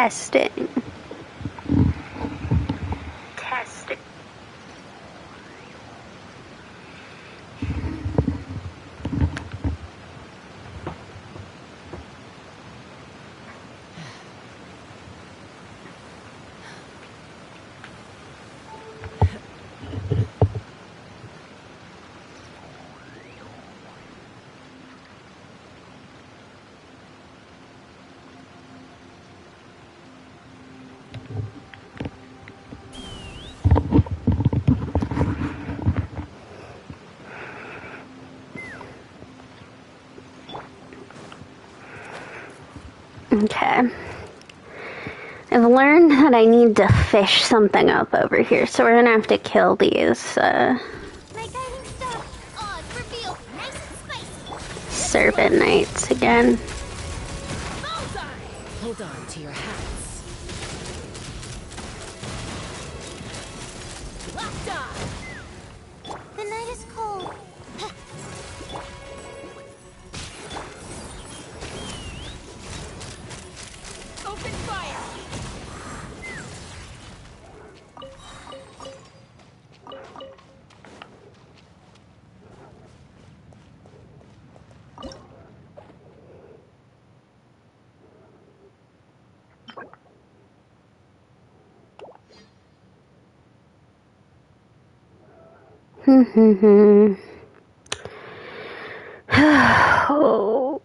Testing. Testing. Okay. I've learned that I need to fish something up over here, so we're gonna have to kill these, My guiding star. Oh, it's revealed. Nice and spicy. serpent knights again. Bullseye. Hold on to your hats. Locked on. The night is cold. Open fire. Oh.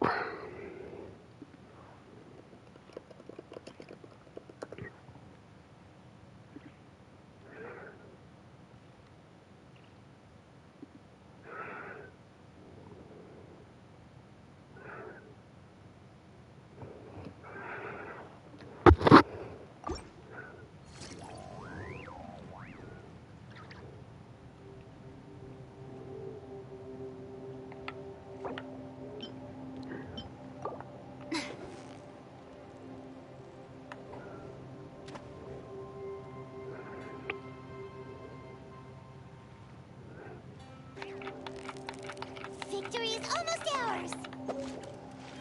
Victory is almost ours.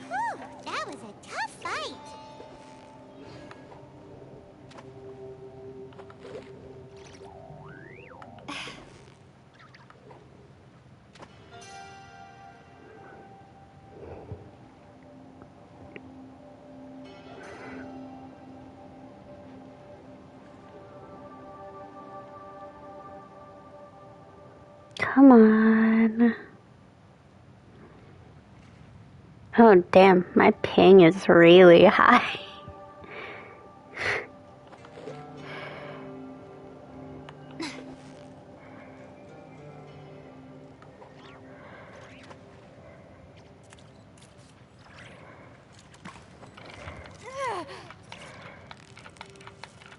Whew, that was a tough fight. Come on. Oh, damn. My ping is really high.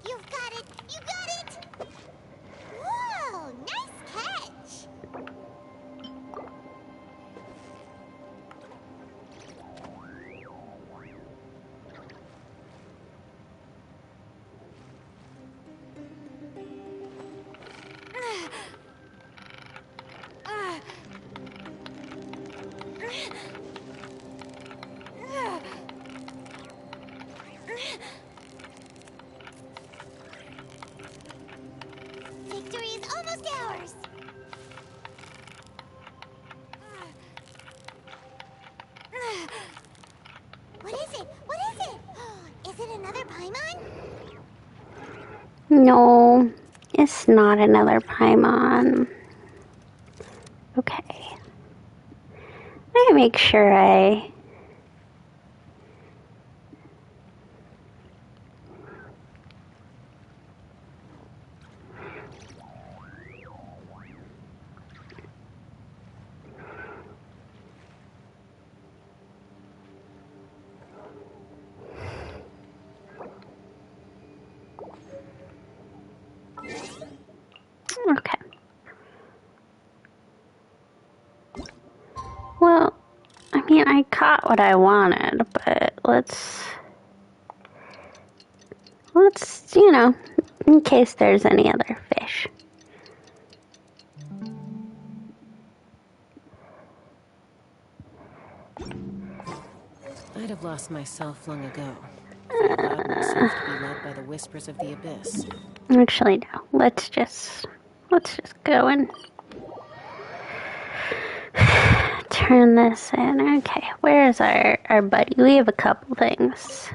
You've got it. You got it. Whoa, nice catch. Victory is almost ours. What is it? What is it? Is it another Paimon? No, it's not another Paimon. Okay. Let me make sure I... Okay. Well, I mean, I caught what I wanted, but let's, you know, in case there's any other fish. I'd have lost myself long ago. Loudness seems to be led by the whispers of the abyss. Actually, no. Let's just go and turn this in. Okay, where's our buddy? We have a couple things.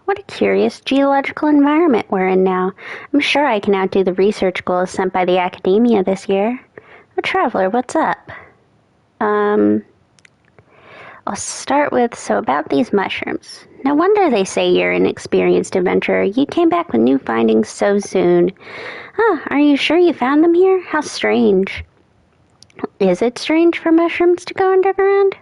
What a curious geological environment we're in now. I'm sure I can outdo the research goals sent by the academia this year. Oh, Traveler, what's up? I'll start with, so about these mushrooms. No wonder they say you're an experienced adventurer. You came back with new findings so soon. Are you sure you found them here? How strange. Is it strange for mushrooms to go underground?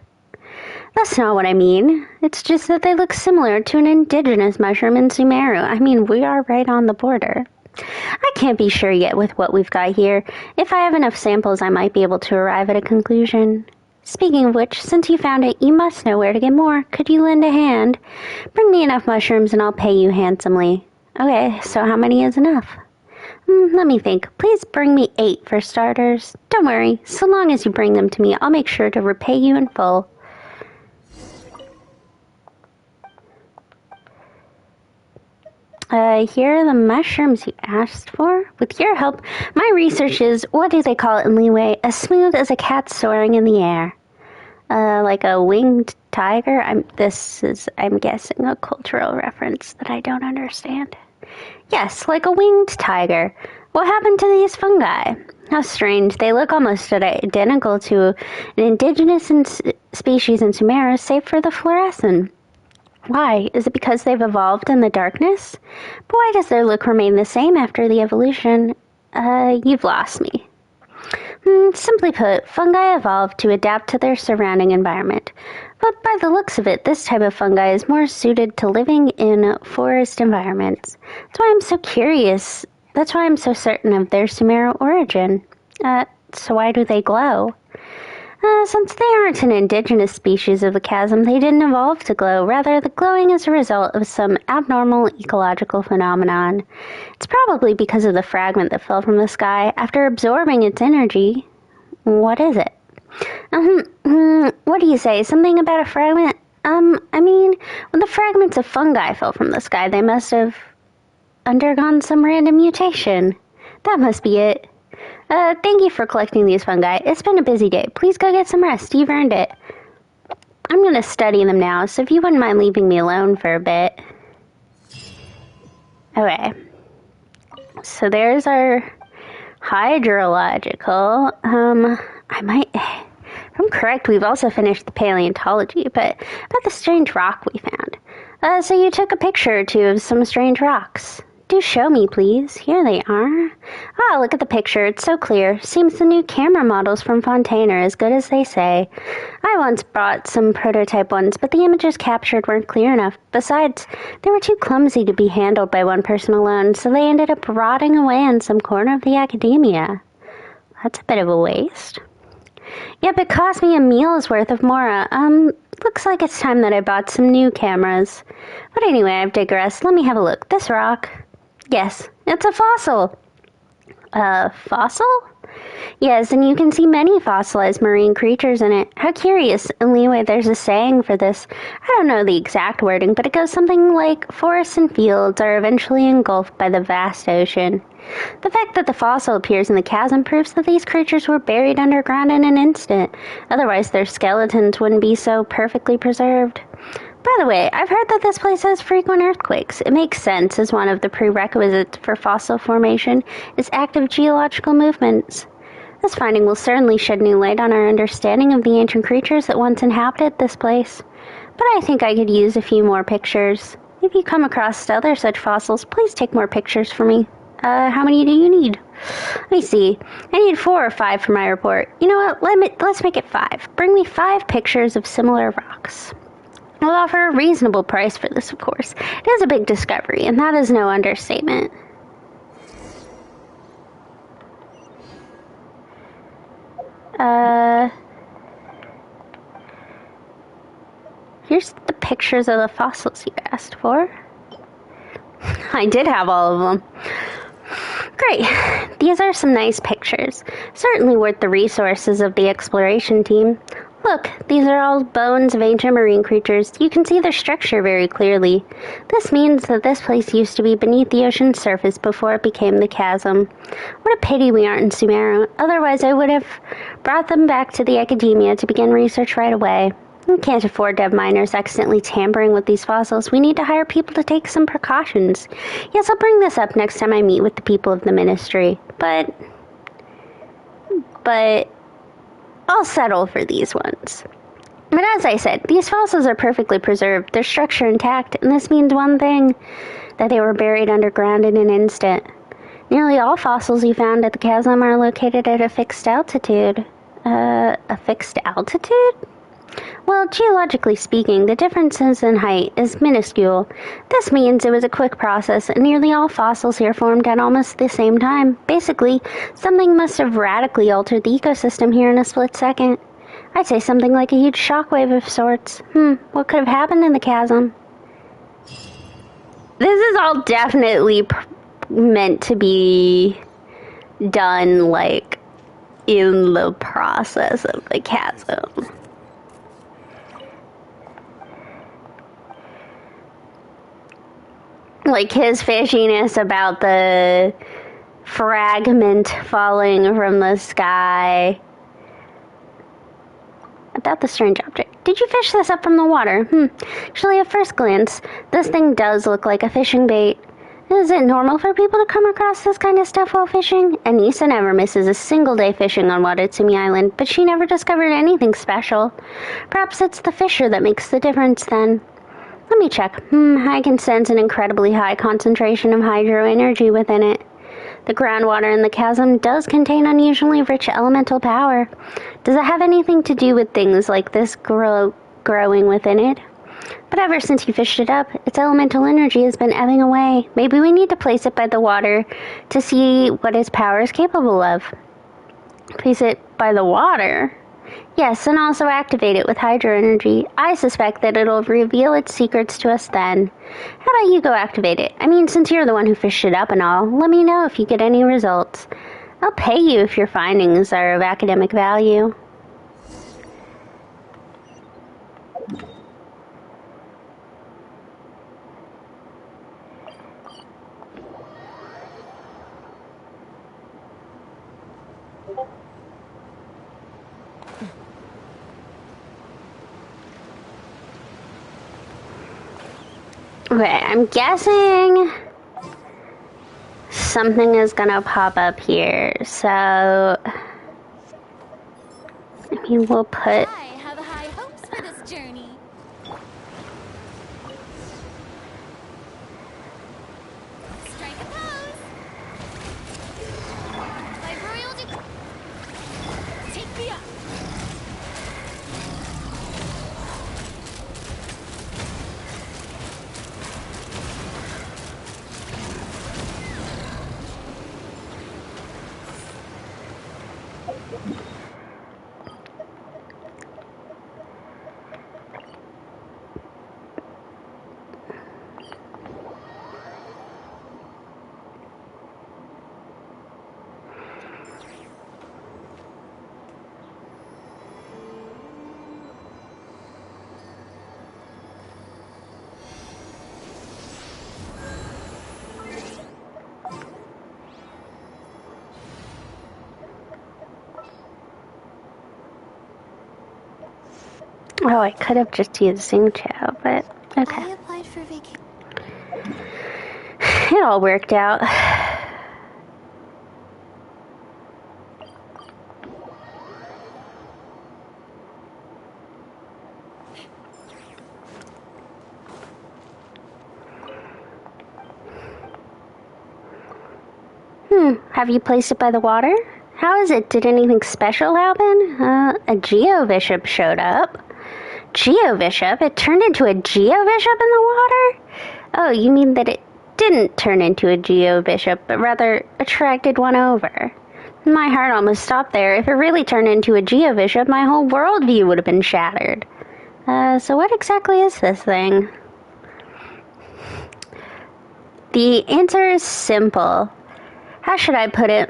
That's not what I mean. It's just that they look similar to an indigenous mushroom in Sumeru. I mean, we are right on the border. I can't be sure yet with what we've got here. If I have enough samples, I might be able to arrive at a conclusion. Speaking of which, since you found it, you must know where to get more. Could you lend a hand? Bring me enough mushrooms and I'll pay you handsomely. Okay, so how many is enough? Let me think. Please bring me 8 for starters. Don't worry, so long as you bring them to me, I'll make sure to repay you in full. Here are the mushrooms you asked for. With your help, my research is, what do they call it in Leeway? As smooth as a cat soaring in the air. Like a winged tiger? I'm guessing, a cultural reference that I don't understand. Yes, like a winged tiger. What happened to these fungi? How strange. They look almost identical to an indigenous species in Sumeru, save for the fluorescent. Why? Is it because they've evolved in the darkness? But why does their look remain the same after the evolution? You've lost me. Simply put, fungi evolved to adapt to their surrounding environment. But by the looks of it, this type of fungi is more suited to living in forest environments. That's why I'm so curious. That's why I'm so certain of their Sumeru origin. So why do they glow? Since they aren't an indigenous species of the chasm, they didn't evolve to glow. Rather, the glowing is a result of some abnormal ecological phenomenon. It's probably because of the fragment that fell from the sky after absorbing its energy. What is it? What do you say? Something about a fragment? I mean, when the fragments of fungi fell from the sky, they must have undergone some random mutation. That must be it. Thank you for collecting these fungi. It's been a busy day. Please go get some rest. You've earned it. I'm going to study them now, so if you wouldn't mind leaving me alone for a bit. Okay. So there's our hydrological. If I'm correct, we've also finished the paleontology, but about the strange rock we found. So you took a picture or two of some strange rocks. Do show me, please. Here they are. Ah, look at the picture. It's so clear. Seems the new camera models from Fontaine are as good as they say. I once bought some prototype ones, but the images captured weren't clear enough. Besides, they were too clumsy to be handled by one person alone, so they ended up rotting away in some corner of the academia. That's a bit of a waste. Yep, it cost me a meal's worth of mora. Looks like it's time that I bought some new cameras. But anyway, I've digressed. Let me have a look. This rock... Yes, it's a fossil. A fossil? Yes, and you can see many fossilized marine creatures in it. How curious. In Leeway, there's a saying for this. I don't know the exact wording, but it goes something like, forests and fields are eventually engulfed by the vast ocean. The fact that the fossil appears in the chasm proves that these creatures were buried underground in an instant. Otherwise, their skeletons wouldn't be so perfectly preserved. By the way, I've heard that this place has frequent earthquakes. It makes sense, as one of the prerequisites for fossil formation is active geological movements. This finding will certainly shed new light on our understanding of the ancient creatures that once inhabited this place. But I think I could use a few more pictures. If you come across other such fossils, please take more pictures for me. How many do you need? Let me see. I need 4 or 5 for my report. You know what? Let's make it 5. Bring me 5 pictures of similar rocks. I'll offer a reasonable price for this, of course. It is a big discovery, and that is no understatement. Here's the pictures of the fossils you asked for. I did have all of them. Great. These are some nice pictures. Certainly worth the resources of the exploration team. Look, these are all bones of ancient marine creatures. You can see their structure very clearly. This means that this place used to be beneath the ocean's surface before it became the chasm. What a pity we aren't in Sumeru. Otherwise, I would have brought them back to the academia to begin research right away. We can't afford to have miners accidentally tampering with these fossils. We need to hire people to take some precautions. Yes, I'll bring this up next time I meet with the people of the ministry. But I'll settle for these ones. But as I said, these fossils are perfectly preserved, their structure intact, and this means one thing, that they were buried underground in an instant. Nearly all fossils you found at the chasm are located at a fixed altitude. A fixed altitude? Well, geologically speaking, the differences in height is minuscule. This means it was a quick process, and nearly all fossils here formed at almost the same time. Basically, something must have radically altered the ecosystem here in a split second. I'd say something like a huge shockwave of sorts. What could have happened in the chasm? This is all definitely meant to be done, like, in the process of the chasm. Like his fishiness about the fragment falling from the sky. About the strange object. Did you fish this up from the water? Actually, at first glance, this thing does look like a fishing bait. Is it normal for people to come across this kind of stuff while fishing? Anissa never misses a single day fishing on Watatsumi Island, but she never discovered anything special. Perhaps it's the fisher that makes the difference then. Let me check. I can sense an incredibly high concentration of hydro energy within it. The groundwater in the chasm does contain unusually rich elemental power. Does it have anything to do with things like this growing within it? But ever since you fished it up, its elemental energy has been ebbing away. Maybe we need to place it by the water to see what its power is capable of. Place it by the water? Yes, and also activate it with hydro energy. I suspect that it'll reveal its secrets to us then. How about you go activate it? I mean, since you're the one who fished it up and all, let me know if you get any results. I'll pay you if your findings are of academic value. Okay, I'm guessing something is gonna pop up here, so I mean, we'll put... I have high hopes for this journey. Strike a pose. Vibroidal take me up. Oh, I could have just used Xingqiu, but okay. I applied for vacation. It all worked out. Have you placed it by the water? How is it? Did anything special happen? A Geovishap showed up. Geovishap? It turned into a Geovishap in the water? Oh, you mean that it didn't turn into a Geovishap, but rather attracted one over. My heart almost stopped there. If it really turned into a Geovishap, my whole worldview would have been shattered. So what exactly is this thing? The answer is simple. How should I put it?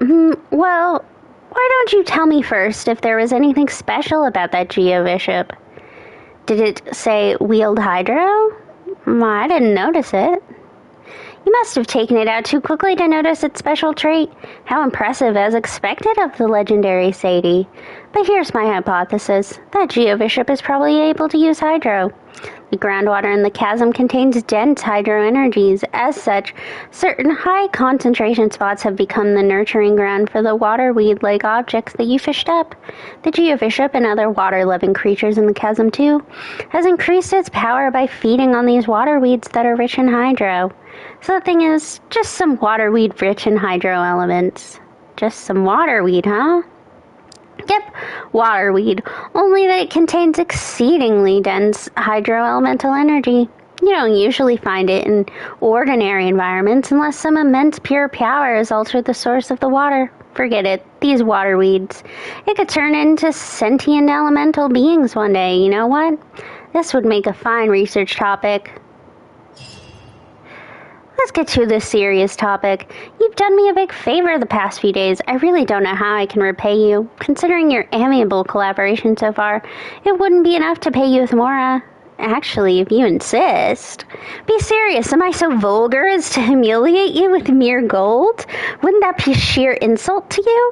Well, Why don't you tell me first if there was anything special about that Geobishop? Did it say wheeled hydro? I didn't notice it. You must have taken it out too quickly to notice its special trait. How impressive, as expected of the legendary Sadie. But here's my hypothesis. That Geobishop is probably able to use hydro. The groundwater in the chasm contains dense hydro energies. As such, certain high concentration spots have become the nurturing ground for the waterweed-like objects that you fished up. The Geobishop and other water-loving creatures in the chasm, too, has increased its power by feeding on these waterweeds that are rich in hydro. So the thing is, just some waterweed rich in hydro elements. Just some waterweed, huh? Yep, waterweed, only that it contains exceedingly dense hydroelemental energy. You don't usually find it in ordinary environments unless some immense pure power has altered the source of the water. Forget it, these waterweeds. It could turn into sentient elemental beings one day, you know what? This would make a fine research topic. Let's get to this serious topic. You've done me a big favor the past few days. I really don't know how I can repay you. Considering your amiable collaboration so far, it wouldn't be enough to pay you with more. Actually, if you insist. Be serious. Am I so vulgar as to humiliate you with mere gold? Wouldn't that be sheer insult to you?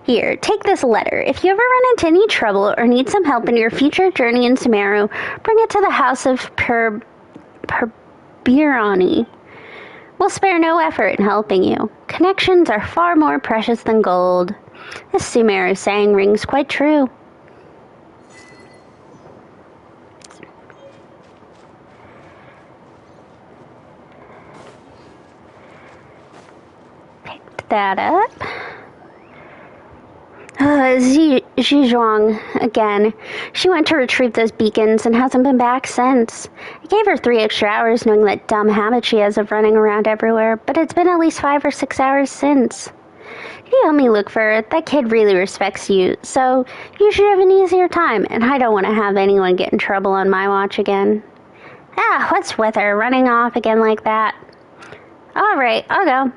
Here, take this letter. If you ever run into any trouble or need some help in your future journey in Sumeru, bring it to the house of Birani. We'll spare no effort in helping you. Connections are far more precious than gold. This Sumeru saying rings quite true. Picked that up. Zhizhuang again. She went to retrieve those beacons and hasn't been back since. I gave her 3 extra hours knowing that dumb habit she has of running around everywhere, but it's been at least 5 or 6 hours since. If you help me look for her, that kid really respects you, so you should have an easier time, and I don't want to have anyone get in trouble on my watch again. Ah, what's with her, running off again like that? Alright, I'll go.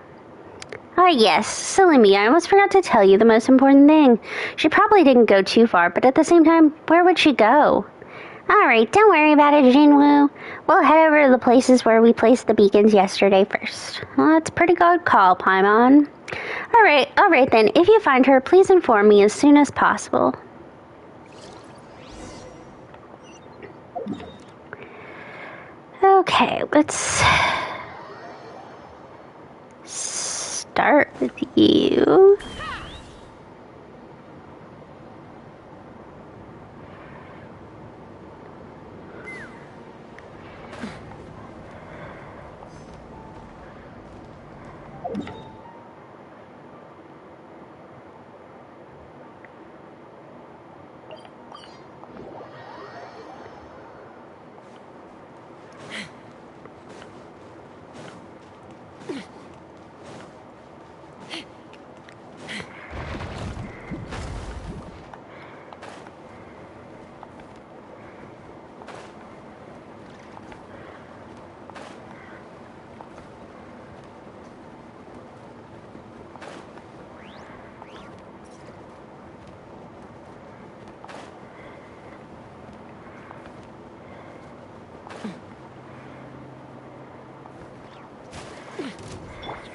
Yes, silly me, I almost forgot to tell you the most important thing. She probably didn't go too far, but at the same time, where would she go? Alright, don't worry about it, Jinwoo. We'll head over to the places where we placed the beacons yesterday first. Well, that's a pretty good call, Paimon. Alright then, if you find her, please inform me as soon as possible. Okay, let's start with you.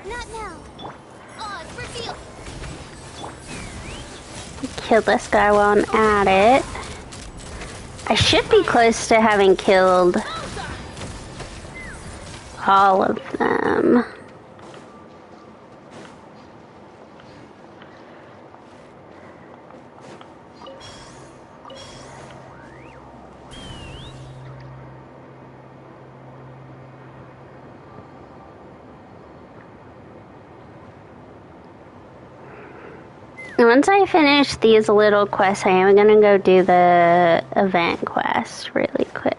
Not now. Oz, reveal. Kill this guy while I'm at it. I should be close to having killed all of them. Once I finish these little quests, I am gonna go do the event quest really quick.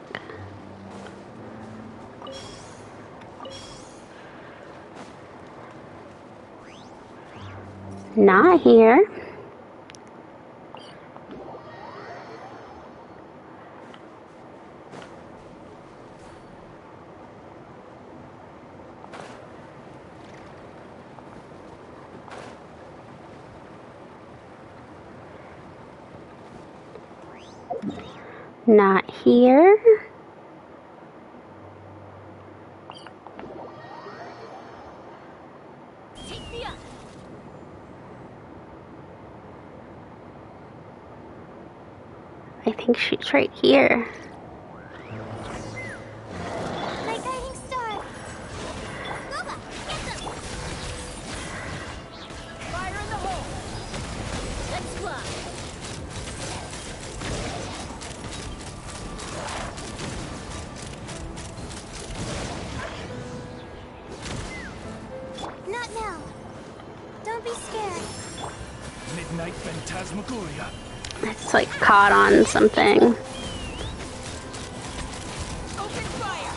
Not here. Not here. I think she's right here. My guiding star. Boba, get them. Fire in the hole! Let's fly! Not now. Don't be scared. Midnight Phantasmagoria. It's like caught on something. Open fire!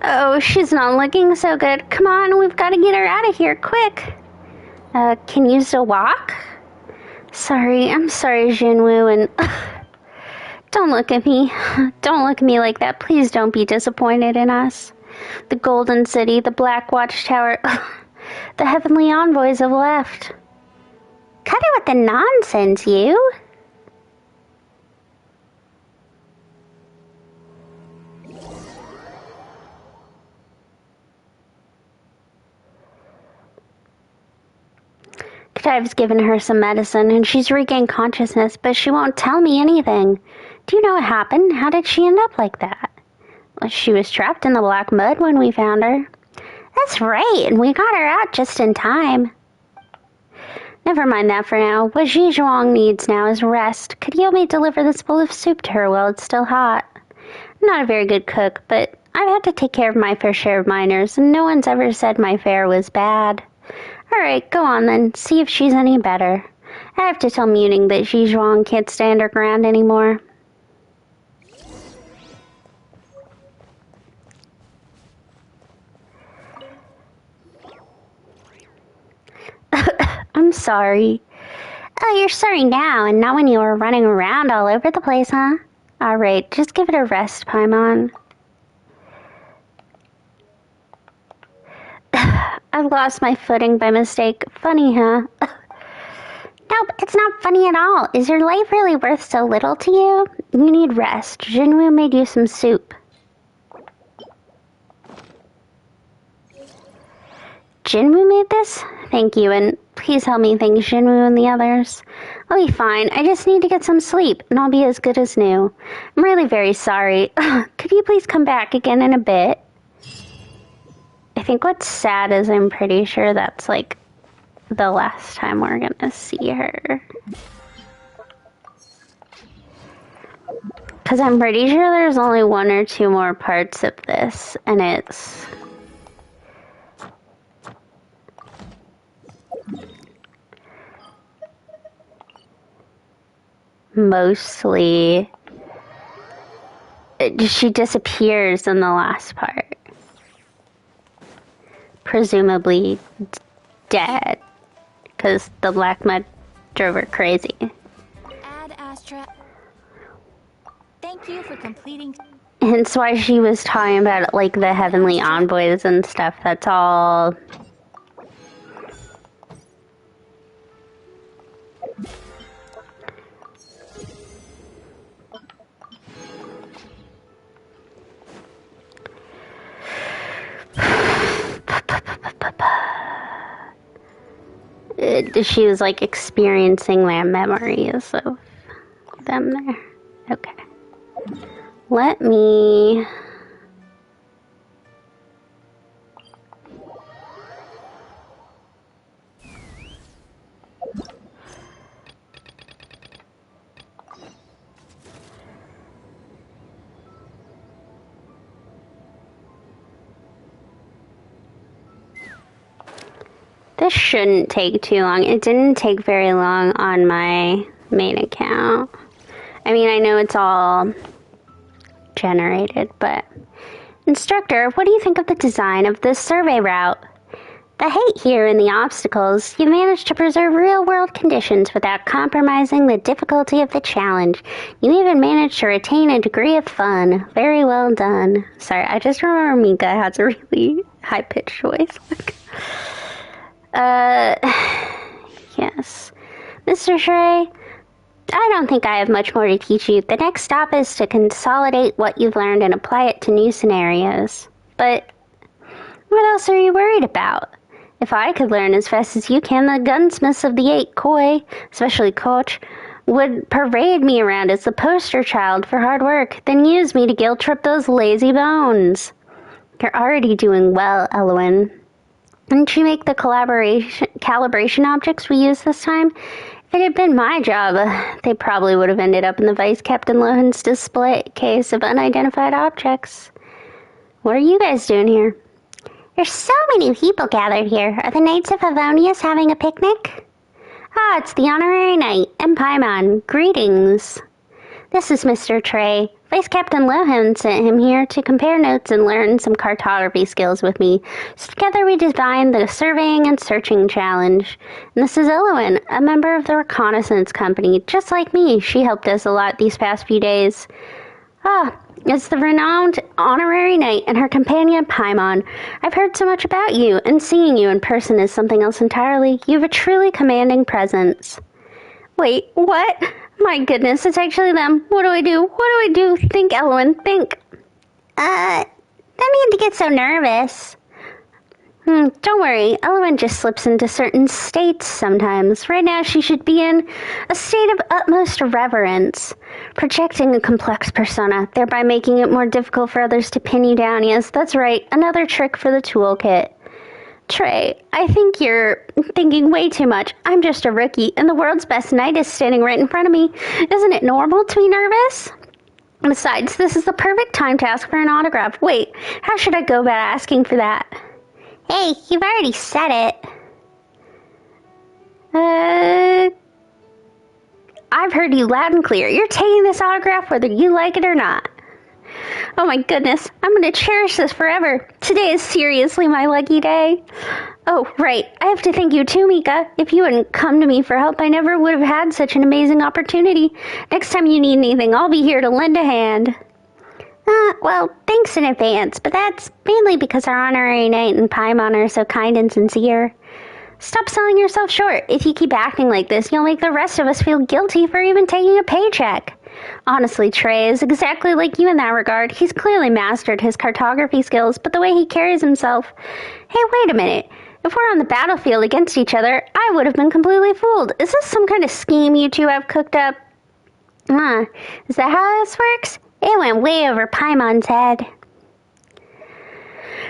Oh, she's not looking so good. Come on, we've got to get her out of here, quick. Can you still walk? I'm sorry, Jinwoo, and don't look at me. Don't look at me like that. Please don't be disappointed in us. The Golden City, the Black Watchtower, the Heavenly Envoys have left. Cut it with the nonsense, you. I've given her some medicine and she's regained consciousness, but she won't tell me anything. Do you know what happened? How did she end up like that? Well, she was trapped in the black mud when we found her. That's right, and we got her out just in time. Never mind that for now. What Ji Zhuang needs now is rest. Could you help me deliver this bowl of soup to her while it's still hot? I'm not a very good cook, but I've had to take care of my fair share of miners, and no one's ever said my fare was bad. Alright, go on then. See if she's any better. I have to tell Muning that Ji Zhuang can't stay underground anymore. I'm sorry. Oh, you're sorry now, and not when you were running around all over the place, huh? Alright, just give it a rest, Paimon. I've lost my footing by mistake. Funny, huh? Nope, it's not funny at all. Is your life really worth so little to you? You need rest. Jinwoo made you some soup. Jinwoo made this? Thank you, and please help me thank Jinwoo and the others. I'll be fine. I just need to get some sleep, and I'll be as good as new. I'm really very sorry. Could you please come back again in a bit? I think what's sad is I'm pretty sure that's, like, the last time we're gonna see her. Because I'm pretty sure there's only 1 or 2 more parts of this, and it's... mostly... she disappears in the last part. Presumably dead, because the black mud drove her crazy. Ad Astra. Thank you for completing. Hence why she was talking about, like, the heavenly envoys and stuff. That's all... she was, like, experiencing their memories of them there. Okay. Let me... This shouldn't take too long. It didn't take very long on my main account. I mean, I know it's all generated, but... Instructor, what do you think of the design of this survey route? The height here and the obstacles, you managed to preserve real-world conditions without compromising the difficulty of the challenge. You even managed to retain a degree of fun. Very well done. Sorry, I just remember Mika has a really high-pitched voice. Uh, yes. Mr. Trey, I don't think I have much more to teach you. The next stop is to consolidate what you've learned and apply it to new scenarios. But what else are you worried about? If I could learn as fast as you can, the gunsmiths of the Eight Koi, especially Koch, would parade me around as the poster child for hard work, then use me to guilt-trip those lazy bones. You're already doing well, Elwyn. Didn't you make the calibration objects we used this time? If it had been my job, they probably would have ended up in the Vice Captain Lohan's display case of unidentified objects. What are you guys doing here? There's so many people gathered here. Are the Knights of Favonius having a picnic? Ah, it's the honorary knight, and Paimon. Greetings. This is Mr. Trey. Vice Captain Lohan sent him here to compare notes and learn some cartography skills with me. So together we designed the Surveying and Searching Challenge. And this is Elwyn, a member of the Reconnaissance Company. Just like me, she helped us a lot these past few days. Ah, it's the renowned honorary knight and her companion Paimon. I've heard so much about you, and seeing you in person is something else entirely. You have a truly commanding presence. Wait, what? My goodness, it's actually them. What do I do? What do I do? Think, Elwyn, think. Don't need to get so nervous. Don't worry, Elwyn just slips into certain states sometimes. Right now she should be in a state of utmost reverence, projecting a complex persona, thereby making it more difficult for others to pin you down. Yes, that's right, another trick for the toolkit. Trey, I think you're thinking way too much. I'm just a rookie, and the world's best knight is standing right in front of me. Isn't it normal to be nervous? Besides, this is the perfect time to ask for an autograph. Wait, how should I go about asking for that? Hey, you've already said it. I've heard you loud and clear. You're taking this autograph whether you like it or not. Oh my goodness, I'm going to cherish this forever. Today is seriously my lucky day. Oh, right, I have to thank you too, Mika. If you hadn't come to me for help, I never would have had such an amazing opportunity. Next time you need anything, I'll be here to lend a hand. Well, thanks in advance, but that's mainly because our honorary knight and Paimon are so kind and sincere. Stop selling yourself short. If you keep acting like this, you'll make the rest of us feel guilty for even taking a paycheck. Honestly, Trey is exactly like you in that regard. He's clearly mastered his cartography skills, but the way he carries himself... Hey, wait a minute. If we're on the battlefield against each other, I would have been completely fooled. Is this some kind of scheme you two have cooked up? Is that how this works? It went way over Paimon's head.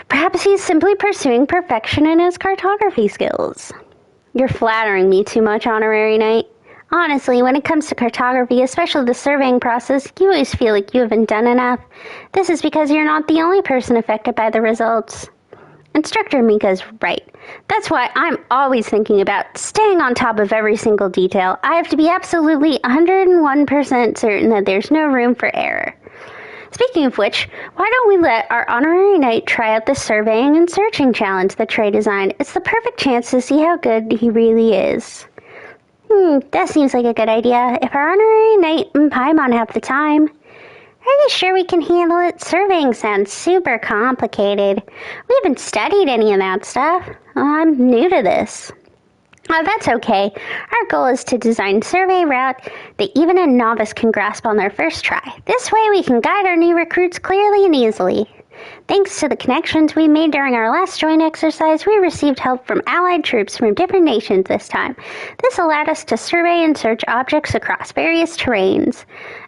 Perhaps he's simply pursuing perfection in his cartography skills. You're flattering me too much, honorary knight. Honestly, when it comes to cartography, especially the surveying process, you always feel like you haven't done enough. This is because you're not the only person affected by the results. Instructor Mika's right. That's why I'm always thinking about staying on top of every single detail. I have to be absolutely 101% certain that there's no room for error. Speaking of which, why don't we let our honorary knight try out the surveying and searching challenge that Trey designed? It's the perfect chance to see how good he really is. That seems like a good idea. If our honorary knight and Paimon have the time. Are you sure we can handle it? Surveying sounds super complicated. We haven't studied any of that stuff. I'm new to this. Oh, that's okay. Our goal is to design survey route that even a novice can grasp on their first try. This way we can guide our new recruits clearly and easily. Thanks to the connections we made during our last joint exercise, we received help from allied troops from different nations this time. This allowed us to survey and search objects across various terrains.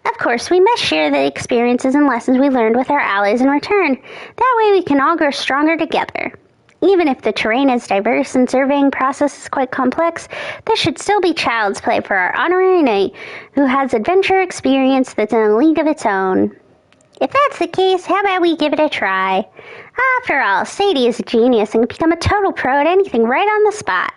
Of course, we must share the experiences and lessons we learned with our allies in return. That way we can all grow stronger together. Even if the terrain is diverse and surveying process is quite complex, this should still be child's play for our honorary knight, who has adventure experience that's in a league of its own. If that's the case, how about we give it a try? After all, Sadie is a genius and can become a total pro at anything right on the spot.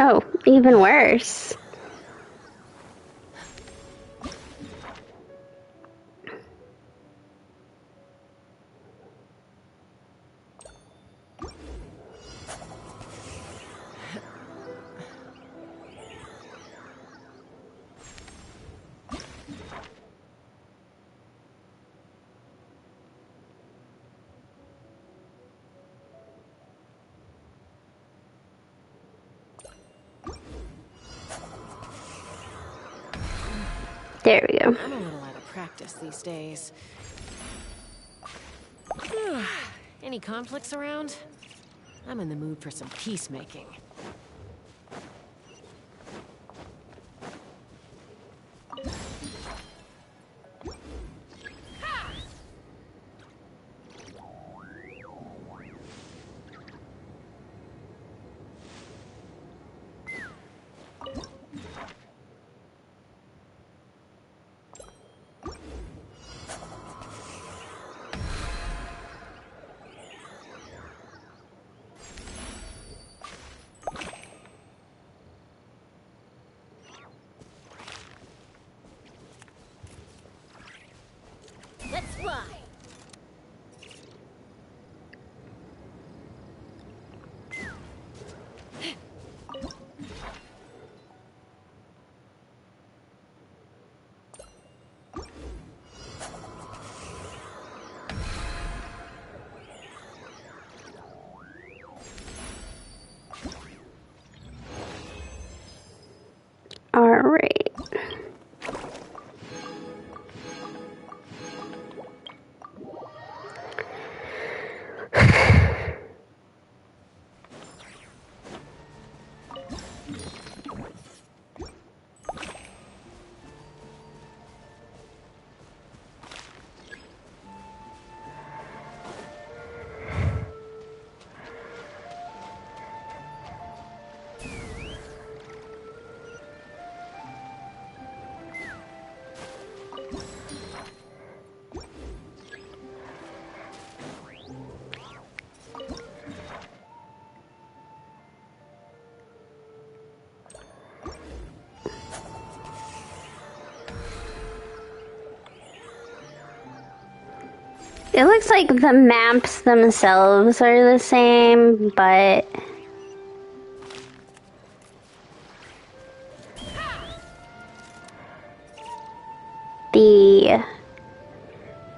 Oh, even worse. There we go. I'm a little out of practice these days. Any conflicts around? I'm in the mood for some peacemaking. Let's fly. All right. It looks like the maps themselves are the same, but the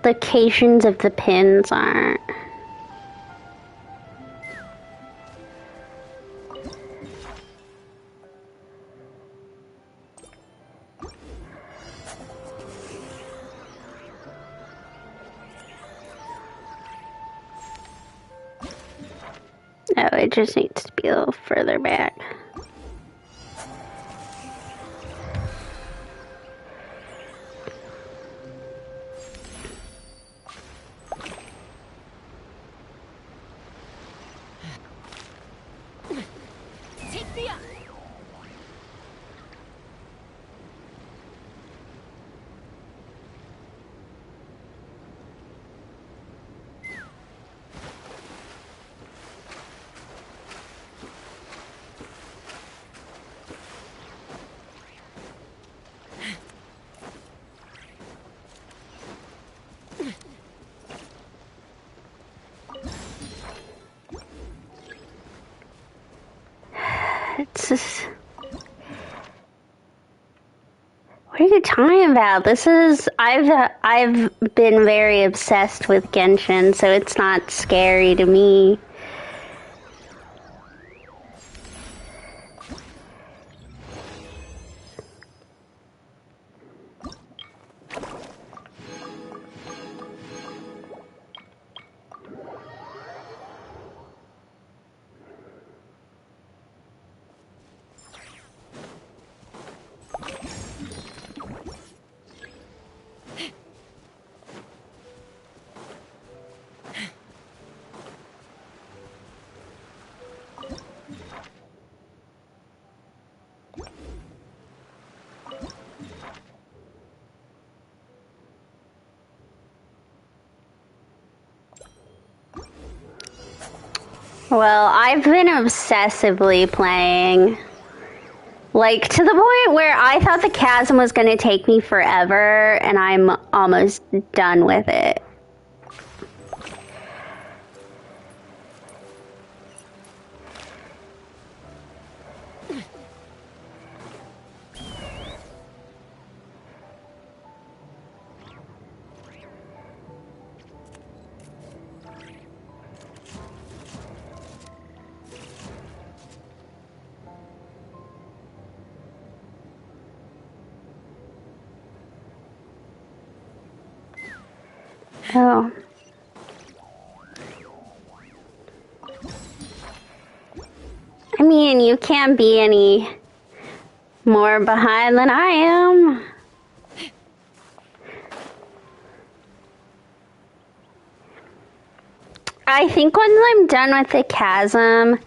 locations of the pins aren't. Oh, it just needs to be a little further back. Take me up. It's just... What are you talking about? This is... I've been very obsessed with Genshin, so it's not scary to me. Well, I've been obsessively playing Like, to the point where I thought the chasm was going to take me forever, and I'm almost done with it. Oh. I mean, you can't be any more behind than I am. I think once I'm done with the chasm,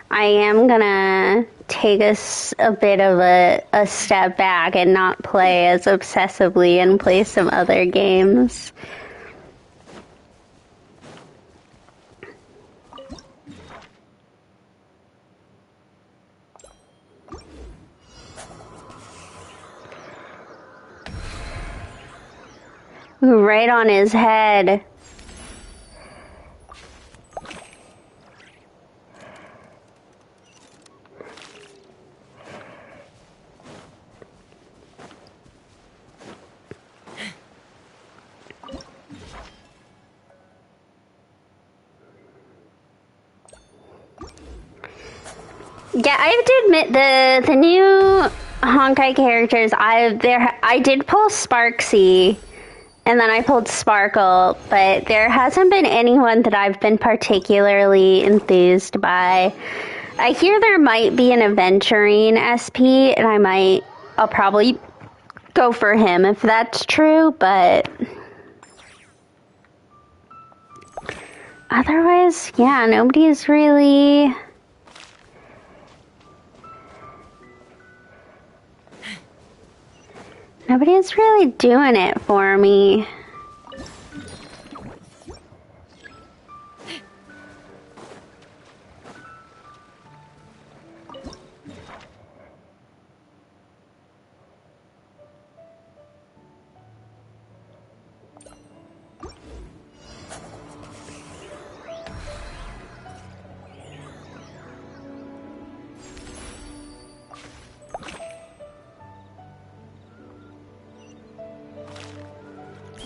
I am gonna take a bit of a step back and not play as obsessively and play some other games. Right on his head. Yeah, I have to admit the new Honkai characters. I did pull Sparksy. And then I pulled Sparkle, but there hasn't been anyone that I've been particularly enthused by. I hear there might be an Aventurine SP, and I'll probably go for him if that's true, but otherwise, yeah, nobody's really... Nobody's really doing it for me.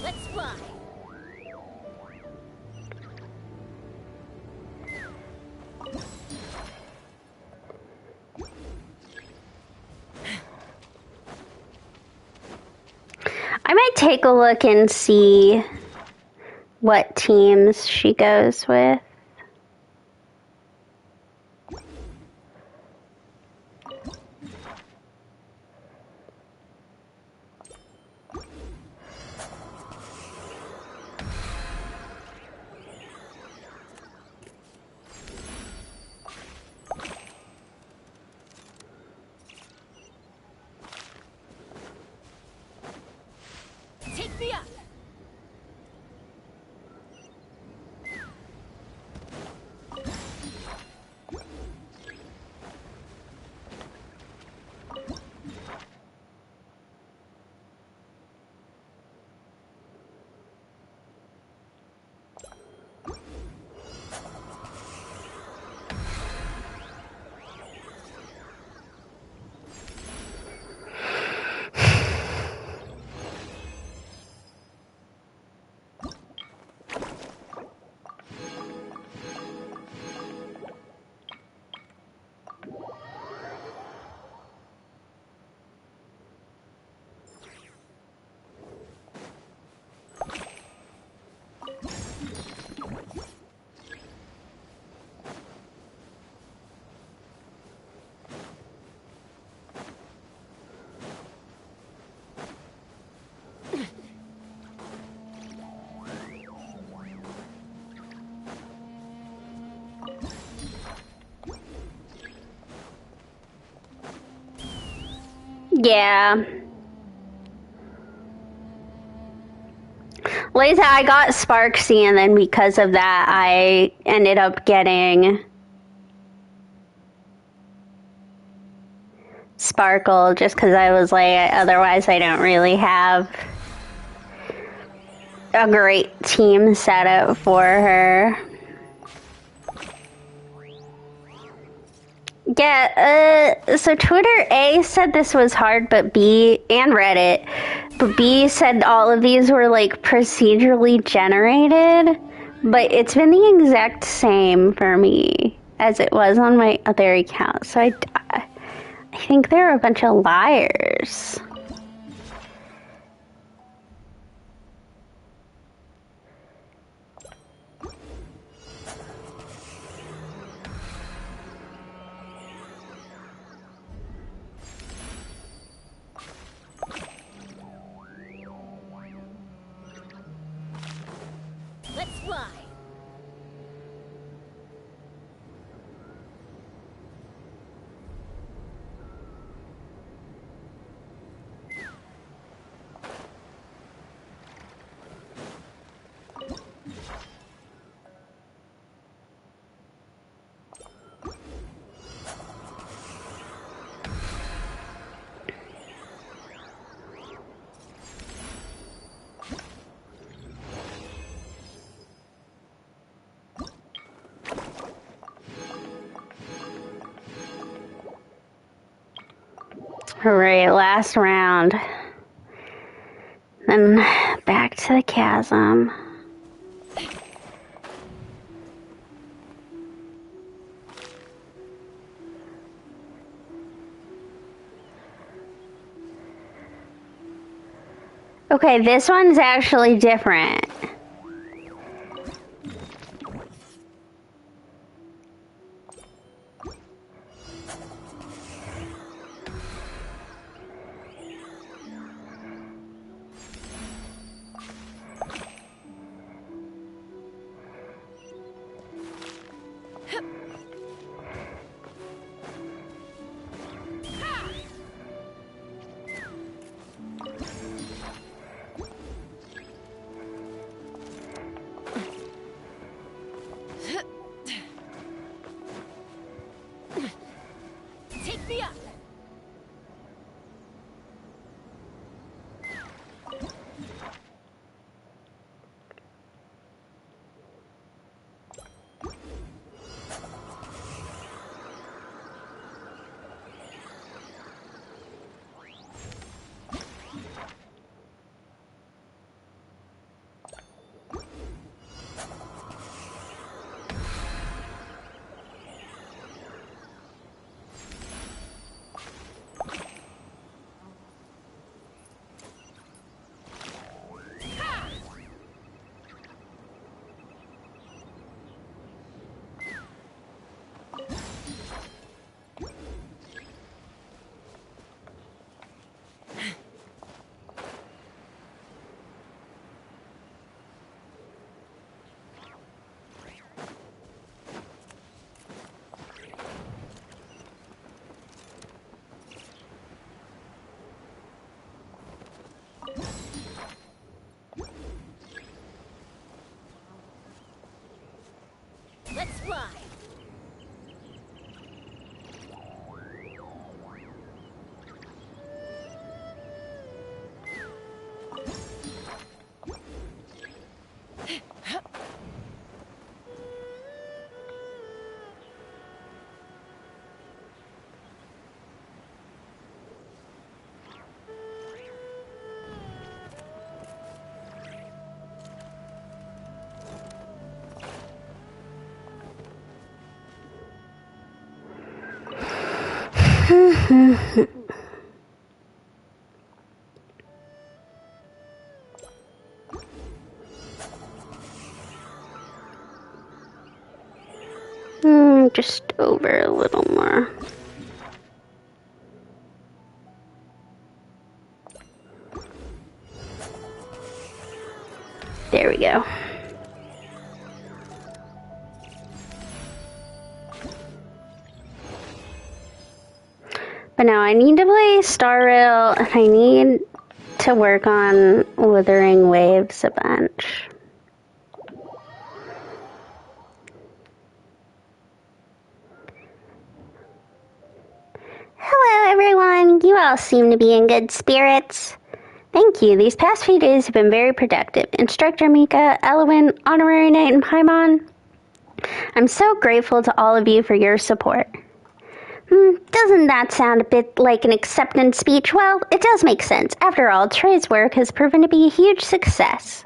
Let's fly. I might take a look and see what teams she goes with. Take me up. Yeah. Like I got Sparksy, and then because of that, I ended up getting Sparkle just because I was like, otherwise I don't really have a great team set up for her. Yeah, so Twitter A said this was hard, but B, and Reddit, but B said all of these were like procedurally generated, but it's been the exact same for me as it was on my other account, so I think they're a bunch of liars. Let's fly. Alright, last round. Then back to the chasm. Okay, this one's actually different. Take me up. Let's fly. Just over a little more. There we go. But now I need to play Star Rail, and I need to work on Withering Waves a bunch. Hello, everyone. You all seem to be in good spirits. Thank you. These past few days have been very productive. Instructor Mika, Elwyn, Honorary Knight, and Paimon, I'm so grateful to all of you for your support. Doesn't that sound a bit like an acceptance speech? Well, it does make sense. After all, Trey's work has proven to be a huge success.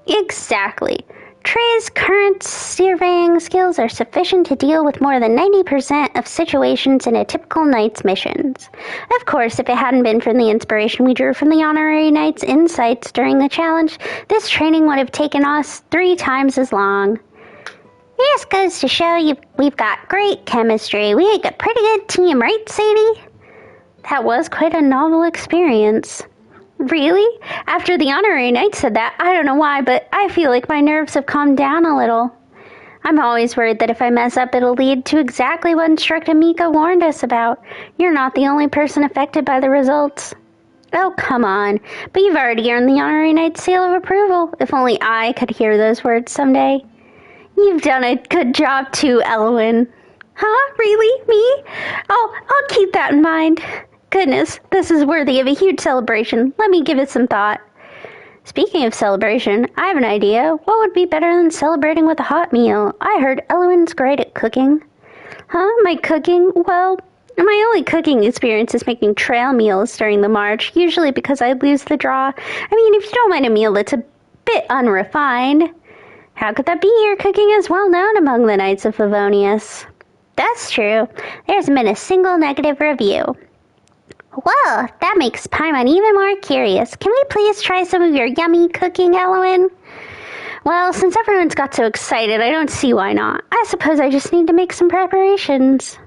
Exactly. Trey's current surveying skills are sufficient to deal with more than 90% of situations in a typical knight's missions. Of course, if it hadn't been for the inspiration we drew from the Honorary Knight's insights during the challenge, this training would have taken us 3 times as long. This goes to show you we've got great chemistry. We make a pretty good team, right, Sadie? That was quite a novel experience. Really? After the Honorary Knight said that, I don't know why, but I feel like my nerves have calmed down a little. I'm always worried that if I mess up, it'll lead to exactly what Instructor Mika warned us about. You're not the only person affected by the results. Oh, come on. But you've already earned the Honorary Knight's seal of approval. If only I could hear those words someday. You've done a good job too, Elwyn. Huh? Really? Me? Oh, I'll keep that in mind. Goodness, this is worthy of a huge celebration. Let me give it some thought. Speaking of celebration, I have an idea. What would be better than celebrating with a hot meal? I heard Elwyn's great at cooking. Huh? My cooking? Well, my only cooking experience is making trail meals during the march, usually because I lose the draw. I mean, if you don't mind a meal that's a bit unrefined. How could that be? Your cooking is well known among the Knights of Favonius. That's true. There hasn't been a single negative review. Well, that makes Paimon even more curious. Can we please try some of your yummy cooking, Elwyn? Well, since everyone's got so excited, I don't see why not. I suppose I just need to make some preparations.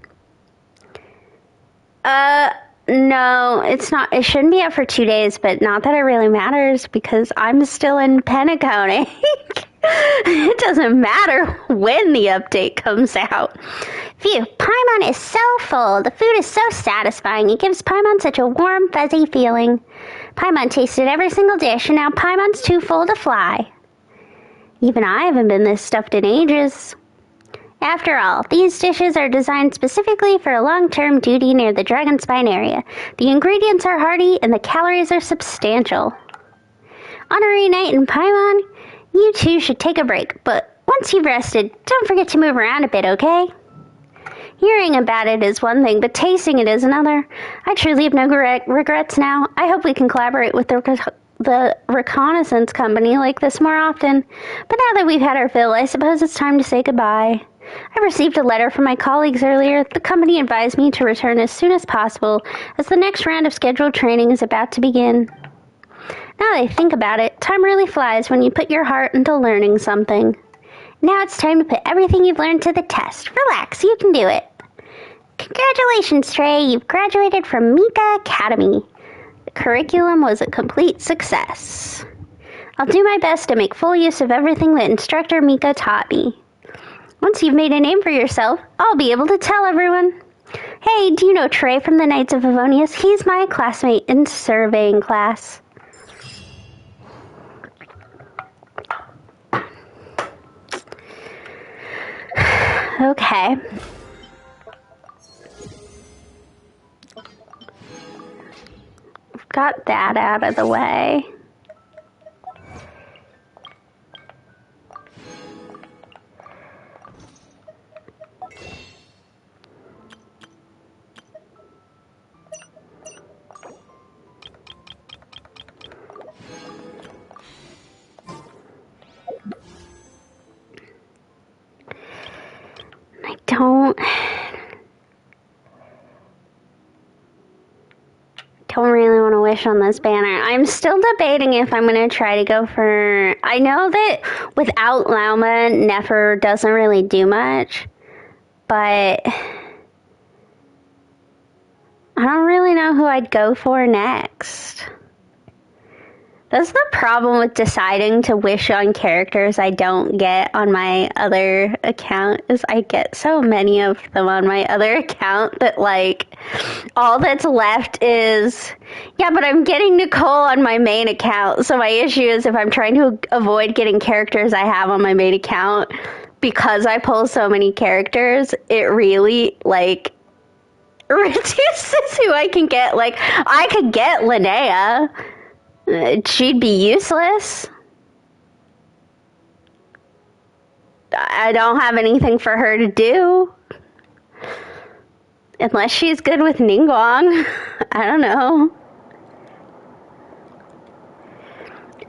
No, it's not. It shouldn't be up for 2 days, but not that it really matters because I'm still in Pentaconing. It doesn't matter when the update comes out. Phew, Paimon is so full. The food is so satisfying. It gives Paimon such a warm, fuzzy feeling. Paimon tasted every single dish, and now Paimon's too full to fly. Even I haven't been this stuffed in ages. After all, these dishes are designed specifically for a long-term duty near the Dragon Spine area. The ingredients are hearty, and the calories are substantial. Honorary Knight and Paimon, you two should take a break, but once you've rested, don't forget to move around a bit, okay? Hearing about it is one thing, but tasting it is another. I truly have no regrets now. I hope we can collaborate with the reconnaissance company like this more often. But now that we've had our fill, I suppose it's time to say goodbye. I received a letter from my colleagues earlier. The company advised me to return as soon as possible, as the next round of scheduled training is about to begin. Now that I think about it, time really flies when you put your heart into learning something. Now it's time to put everything you've learned to the test. Relax, you can do it. Congratulations, Trey. You've graduated from Mika Academy. The curriculum was a complete success. I'll do my best to make full use of everything that Instructor Mika taught me. Once you've made a name for yourself, I'll be able to tell everyone. Hey, do you know Trey from the Knights of Favonius? He's my classmate in surveying class. Okay. Got that out of the way. Don't really want to wish on this banner. I'm still debating if I'm going to try to go for... I know that without Lauma, Nefer doesn't really do much, but I don't really know who I'd go for next. That's the problem with deciding to wish on characters I don't get on my other account, is I get so many of them on my other account that, like, all that's left is, yeah, but I'm getting Nicole on my main account, so my issue is if I'm trying to avoid getting characters I have on my main account, because I pull so many characters, it really, like, Reduces who I can get. Like, I could get Linnea. She'd be useless. I don't have anything for her to do. Unless she's good with Ningguang. I don't know.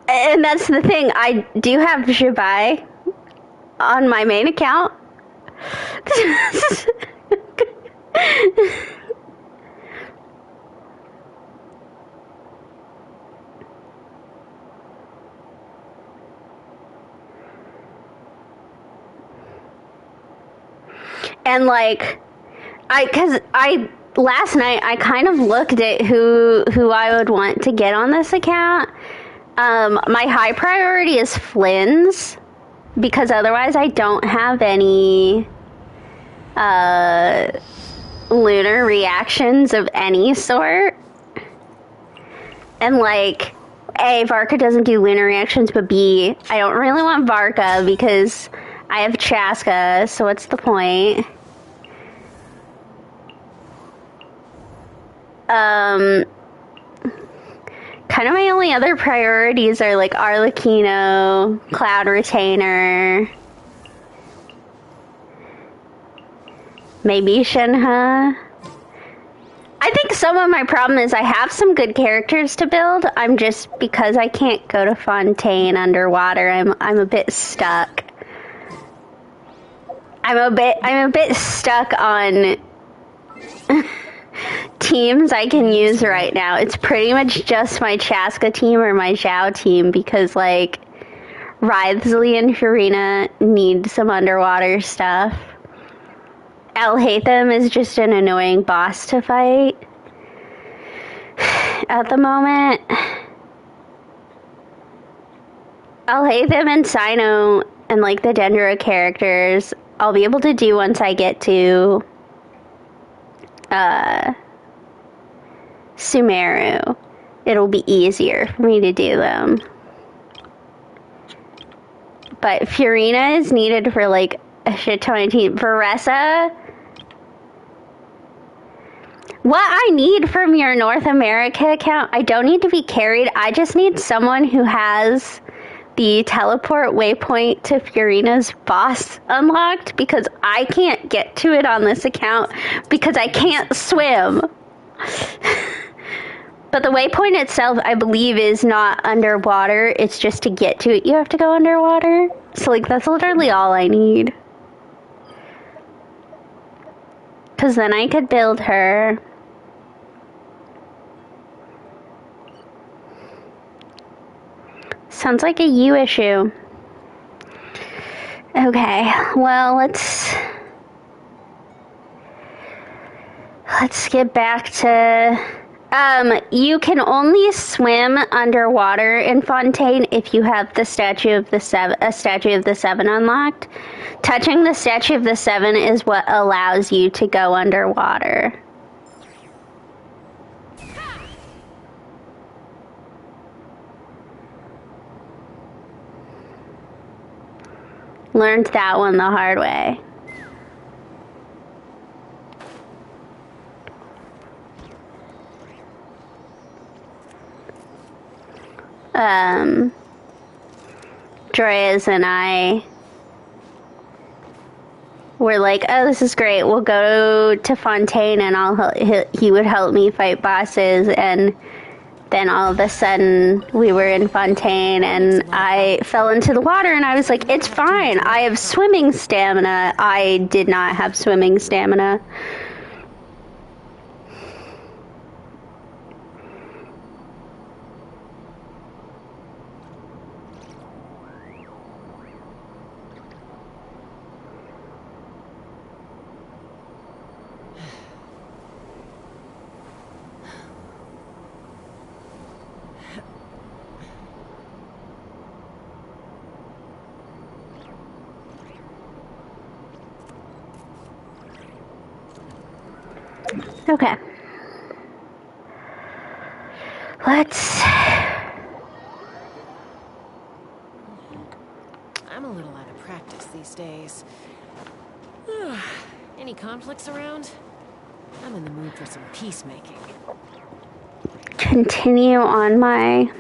And that's the thing. I do have Zhibai on my main account. And like, last night I kind of looked at who I would want to get on this account. My high priority is Flynn's, because otherwise I don't have any lunar reactions of any sort. And like, A, Varka doesn't do lunar reactions, but B, I don't really want Varka because I have Chaska, so what's the point? Kind of my only other priorities are like Arlecchino, Cloud Retainer, maybe Shenhe. I think some of my problem is I have some good characters to build. I'm just, because I can't go to Fontaine underwater, I'm a bit stuck. I'm a bit stuck on teams I can use right now. It's pretty much just my Chaska team or my Zhao team, because like Wriothesley and Furina need some underwater stuff. Alhaitham is just an annoying boss to fight at the moment. Alhaitham and Sino and like the Dendro characters I'll be able to do once I get to Sumeru. It'll be easier for me to do them. But Furina is needed for like a shit ton of team. Veressa, what I need from your North America account, I don't need to be carried. I just need someone who has the teleport waypoint to Furina's boss unlocked, because I can't get to it on this account because I can't swim. But the waypoint itself, I believe, is not underwater. It's just to get to it, you have to go underwater. So, like, that's literally all I need. Because then I could build her. Sounds like a you issue. Okay, well, let's get back to... you can only swim underwater in Fontaine if you have the Statue of the Seven unlocked. Touching the Statue of the Seven is what allows you to go underwater. Learned that one the hard way. Dreas and I were like, oh, this is great. We'll go to Fontaine and he would help me fight bosses. And then all of a sudden we were in Fontaine and I fell into the water and I was like, it's fine. I have swimming stamina. I did not have swimming stamina. Okay. I'm a little out of practice these days. Any conflicts around? I'm in the mood for some peacemaking. Continue on my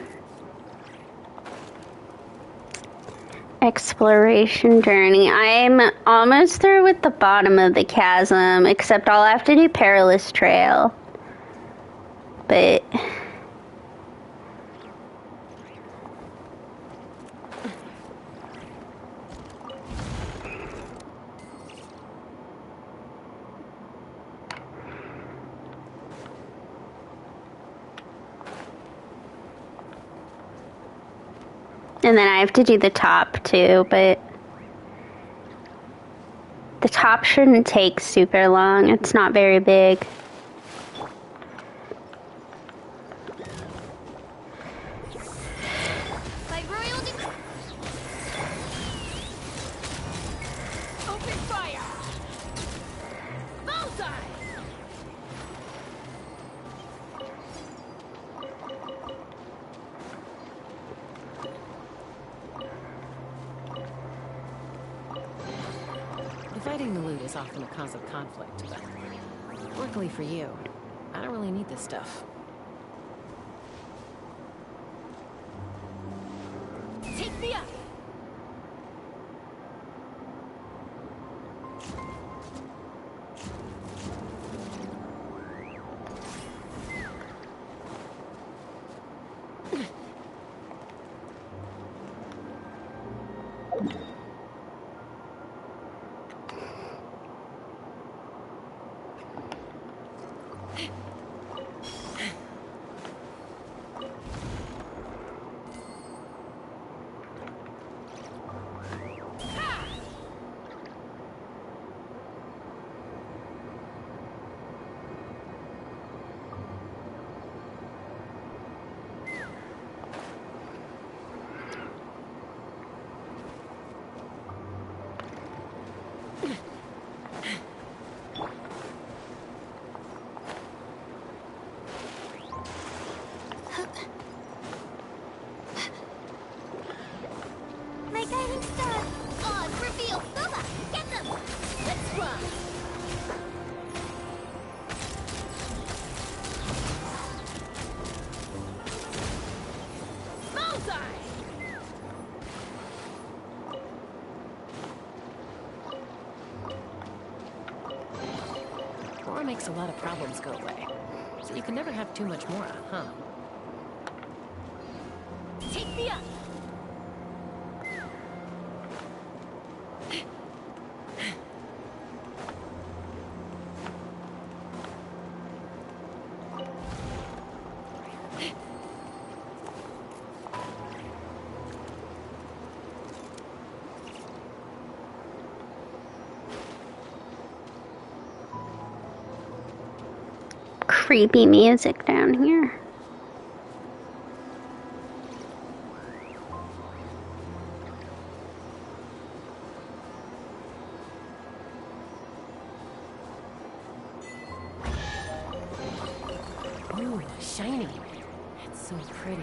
exploration journey. I'm almost through with the bottom of the chasm, except I'll have to do Perilous Trail. But and then I have to do the top too, but the top shouldn't take super long. It's not very big. Open fire! Bullseye! Dividing the loot is often a cause of conflict, but luckily for you, I don't really need this stuff. Take me up! My guiding star! On, reveal! Boba! Get them! Let's run! Bullseye! Mora makes a lot of problems go away. So you can never have too much Mora, huh? Take me up! Creepy music down here. Ooh, shiny. It's so pretty.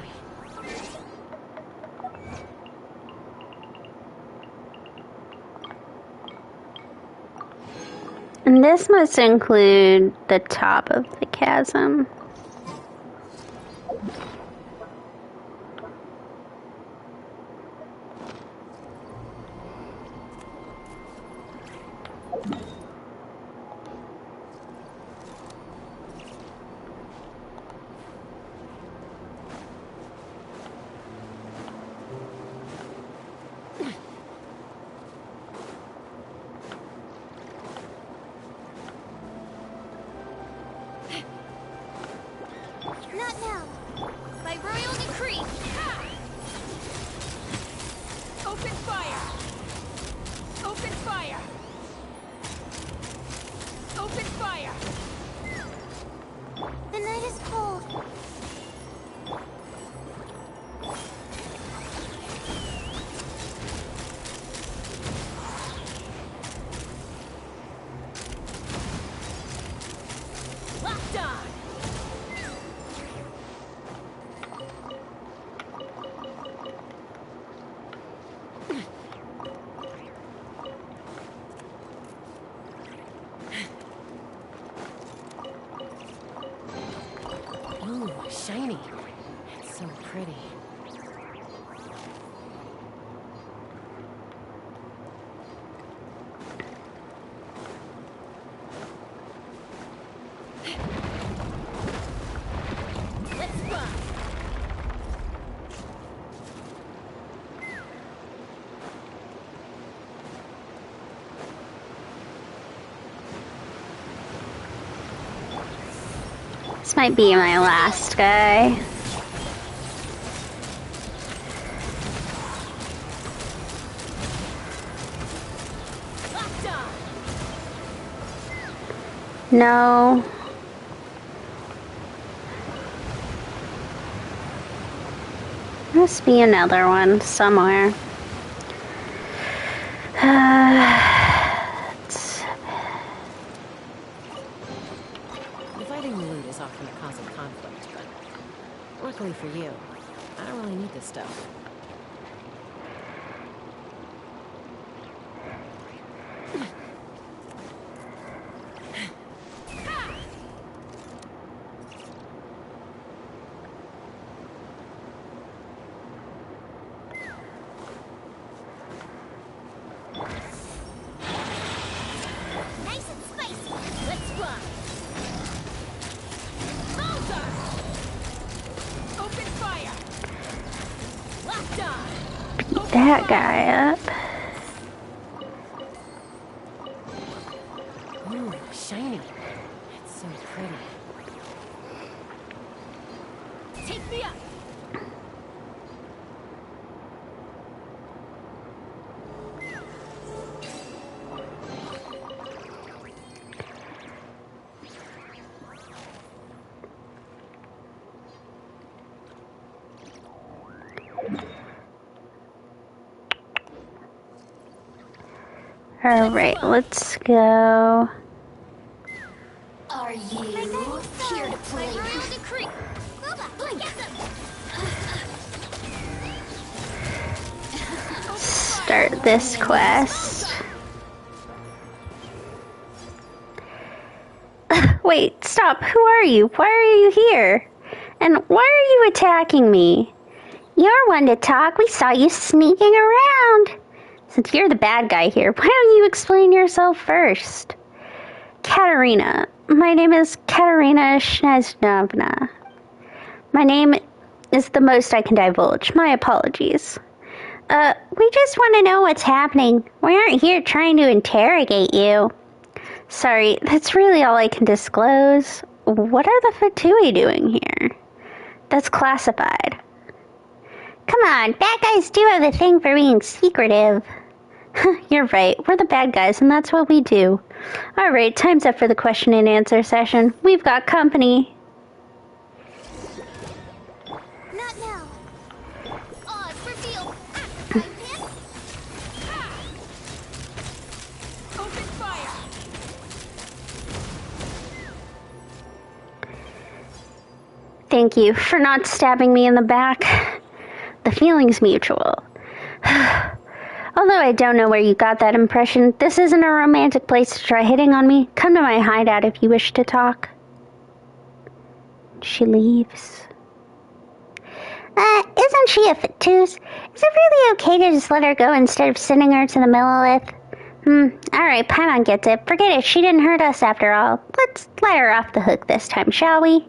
And this must include the top of the chasm. Not now! By royal decree! Ha! Open fire! Open fire! Open fire! The night is cold. Locked on! shiny. It's so pretty. This might be my last guy. No. Must be another one somewhere. Dividing the loot is often a cause of conflict, but luckily for you, I don't really need this stuff. Nice and spicy. Let's run. Bullseye! Open fire. Locked on. Beat that guy up. Ooh, shiny. It's so pretty. Take me up. Alright, let's go. Are you here to play? Royal decree. Get them. Start this quest. Wait, stop. Who are you? Why are you here? And why are you attacking me? You're one to talk. We saw you sneaking around. Since you're the bad guy here, why don't you explain yourself first? Katerina. My name is Katerina Shnezdovna. My name is the most I can divulge. My apologies. We just want to know what's happening. We aren't here trying to interrogate you. Sorry, that's really all I can disclose. What are the Fatui doing here? That's classified. Come on, bad guys do have a thing for being secretive. You're right. We're the bad guys, and that's what we do. All right, time's up for the question and answer session. We've got company. Not now. Oz, reveal. Open fire. Thank you for not stabbing me in the back. The feeling's mutual. Although I don't know where you got that impression, this isn't a romantic place to try hitting on me. Come to my hideout if you wish to talk. She leaves. Isn't she a fatuse? Is it really okay to just let her go instead of sending her to the Millilith? Alright, Paimon gets it. Forget it, she didn't hurt us after all. Let's let her off the hook this time, shall we?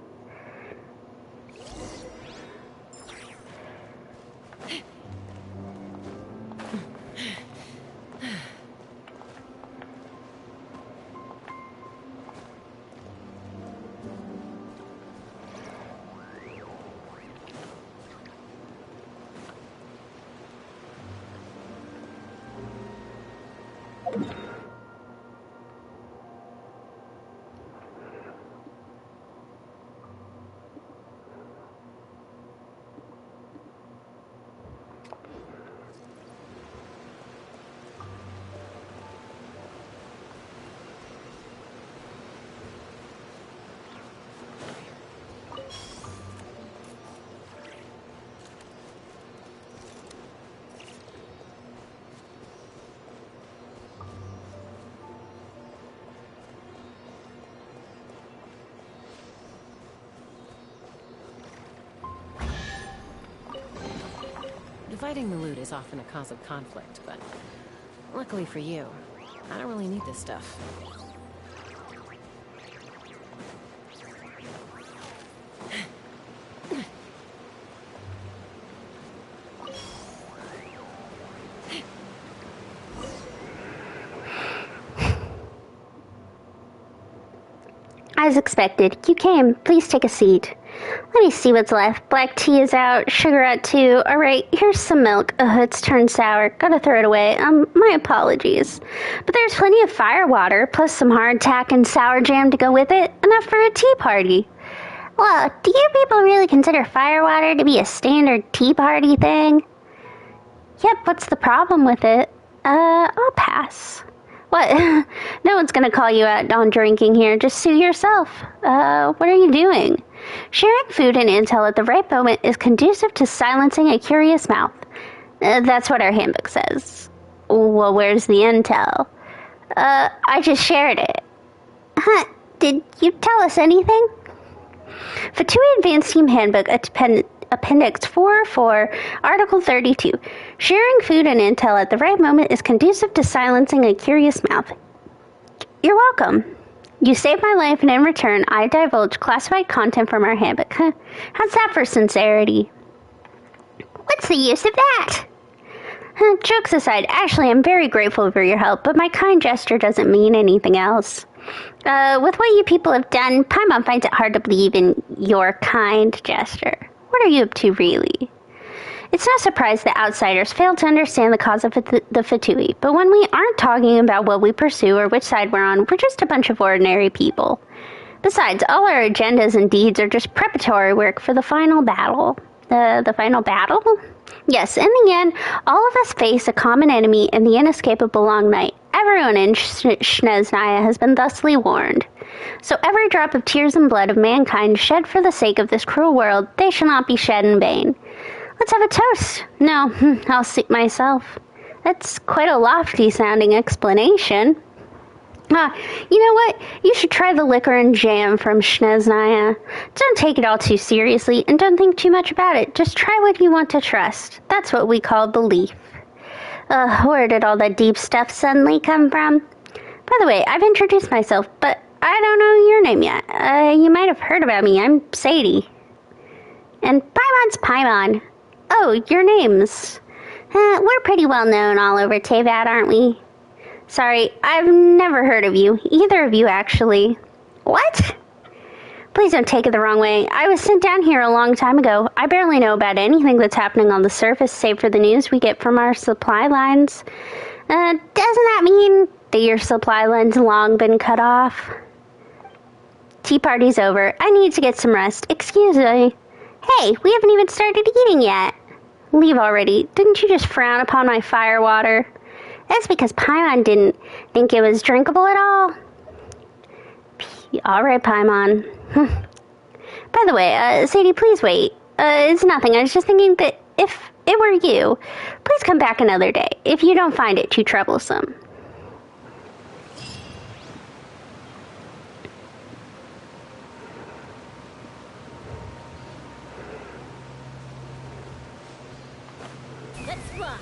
Fighting the loot is often a cause of conflict, but luckily for you, I don't really need this stuff. As expected, you came. Please take a seat. Let me see what's left. Black tea is out, sugar out too. Alright, here's some milk. It's turned sour. Gotta throw it away. My apologies. But there's plenty of fire water, plus some hardtack and sour jam to go with it. Enough for a tea party. Well, do you people really consider fire water to be a standard tea party thing? Yep, what's the problem with it? I'll pass. What? No one's gonna call you out on drinking here. Just sue yourself. What are you doing? Sharing food and intel at the right moment is conducive to silencing a curious mouth. That's what our handbook says. Well, where's the intel? I just shared it. Huh, did you tell us anything? Fatui Advanced Team Handbook, Appendix 404, Article 32. Sharing food and intel at the right moment is conducive to silencing a curious mouth. You're welcome. You saved my life, and in return, I divulge classified content from our handbook. How's that for sincerity? What's the use of that? Jokes aside, actually, I'm very grateful for your help, but my kind gesture doesn't mean anything else. With what you people have done, Paimon finds it hard to believe in your kind gesture. What are you up to, really? It's no surprise that outsiders fail to understand the cause of the Fatui, but when we aren't talking about what we pursue or which side we're on, we're just a bunch of ordinary people. Besides, all our agendas and deeds are just preparatory work for the final battle. The final battle? Yes, in the end, all of us face a common enemy in the inescapable long night. Everyone in Shneznaya has been thusly warned. So every drop of tears and blood of mankind shed for the sake of this cruel world, they shall not be shed in vain. Let's have a toast. No, I'll suit myself. That's quite a lofty-sounding explanation. You know what? You should try the liquor and jam from Shneznaya. Don't take it all too seriously, and don't think too much about it. Just try what you want to trust. That's what we call belief. Where did all that deep stuff suddenly come from? By the way, I've introduced myself, but I don't know your name yet. You might have heard about me. I'm Sadie. And Paimon's Paimon. Oh, your names. We're pretty well known all over Teyvat, aren't we? Sorry, I've never heard of you. Either of you, actually. What? Please don't take it the wrong way. I was sent down here a long time ago. I barely know about anything that's happening on the surface, save for the news we get from our supply lines. Doesn't that mean that your supply line's long been cut off? Tea party's over. I need to get some rest. Excuse me. Hey, we haven't even started eating yet. Leave already. Didn't you just frown upon my fire water? That's because Paimon didn't think it was drinkable at all. All right, Paimon. By the way, Sadie, please wait. It's nothing. I was just thinking that if it were you, please come back another day, if you don't find it too troublesome. Let's ride.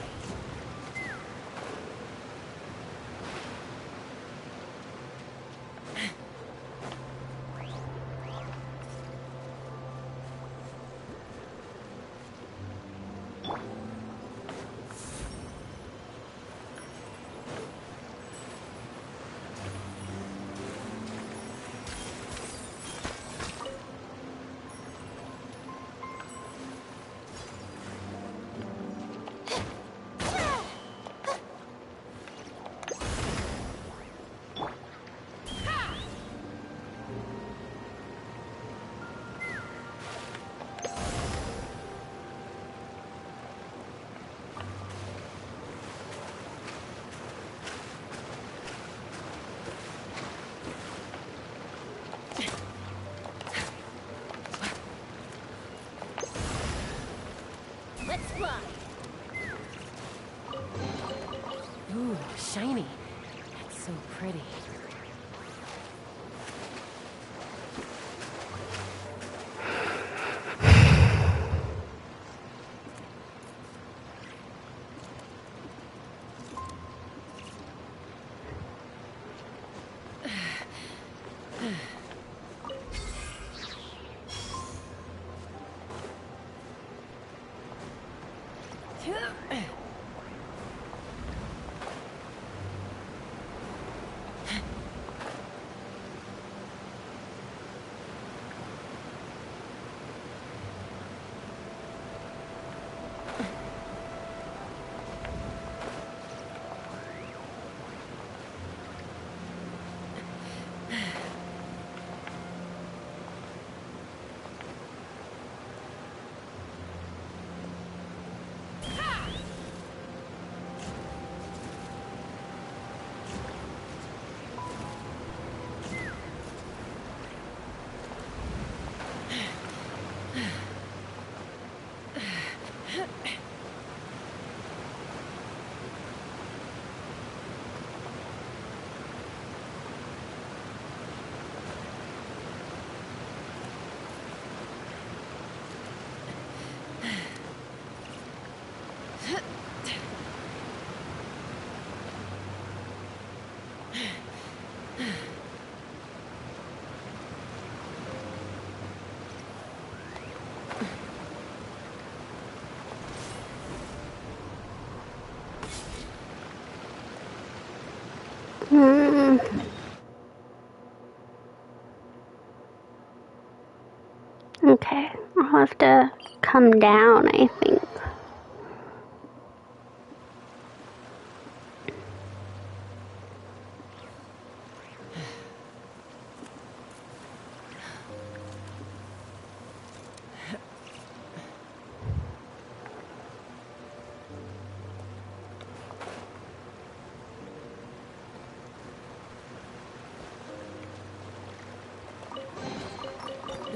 Okay, I'll have to come down, I think.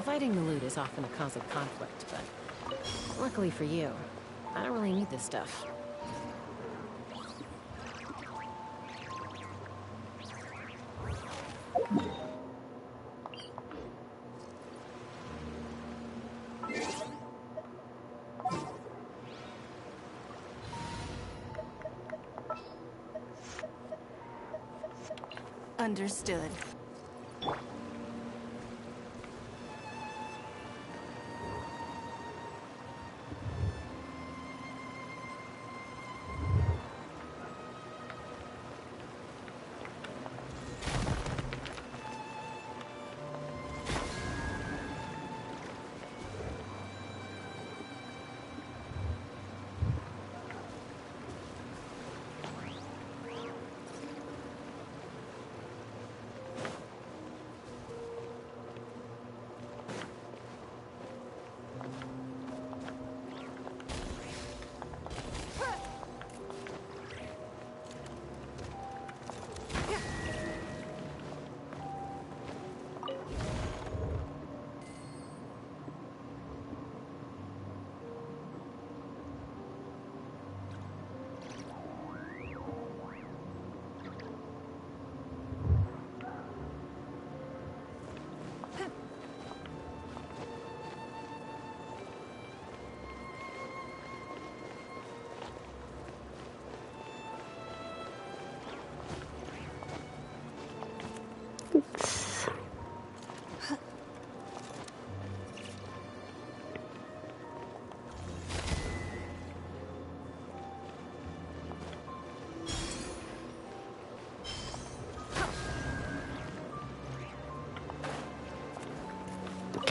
Dividing the loot is often a cause of conflict, but luckily for you, I don't really need this stuff. Understood.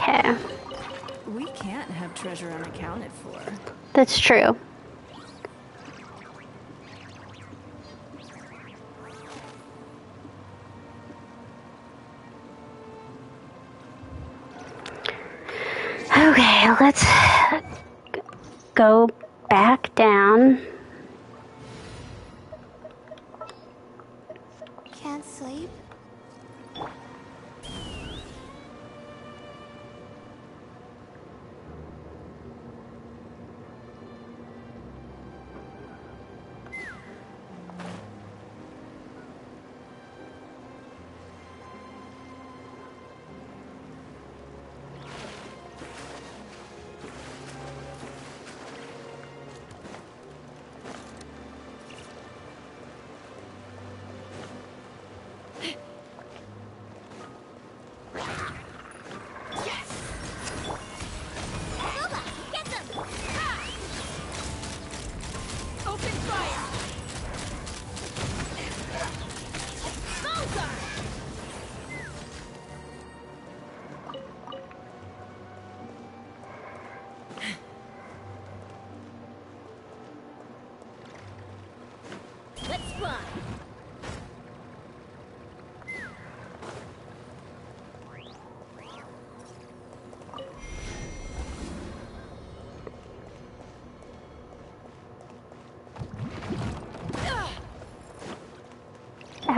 Okay, We can't have treasure unaccounted for. that's true. Okay, let's go back down. Can't sleep?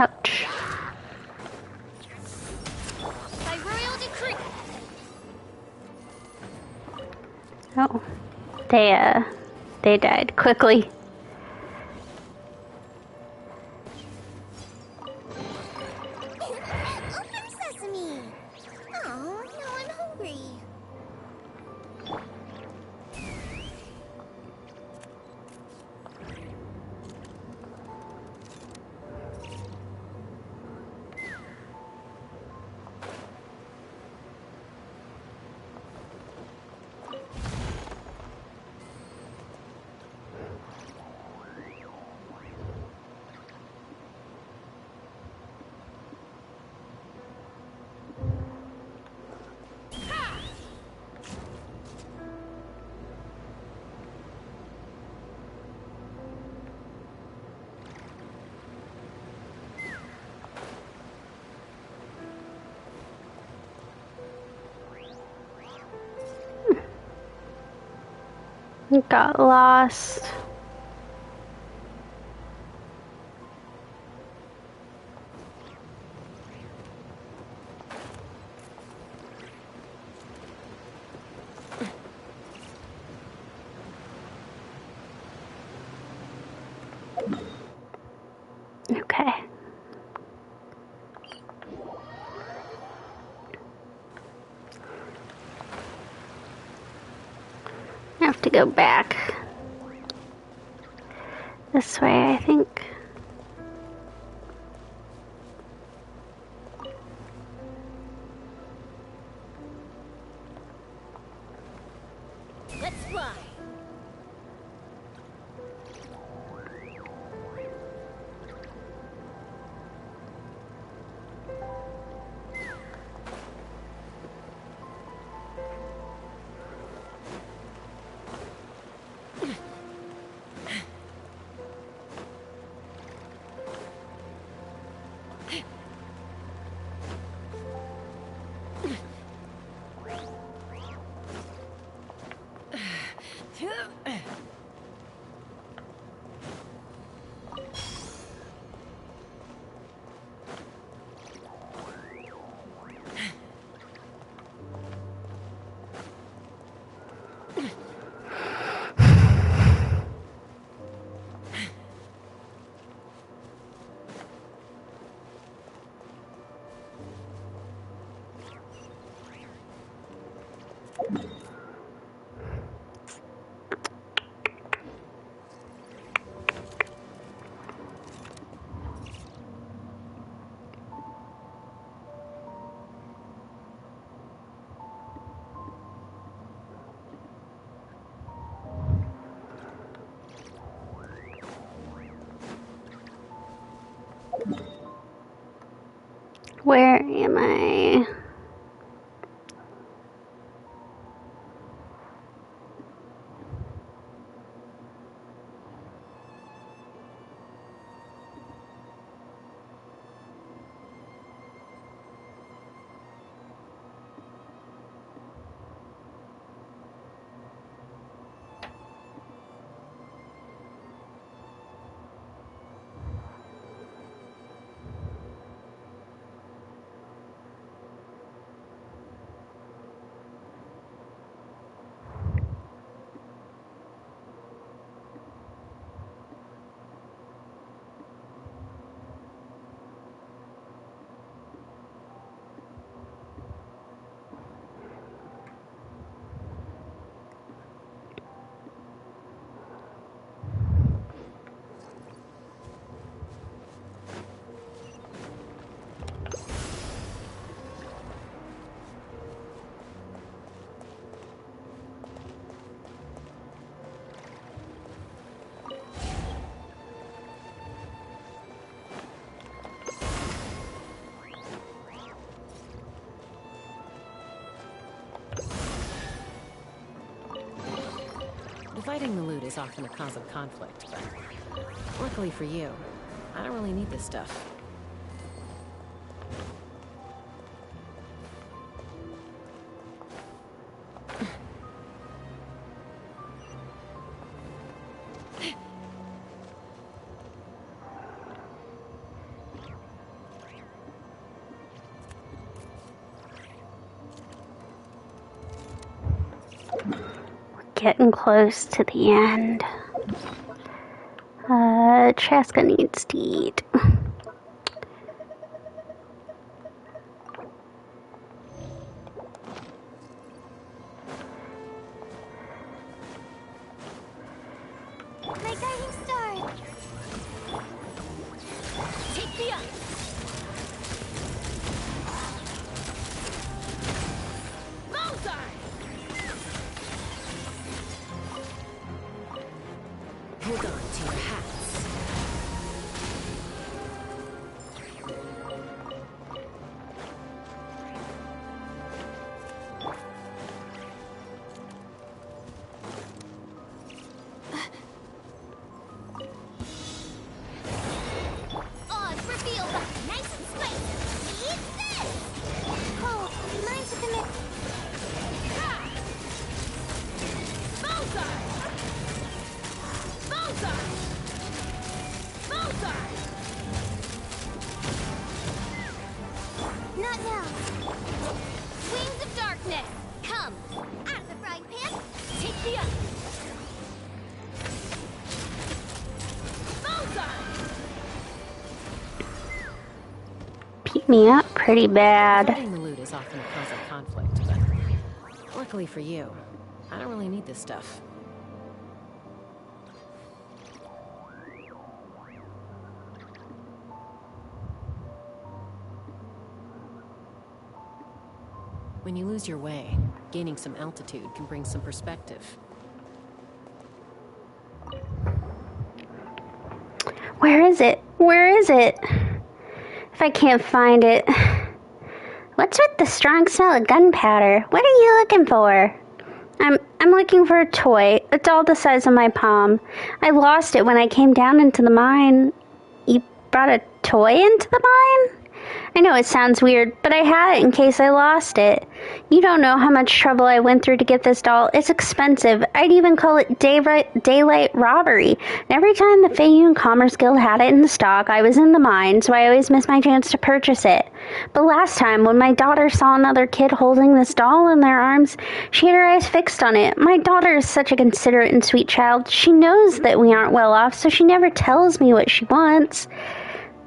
Ouch. By royal decree. Oh. They died quickly. Open sesame. Oh, now I'm hungry. Got lost. Okay. I have to go back. This way, I think. Let's fly. Where am I? Dividing the loot is often a cause of conflict, but luckily for you, I don't really need this stuff. getting close to the end. Chaska needs to eat. My guiding star! Take the up! Bullseye! Hold on to your hats. Odds revealed! Nice and spicy! Eat this! Oh, mine's at the mid... Bullseye! Bullseye! Bullseye! Not now. Wings of darkness, come! Out of the frying pan, take the up! Bullseye! Beat me up pretty bad. Getting the loot is often a cause of conflict, but luckily for you, I don't really need this stuff. When you lose your way, gaining some altitude can bring some perspective. Where is it? Where is it? If I can't find it... What's with the strong smell of gunpowder? What are you looking for? I'm looking for a toy, a doll the size of my palm. I lost it when I came down into the mine. You brought a toy into the mine? I know it sounds weird, but I had it in case I lost it. You don't know how much trouble I went through to get this doll. It's expensive. I'd even call it daylight robbery. And every time the Faeyun Commerce Guild had it in stock, I was in the mine, so I always missed my chance to purchase it. But last time, when my daughter saw another kid holding this doll in their arms, she had her eyes fixed on it. My daughter is such a considerate and sweet child. She knows that we aren't well off, so she never tells me what she wants.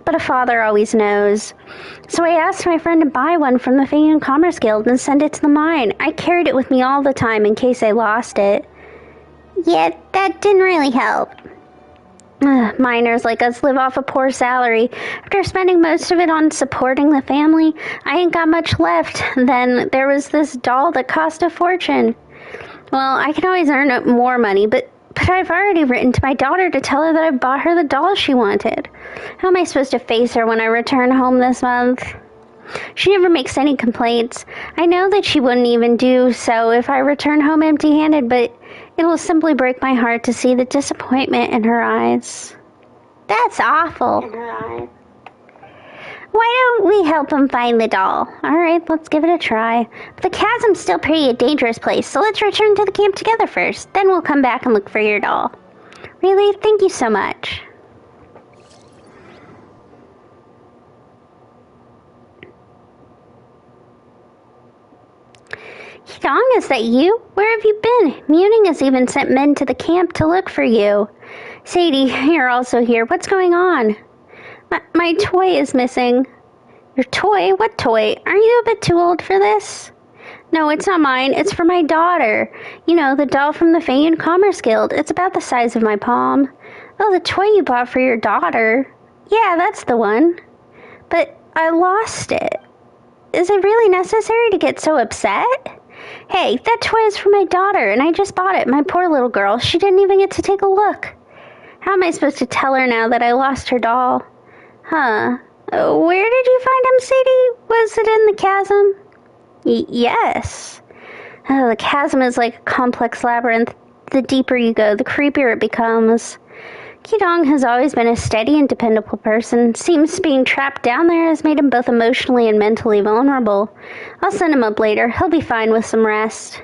But a father always knows. So I asked my friend to buy one from the Faeyun Commerce Guild and send it to the mine. I carried it with me all the time in case I lost it. Yeah, that didn't really help. Miners like us live off a poor salary. After spending most of it on supporting the family, I ain't got much left. Then there was this doll that cost a fortune. Well, I can always earn more money, but I've already written to my daughter to tell her that I bought her the doll she wanted. How am I supposed to face her when I return home this month? She never makes any complaints. I know that she wouldn't even do so if I return home empty-handed, but it will simply break my heart to see the disappointment in her eyes. That's awful. In her eyes. Why don't we help him find the doll? Alright, let's give it a try. But the chasm's still pretty a dangerous place, so let's return to the camp together first. Then we'll come back and look for your doll. Really? Thank you so much. Dong, is that you? Where have you been? Muning has even sent men to the camp to look for you. Sadie, you're also here. What's going on? My toy is missing. Your toy? What toy? Aren't you a bit too old for this? No, it's not mine. It's for my daughter. You know, the doll from the Faeyun Commerce Guild. It's about the size of my palm. Oh, the toy you bought for your daughter. Yeah, that's the one. But I lost it. Is it really necessary to get so upset? Hey, that toy is for my daughter, and I just bought it. My poor little girl. She didn't even get to take a look. How am I supposed to tell her now that I lost her doll? Huh. Where did you find him, Sadie? Was it in the chasm? Yes. Oh, the chasm is like a complex labyrinth. The deeper you go, the creepier it becomes. Qidong has always been a steady and dependable person. Seems being trapped down there has made him both emotionally and mentally vulnerable. I'll send him up later. He'll be fine with some rest.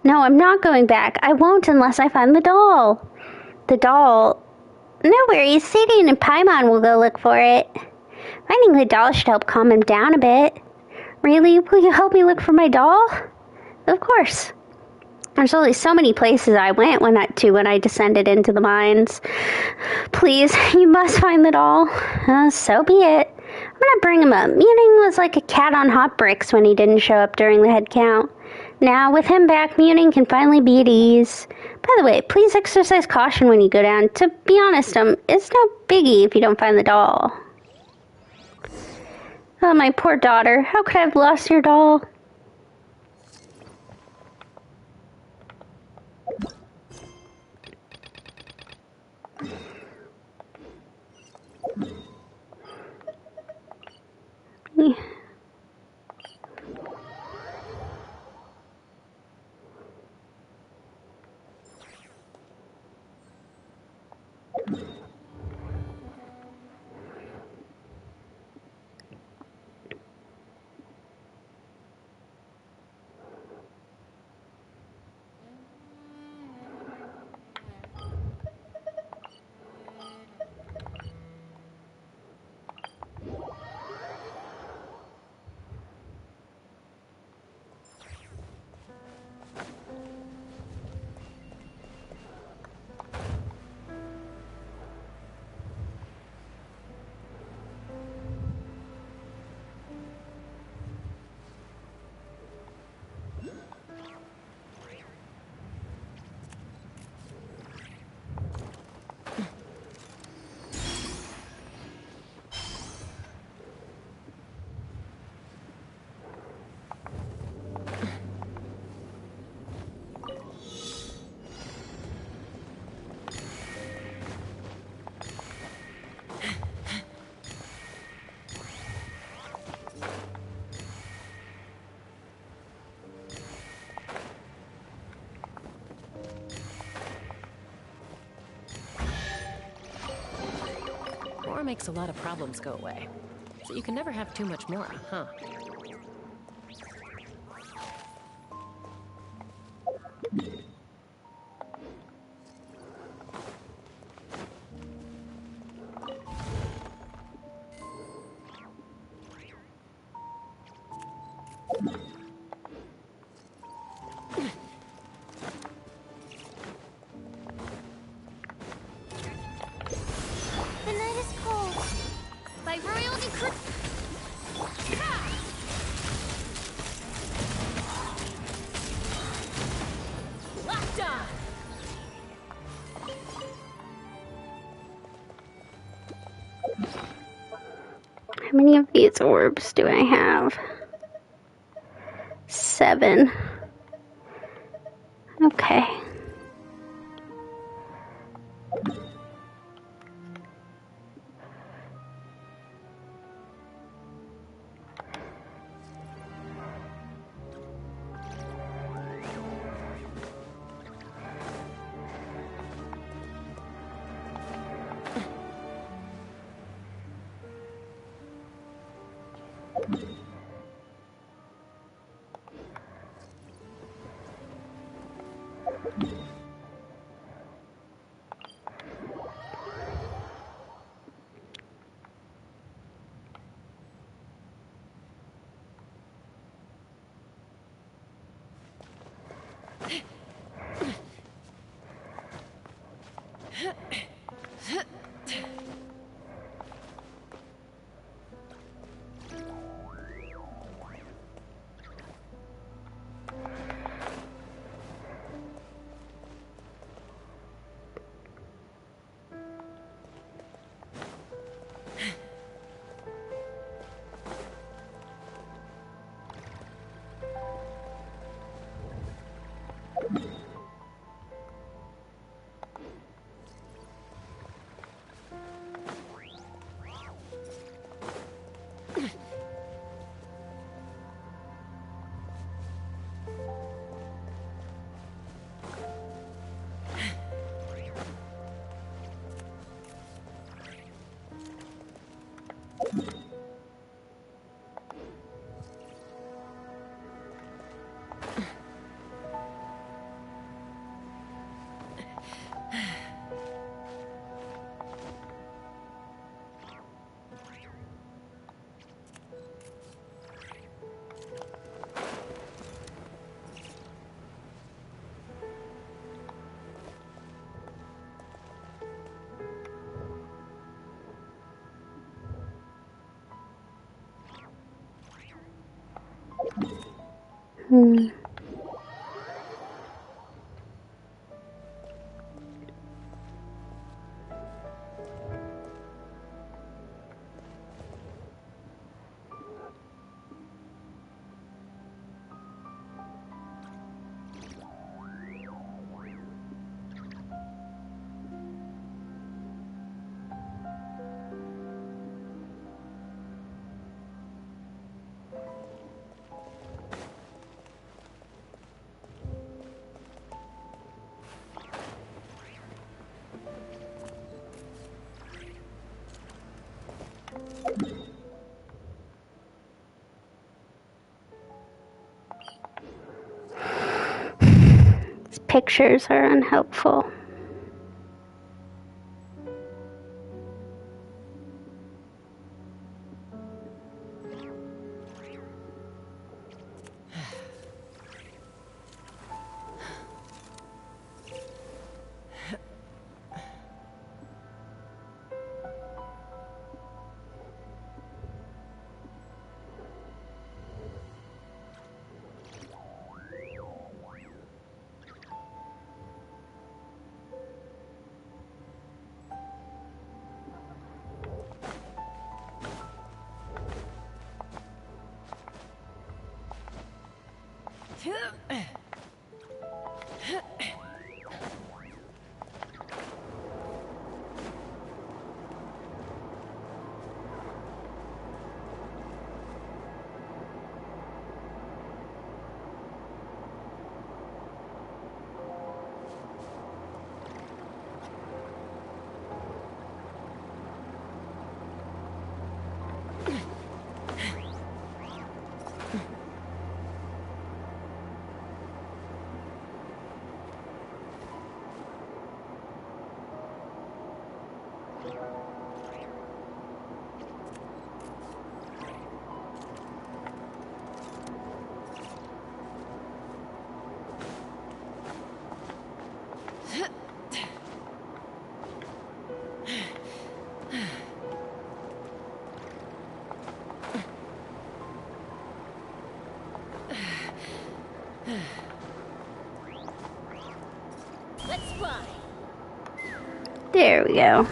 No, I'm not going back. I won't unless I find the doll. The doll? No worries. Sadie and Paimon will go look for it. Finding the doll should help calm him down a bit. Really? Will you help me look for my doll? Of course. There's only so many places I went when I descended into the mines. Please, you must find the doll. So be it. I'm gonna bring him up. Muning was like a cat on hot bricks when he didn't show up during the head count. Now, with him back, Muning can finally be at ease. By the way, please exercise caution when you go down. To be honest, it's no biggie if you don't find the doll. Oh, my poor daughter. How could I have lost your doll? Yeah. More makes a lot of problems go away. So you can never have too much more, huh? The night is cold. By royal decree. Locked on! How many of these orbs do I have? 7. Okay. These pictures are unhelpful. Let's fly. There we go.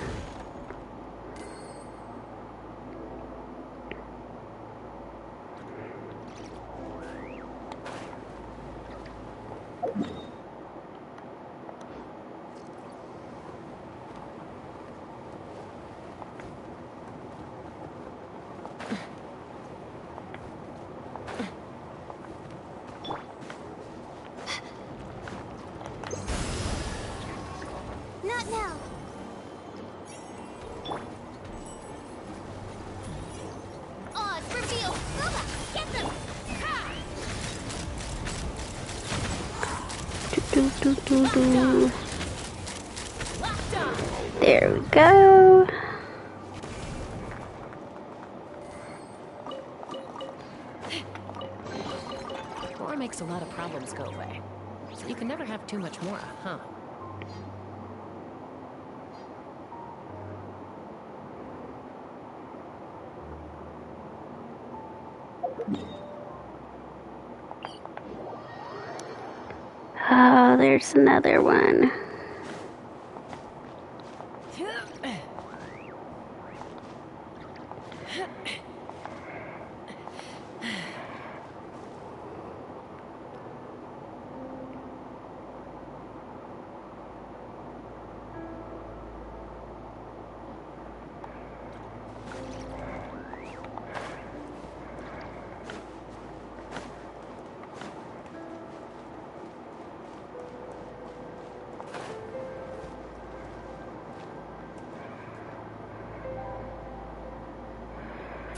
Not now. Oz, reveal. Bubba, get them. Ha! Do, do, do, do. Locked on. There we go. More makes a lot of problems go away. So you can never have too much more, huh? Oh, there's another one.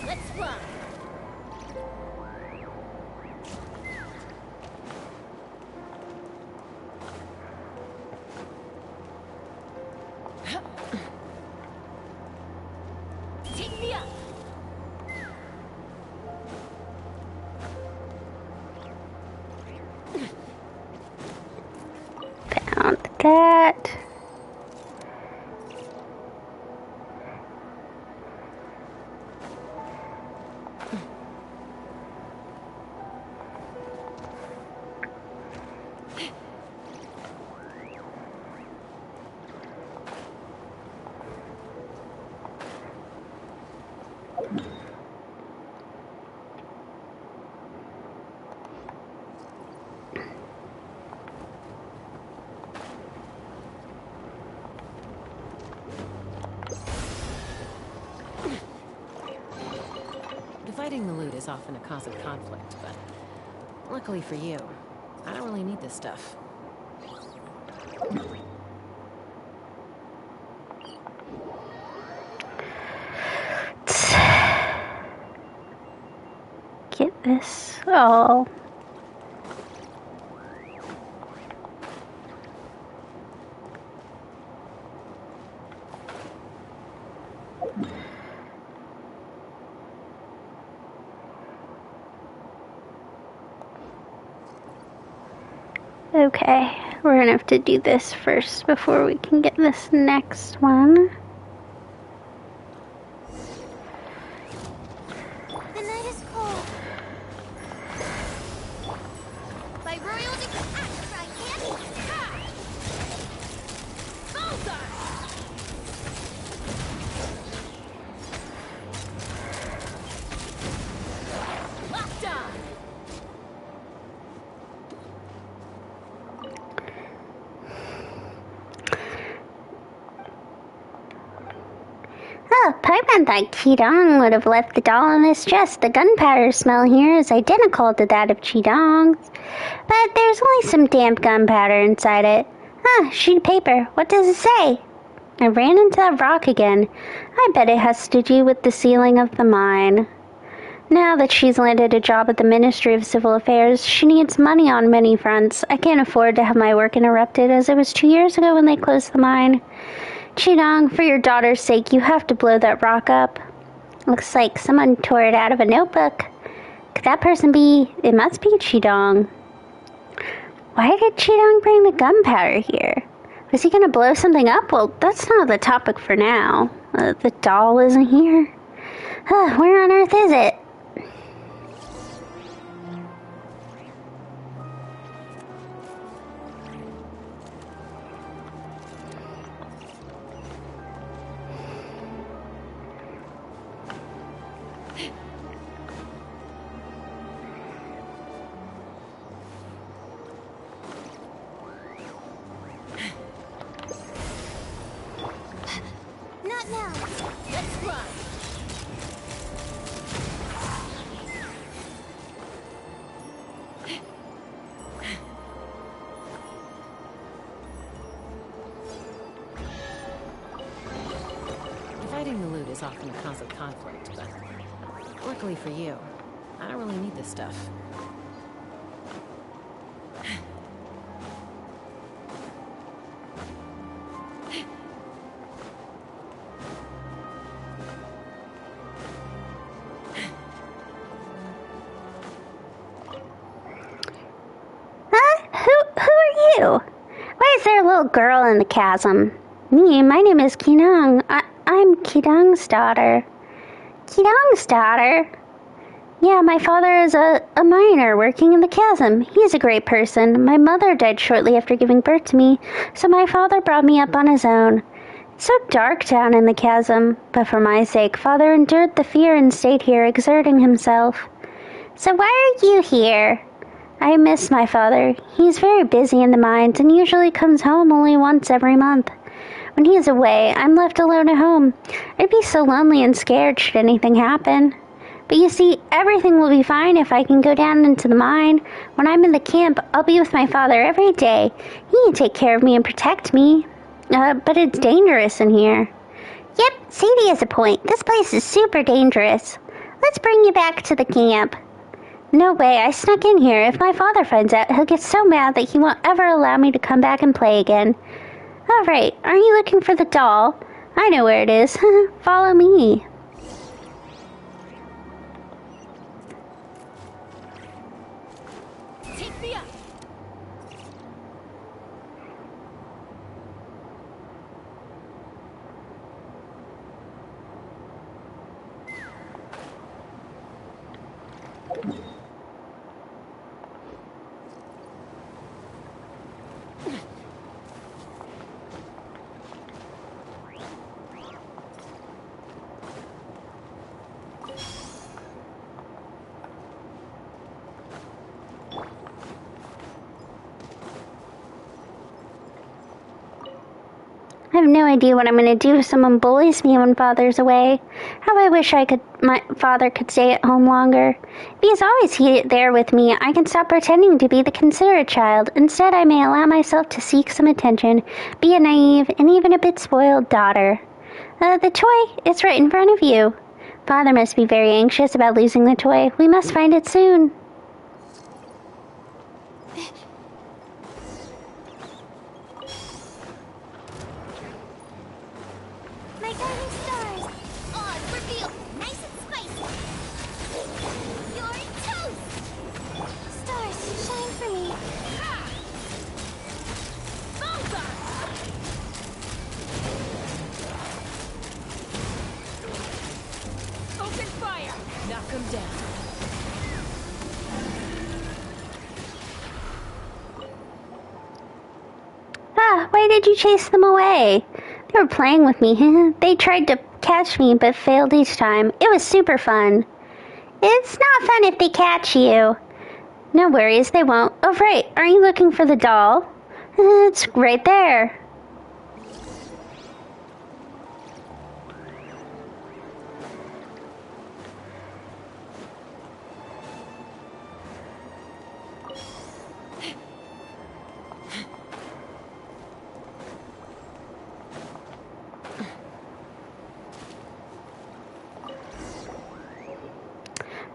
Let's fly. Take me up. Found that. Dividing the loot is often a cause of conflict, but luckily for you, I don't really need this stuff. Get this. Oh. Okay, we're gonna have to do this first before we can get this next one. The night is cold. By royal decree, I can't. Oh, Paimon thought Qidong would have left the doll in his chest. The gunpowder smell here is identical to that of Qidong's. But there's only some damp gunpowder inside it. Ah, sheet of paper. What does it say? I ran into that rock again. I bet it has to do with the sealing of the mine. Now that she's landed a job at the Ministry of Civil Affairs, she needs money on many fronts. I can't afford to have my work interrupted, as it was 2 years ago when they closed the mine. Qidong, for your daughter's sake, you have to blow that rock up. Looks like someone tore it out of a notebook. Could that person be... It must be Qidong. Why did Qidong bring the gunpowder here? Was he going to blow something up? Well, that's not the topic for now. The doll isn't here. Where on earth is it? Not now. Let's run. Dividing the loot is often a cause of conflict, but luckily for you, I don't really need this stuff. Who are you? Why is there a little girl in the chasm? My name is Qidong. I'm Qidong's daughter. Qidong's daughter? Yeah, my father is a miner working in the chasm. He's a great person. My mother died shortly after giving birth to me, so my father brought me up on his own. It's so dark down in the chasm, but for my sake, father endured the fear and stayed here, exerting himself. So why are you here? I miss my father. He's very busy in the mines and usually comes home only once every month. When he is away, I'm left alone at home. I'd be so lonely and scared should anything happen. But you see, everything will be fine if I can go down into the mine. When I'm in the camp, I'll be with my father every day. He can take care of me and protect me. But it's dangerous in here. Yep, Sadie has a point. This place is super dangerous. Let's bring you back to the camp. No way, I snuck in here. If my father finds out, he'll get so mad that he won't ever allow me to come back and play again. Alright, are you looking for the doll? I know where it is. Follow me. Take me up. I have no idea what I'm going to do if someone bullies me when father's away. How I wish I could my father could stay at home longer. If he's always there with me, I can stop pretending to be the considerate child. Instead, I may allow myself to seek some attention, be a naive and even a bit spoiled daughter. The toy is right in front of you. Father must be very anxious about losing the toy. We must find it soon. My guiding stars! On reveal! Nice and spicy! You're toast! Stars, shine for me! Open fire! Knock him down. Why did you chase them away? They were playing with me. They tried to catch me, but failed each time. It was super fun. It's not fun if they catch you. No worries, they won't. Oh, right. Are you looking for the doll? It's right there.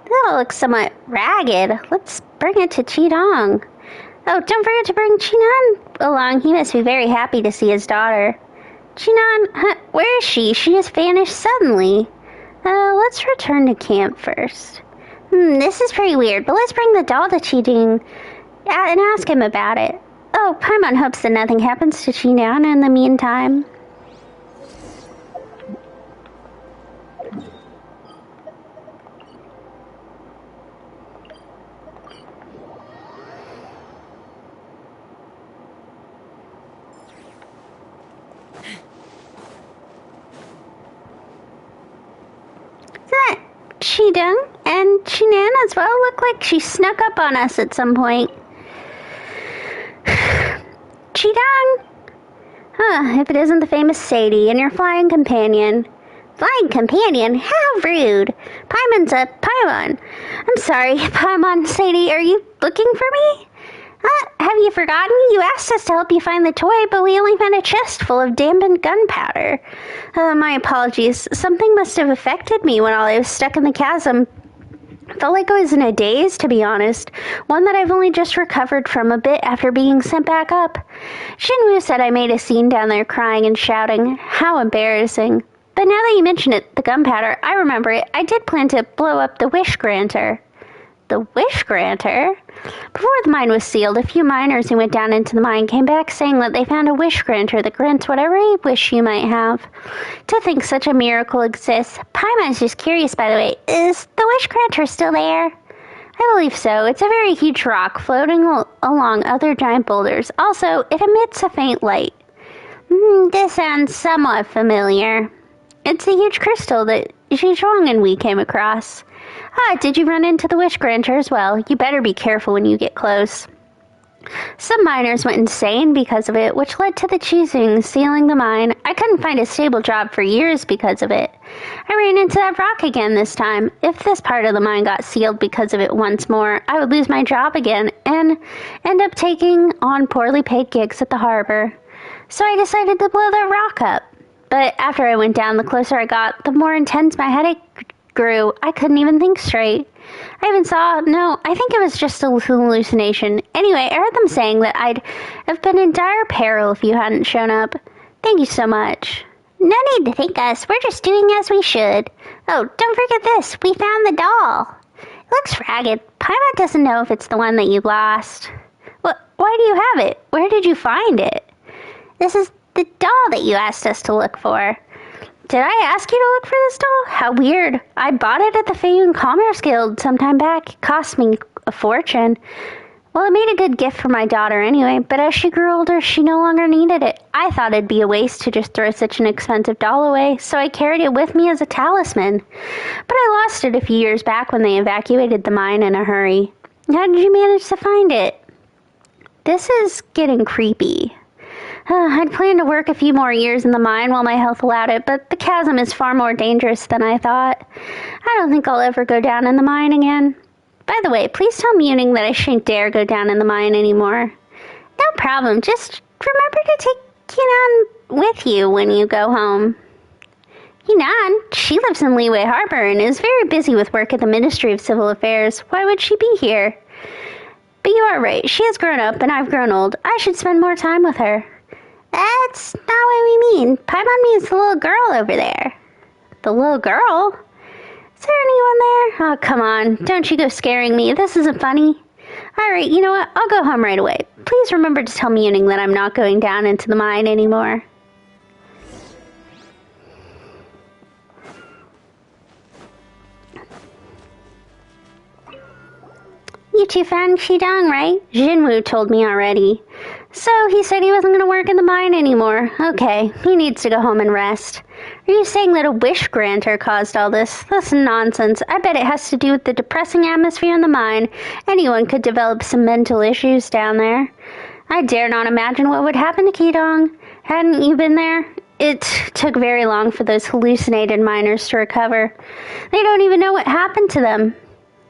That looks somewhat ragged. Let's bring it to Qidong. Oh, don't forget to bring Qinan along. He must be very happy to see his daughter. Qinan, where is she? She just vanished suddenly. Let's return to camp first. This is pretty weird, but let's bring the doll to Qidong and ask him about it. Oh, Paimon hopes that nothing happens to Qinan in the meantime. Qidong and Qinan as well look like she snuck up on us at some point. Qidong! If it isn't the famous Sadie and your flying companion. Flying companion? How rude! Paimon's a Paimon. I'm sorry, Paimon, Sadie, are you looking for me? Have you forgotten? You asked us to help you find the toy, but we only found a chest full of dampened gunpowder. My apologies. Something must have affected me while I was stuck in the chasm. Felt like I was in a daze, to be honest. One that I've only just recovered from a bit after being sent back up. Shinwoo said I made a scene down there crying and shouting. How embarrassing. But now that you mention it, the gunpowder, I remember it. I did plan to blow up the Wish Granter. The Wish Granter? Before the mine was sealed, a few miners who went down into the mine came back saying that they found a Wish Granter that grants whatever wish you might have. To think such a miracle exists. Paimon's just curious, by the way. Is the Wish Granter still there? I believe so. It's a very huge rock floating along other giant boulders. Also, it emits a faint light. This sounds somewhat familiar. It's the huge crystal that Zhizhuang and we came across. Did you run into the Wish Granter as well? You better be careful when you get close. Some miners went insane because of it, which led to the Chizung sealing the mine. I couldn't find a stable job for years because of it. I ran into that rock again this time. If this part of the mine got sealed because of it once more, I would lose my job again and end up taking on poorly paid gigs at the harbor. So I decided to blow that rock up. But after I went down, the closer I got, the more intense my headache grew. I couldn't even think straight. I think it was just a hallucination. Anyway, I heard them saying that I'd have been in dire peril if you hadn't shown up. Thank you so much. No need to thank us. We're just doing as we should. Oh, don't forget this. We found the doll. It looks ragged. Paimon doesn't know if it's the one that you lost. Why do you have it? Where did you find it? This is the doll that you asked us to look for. Did I ask you to look for this doll? How weird. I bought it at the Feiyun Commerce Guild some time back. It cost me a fortune. Well, it made a good gift for my daughter anyway, but as she grew older, she no longer needed it. I thought it'd be a waste to just throw such an expensive doll away, so I carried it with me as a talisman. But I lost it a few years back when they evacuated the mine in a hurry. How did you manage to find it? This is getting creepy. I'd planned to work a few more years in the mine while my health allowed it, but the chasm is far more dangerous than I thought. I don't think I'll ever go down in the mine again. By the way, please tell Muning that I shouldn't dare go down in the mine anymore. No problem, just remember to take Yunan with you when you go home. Yunan, she lives in Leeway Harbor and is very busy with work at the Ministry of Civil Affairs. Why would she be here? But you are right, she has grown up and I've grown old. I should spend more time with her. That's not what we mean. Paimon means the little girl over there. The little girl? Is there anyone there? Oh, come on. Don't you go scaring me. This isn't funny. Alright, you know what? I'll go home right away. Please remember to tell Muning that I'm not going down into the mine anymore. You two found Shidong, right? Jinwoo told me already. So he said he wasn't going to work in the mine anymore. Okay, he needs to go home and rest. Are you saying that a wish granter caused all this? That's nonsense. I bet it has to do with the depressing atmosphere in the mine. Anyone could develop some mental issues down there. I dare not imagine what would happen to Kidong. Hadn't you been there? It took very long for those hallucinated miners to recover. They don't even know what happened to them.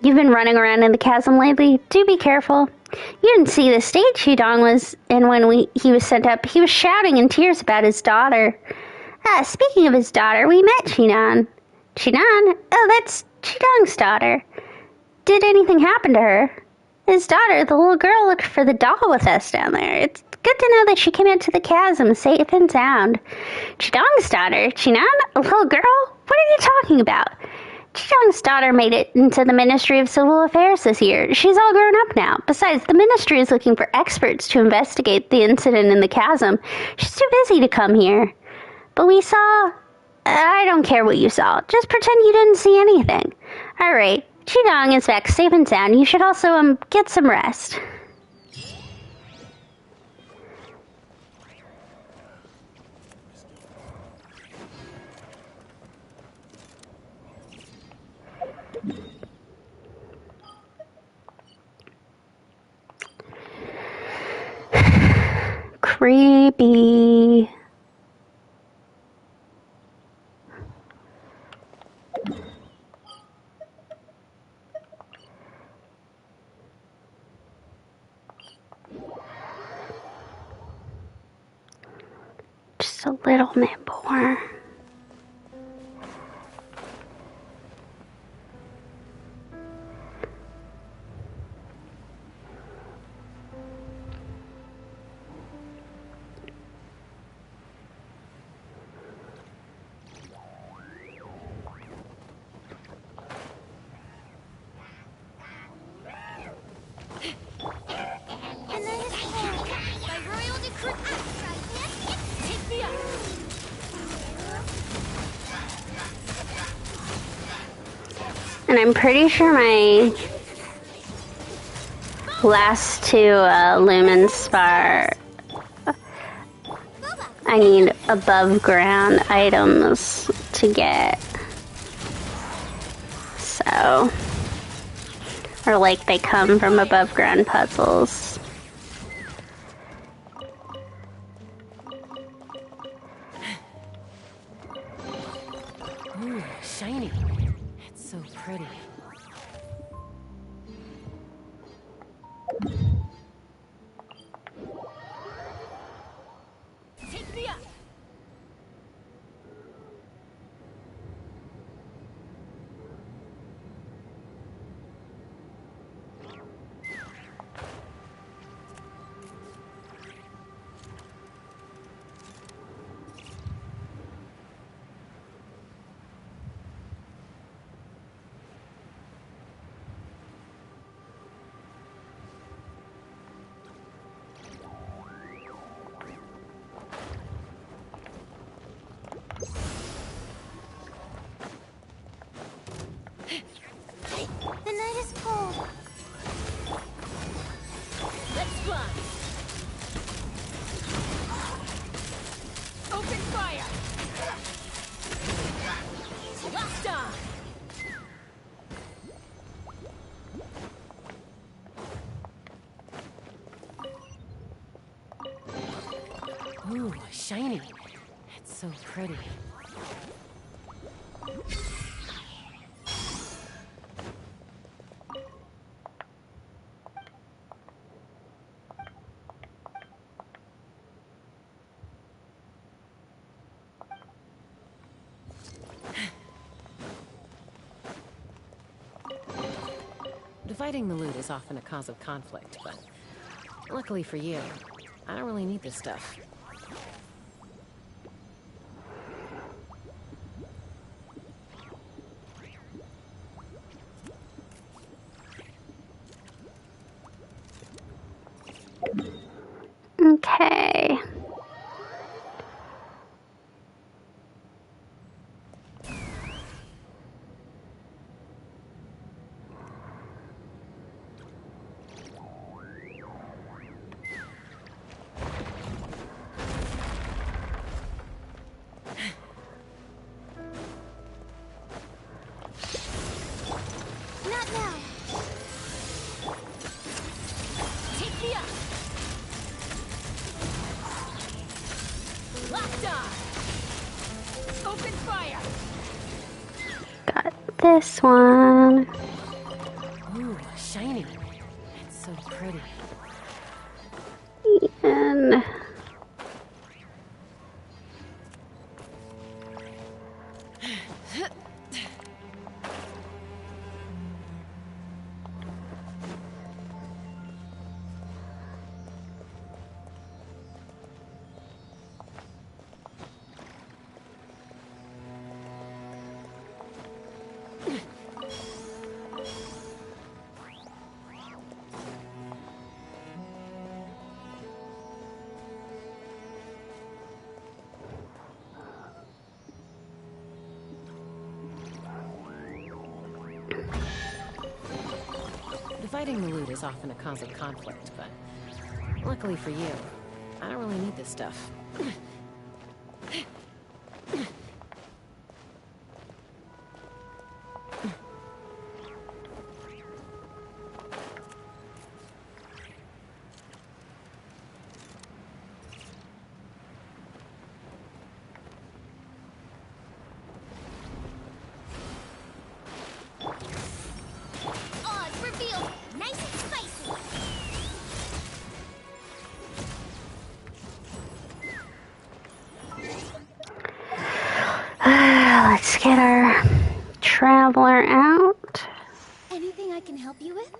You've been running around in the chasm lately. Do be careful. You didn't see the state Shidong was in when he was sent up. He was shouting in tears about his daughter. Speaking of his daughter, we met Shinan. Shinan? Oh, that's Shidong's daughter. Did anything happen to her? His daughter, the little girl, looked for the doll with us down there. It's good to know that she came into the chasm safe and sound. Shidong's daughter? Shinan? A little girl? What are you talking about? Chidong's daughter made it into the Ministry of Civil Affairs this year. She's all grown up now. Besides, the ministry is looking for experts to investigate the incident in the chasm. She's too busy to come here. But we saw... I don't care what you saw. Just pretend you didn't see anything. Alright, Chidong is back safe and sound. You should also, get some rest. Creepy. Just a little bit more. And I'm pretty sure my last two lumen spar, I need above ground items to get. So, or like they come from above ground puzzles. Ooh, shiny. It's so pretty. Take me up. Ooh, shiny. It's so pretty. Dividing the loot is often a cause of conflict, but luckily for you, I don't really need this stuff. Okay. Not now. Take me up. Locked on. Open fire. Got this one. Ooh, shiny. It's so pretty. And Dividing the loot is often a cause of conflict, but luckily for you, I don't really need this stuff. Odds revealed. Nice and spicy. let's get our traveler out. Anything I can help you with?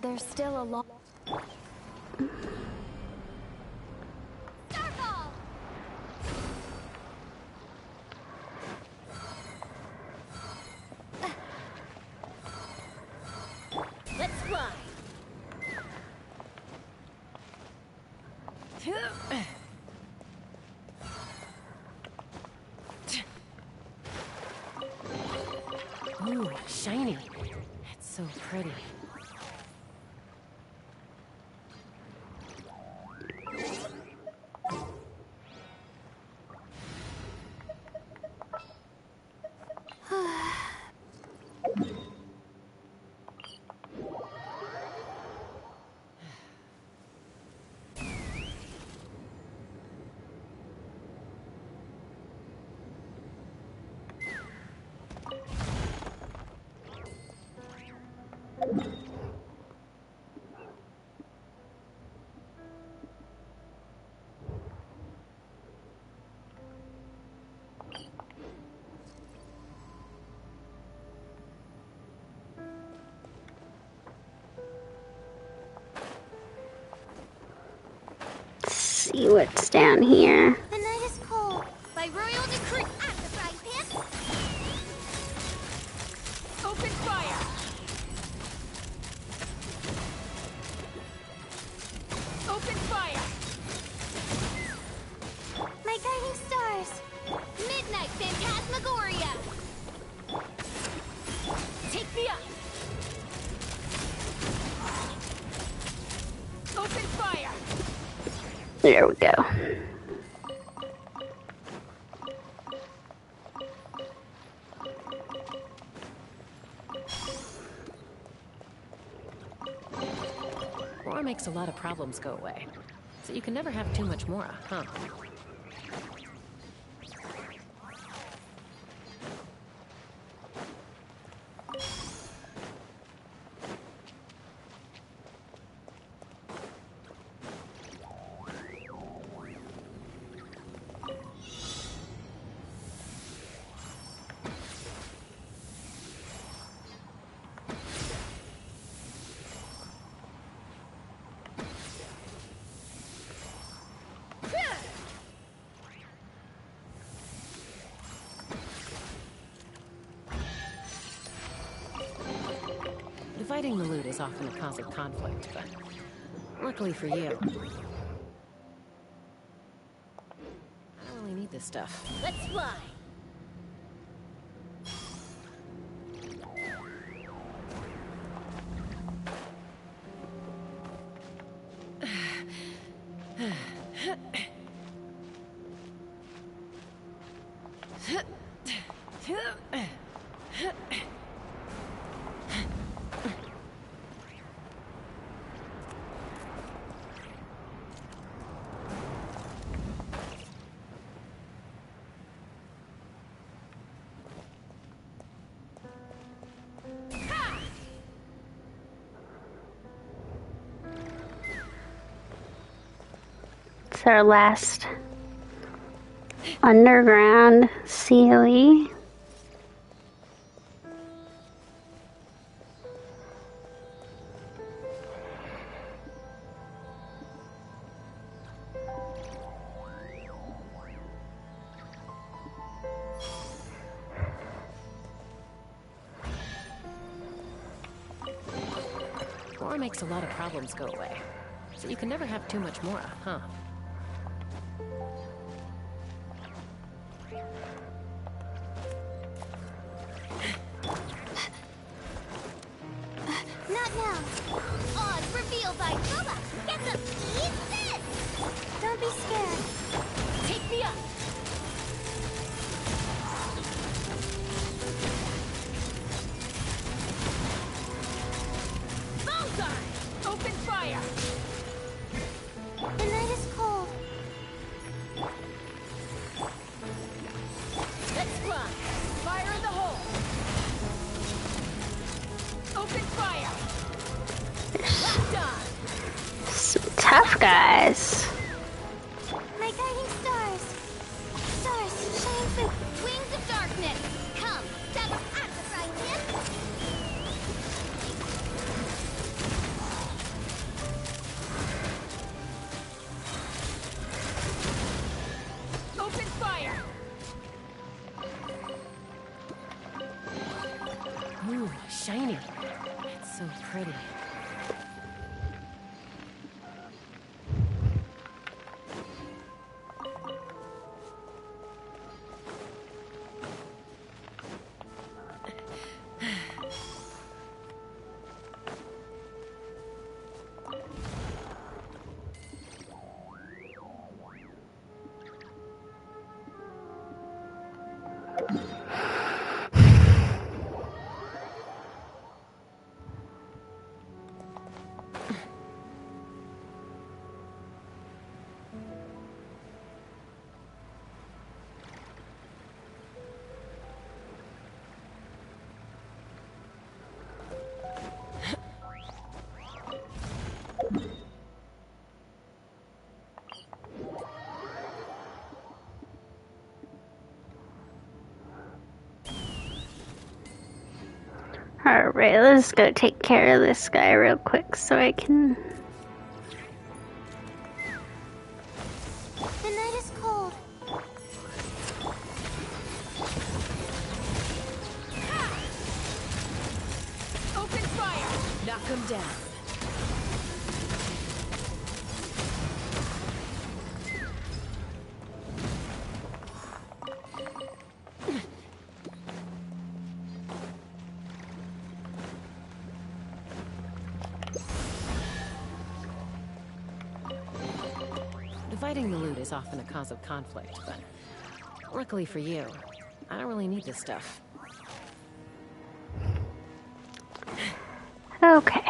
There's still a lot. Circle! Let's fly. Ooh, shiny. It's so pretty. See what's down here. The night is cold. By royal decree. At the frying pan. Open fire. Open fire. My guiding stars. Midnight Phantasmagoria. Take me up. Open fire. There we go. War makes a lot of problems go away. So you can never have too much Mora, huh? Dividing the loot is often a cause of conflict, but luckily for you, I don't really need this stuff. Let's fly. It's our last underground Sealy. Mora makes a lot of problems go away. So you can never have too much Mora, huh? Not now. Odd reveal by Bubba. Get them. Eat this. Don't be scared. Take me up. Bullseye! Open fire. The night is cold. Let's fly. Fire in the hole. Open fire. Locked on. Some tough guys. My guiding stars. Stars, shine through. Wings of darkness. Come, stab us at the frying pan. Open fire. Ooh, shiny. It's so pretty. Alright, let's go take care of this guy real quick so I can... The night is cold. Open fire! Knock him down. Dividing the loot is often a cause of conflict, but luckily for you, I don't really need this stuff. Okay.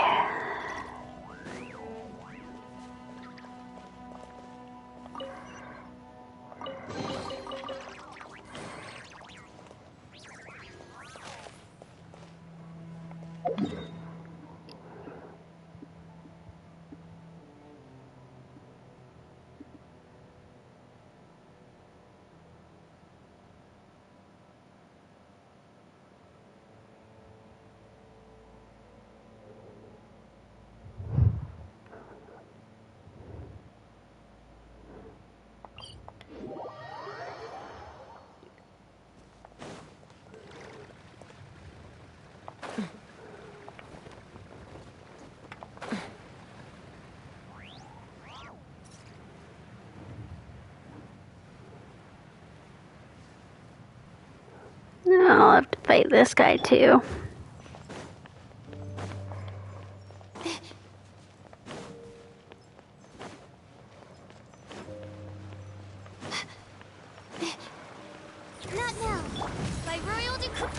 I'll have to fight this guy too. Not now. By royal decree.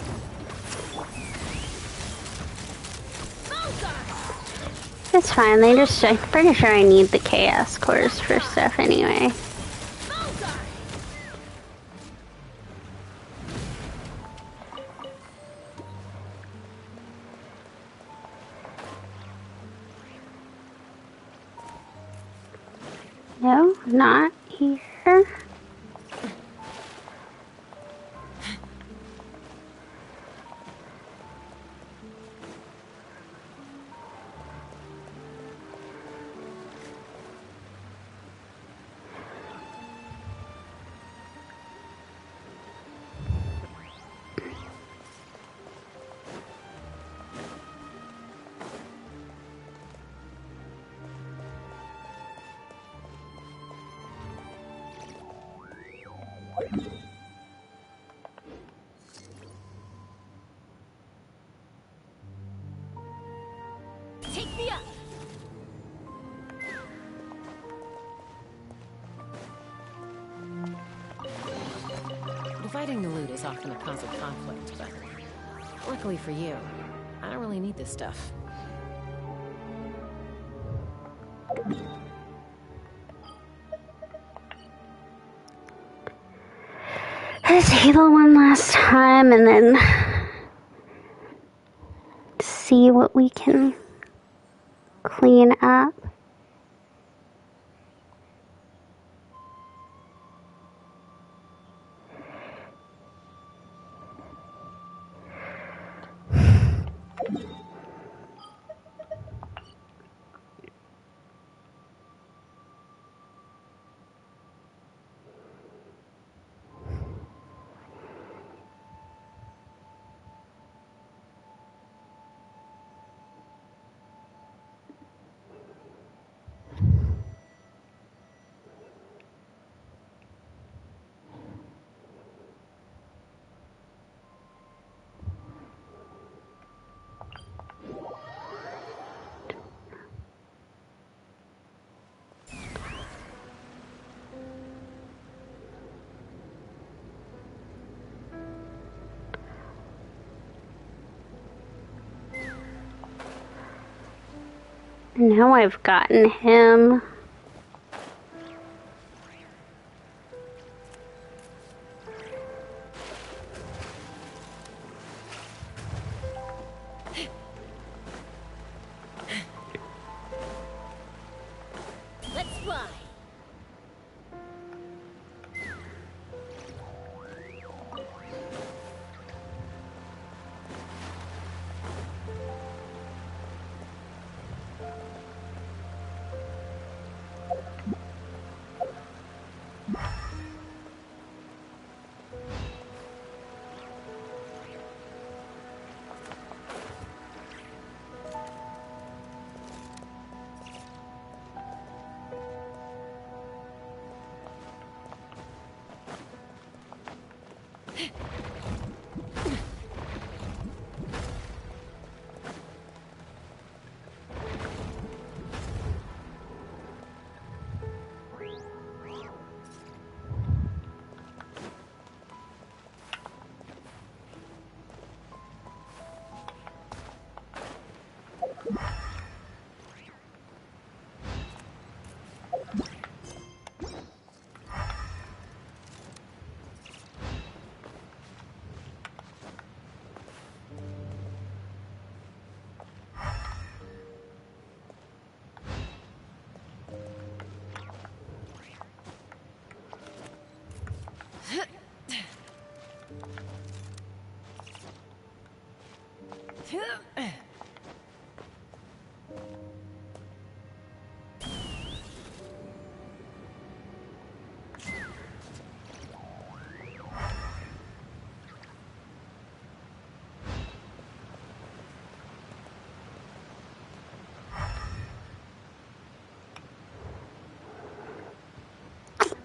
It's fine, I'm pretty sure I need the chaos cores for stuff anyway. No, not here. Take me up. Dividing the loot is often a cause of conflict, but luckily for you, I don't really need this stuff. Disable one last time and then see what we can clean up. Now I've gotten him. Let's fly.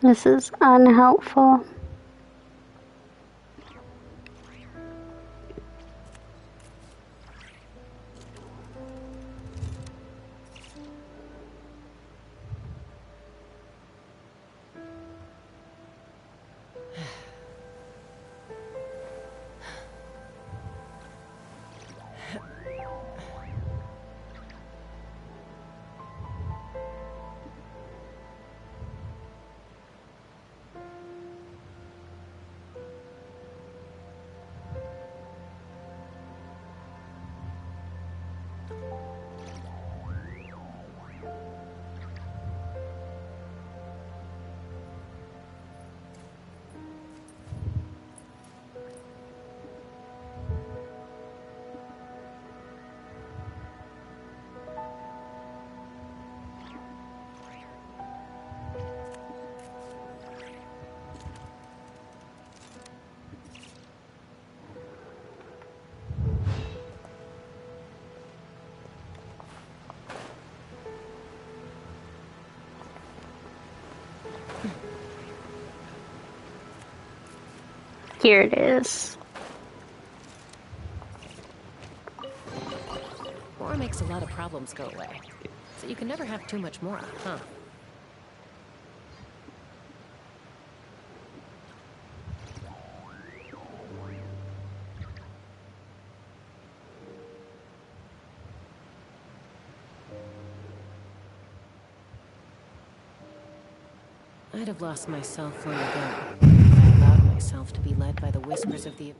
This is unhelpful. Here it is. More makes a lot of problems go away. So you can never have too much more, huh? I'd have lost myself long ago if I allowed myself to be led by the whispers of the...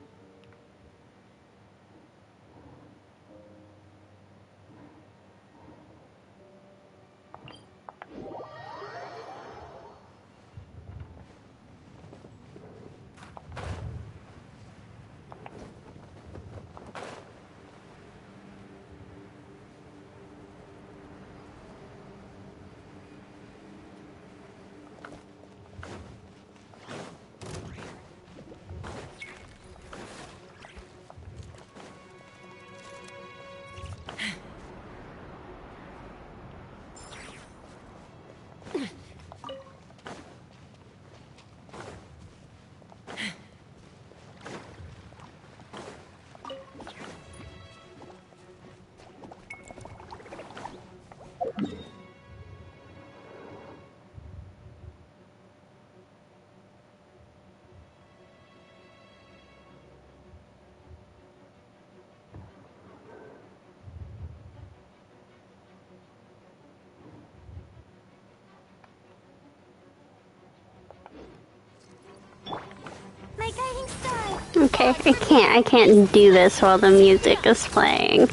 My guiding star! Okay, I can't do this while the music is playing.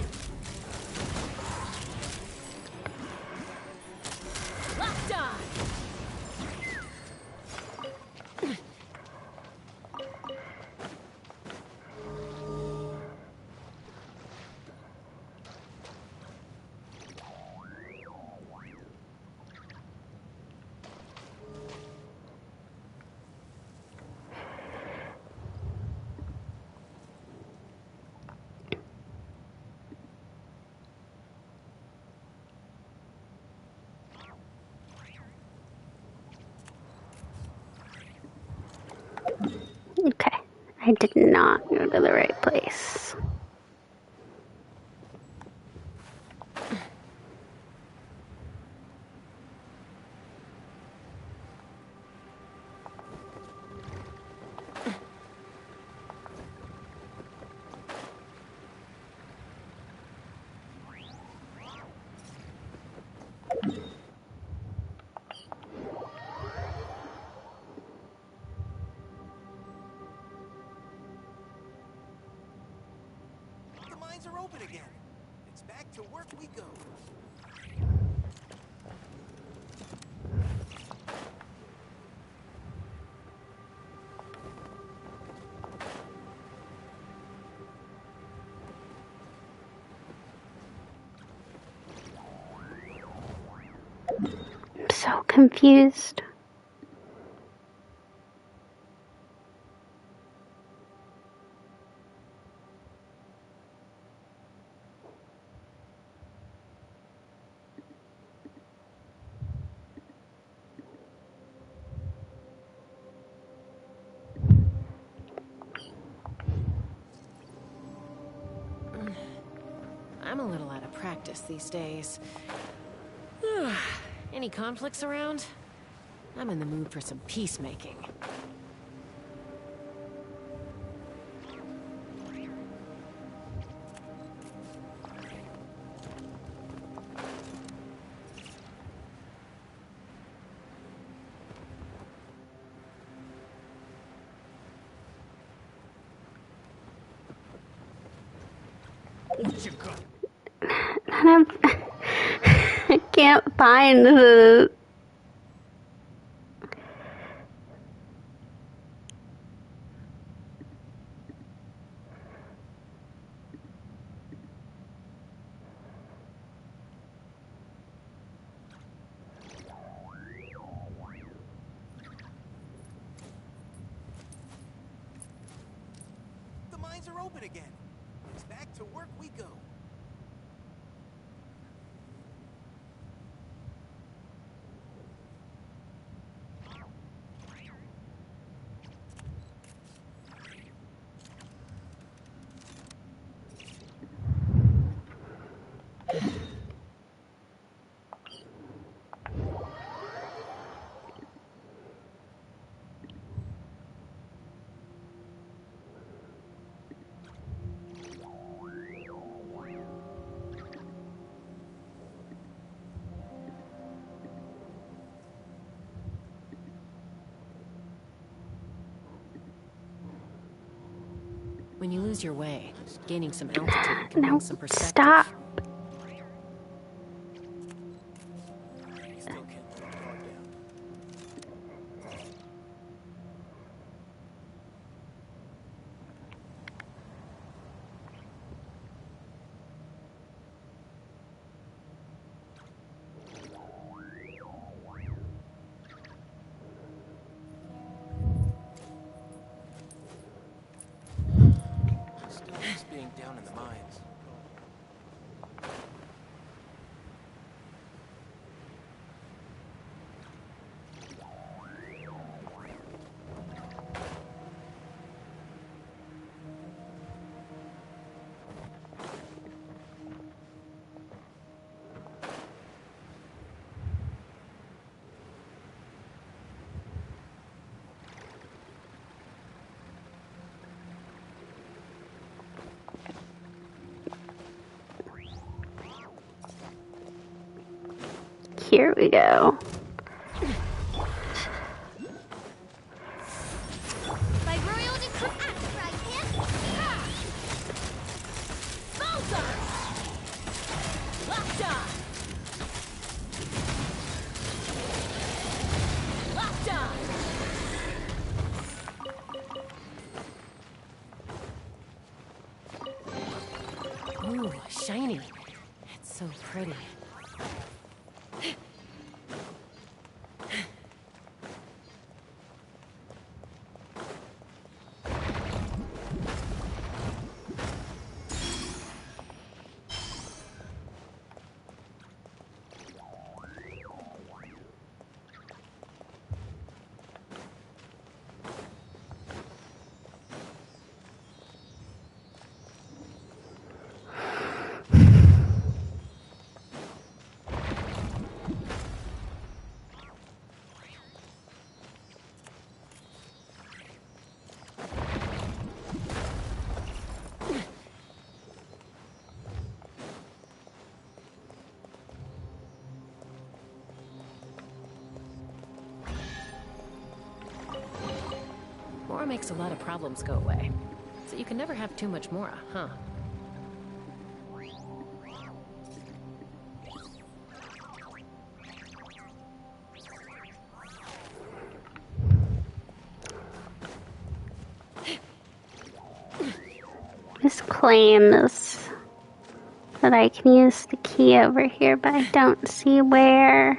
Locked on! Okay, I did not go to the right place. The mines are open again. It's back to work we go. I'm so confused. I'm a little out of practice these days. Any conflicts around? I'm in the mood for some peacemaking. What you got? And I can't find the... The mines are open again. It's back to work we go. When you lose your way, gaining some altitude can No, bring some perspective. stop. You still can't let your guard down. Still miss being down in the mines. Here we go. By royal decree, Locked on! Locked on! Ooh, shiny. It's so pretty. Mora makes a lot of problems go away. So you can never have too much Mora, huh? This claims that I can use the key over here, but I don't see where.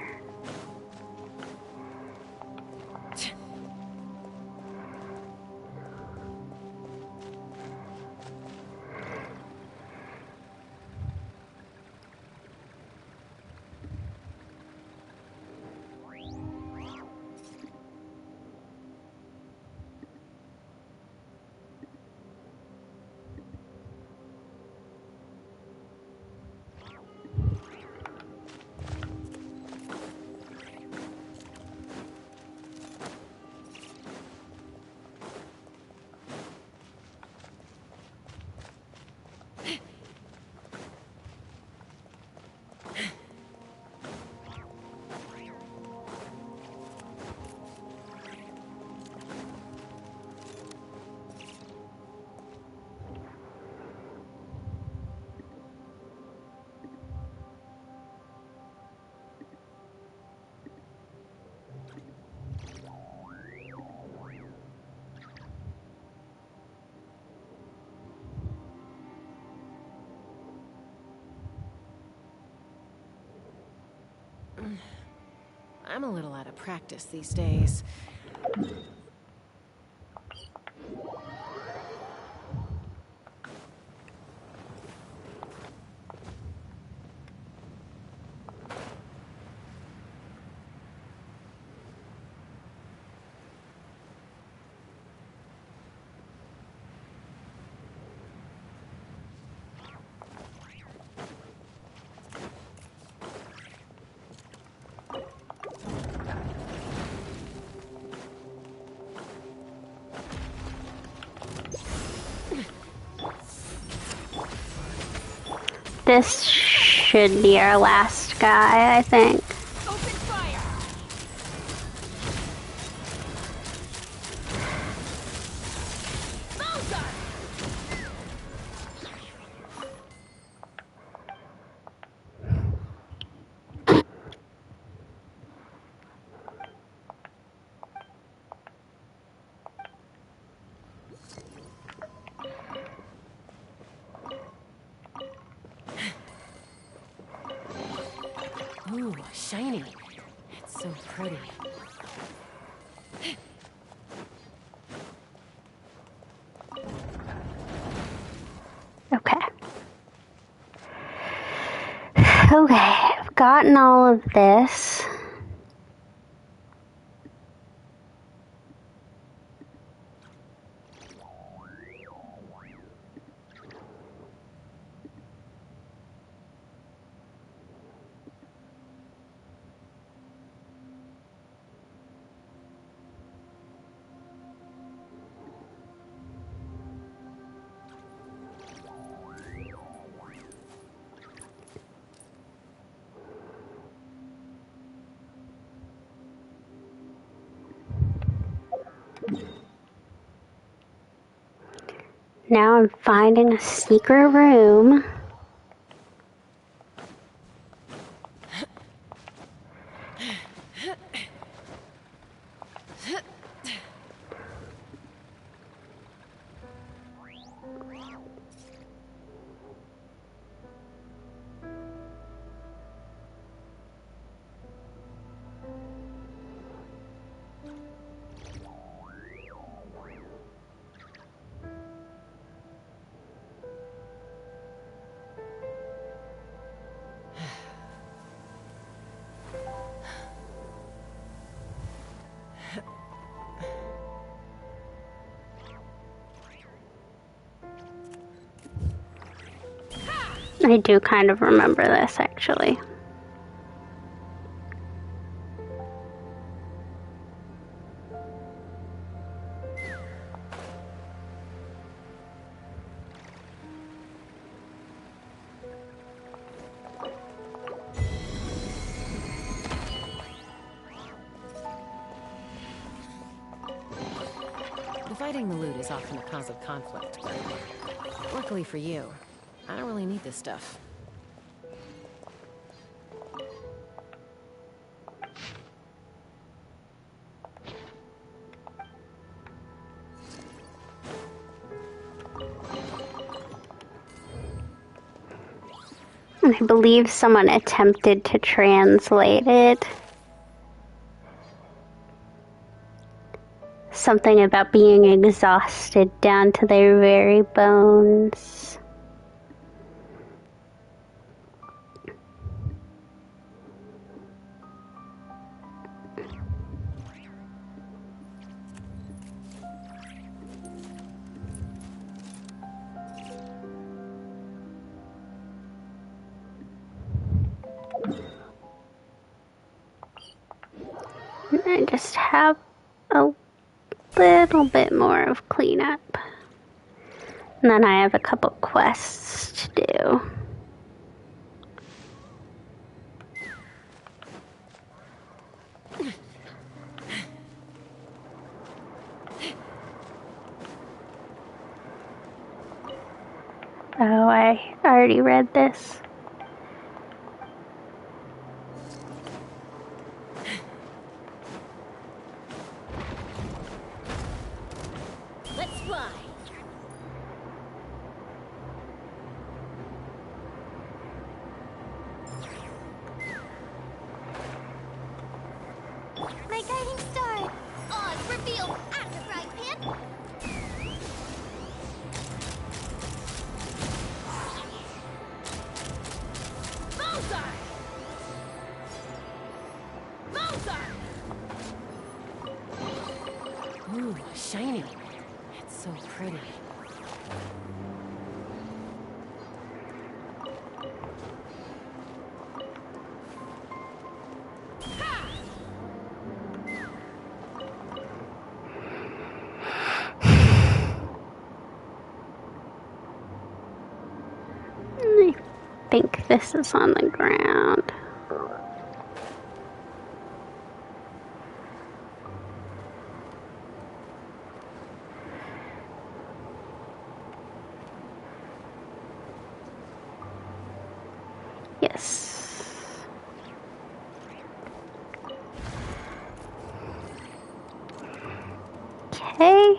I'm a little out of practice these days. This should be our last guy, I think. open fire! Bullseye! Ooh, shiny. It's so pretty. Okay. Okay, I've gotten all of this. Now I'm finding a secret room. I do kind of remember this, actually. Dividing the loot is often a cause of conflict, but luckily for you, I don't really need this stuff. I believe someone attempted to translate it. Something about being exhausted down to their very bones. I just have a little bit more of cleanup. And then I have a couple quests to do. Oh, I already read this. Let's fly. My guiding star. Oz revealed at the frying pan. Bullseye! Bullseye! Ooh, shiny. It's so pretty. I think this is on the ground. Yes. Okay.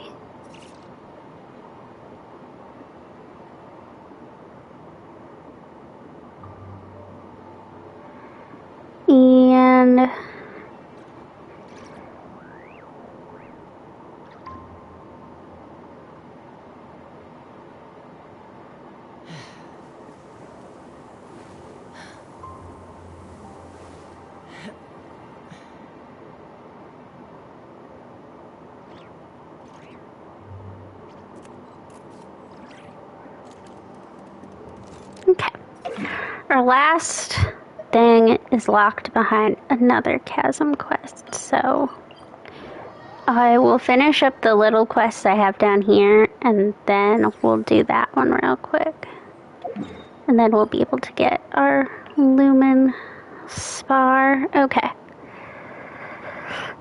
our last thing is locked behind another chasm quest, so I will finish up the little quests I have down here, and then we'll do that one real quick. And then we'll be able to get our lumen spar. Okay.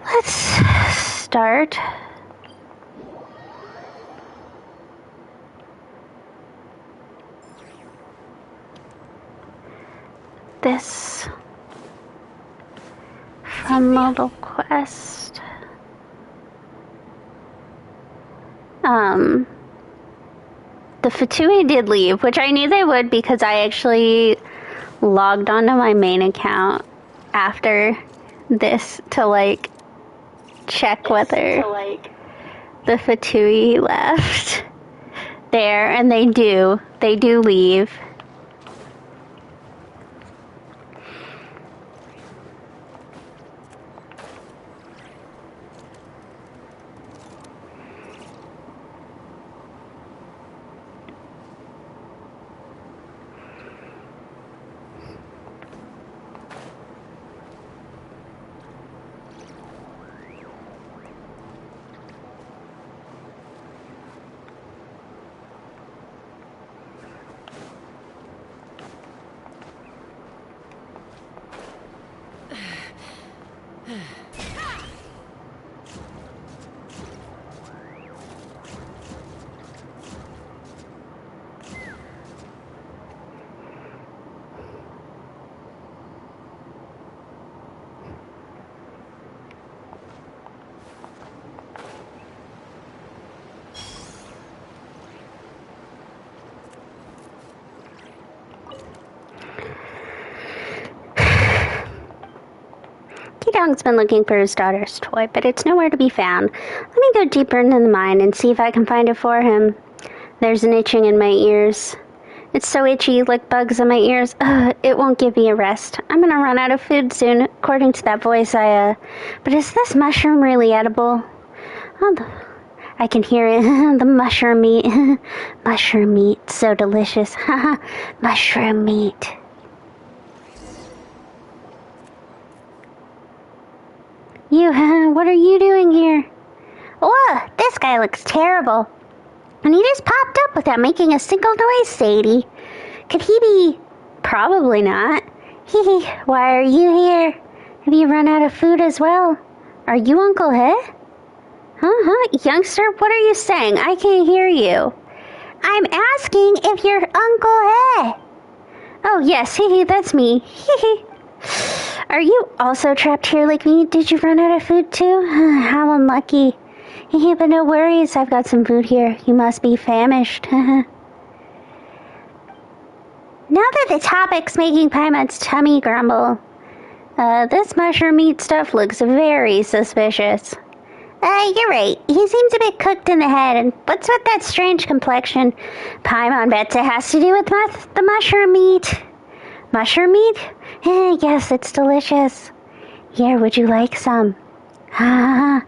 Let's start. This from Modal Quest. The Fatui did leave, which I knew they would because I actually logged onto my main account after this to like check whether the Fatui left there, and they do leave. Dong's been looking for his daughter's toy, but it's nowhere to be found. Let me go deeper into the mine and see if I can find it for him. There's an itching in my ears. It's so itchy, like bugs in my ears. It won't give me a rest. I'm gonna run out of food soon, according to that voice But is this mushroom really edible? I can hear it. The mushroom meat. Mushroom meat, so delicious. Mushroom meat. What are you doing here? Whoa, this guy looks terrible. And he just popped up without making a single noise, Sadie. Could he be... Probably not. Hee, why are you here? Have you run out of food as well? Are you Uncle He? Youngster, what are you saying? I can't hear you. I'm asking if you're Uncle He. Oh, yes, that's me. Are you also trapped here like me? Did you run out of food too? How unlucky. But no worries, I've got some food here. You must be famished. Now that the topic's making Paimon's tummy grumble, this mushroom meat stuff looks very suspicious. You're right. He seems a bit cooked in the head, and what's with that strange complexion? Paimon bets it has to do with the mushroom meat. Mushroom meat? Yes, it's delicious. Here, would you like some? How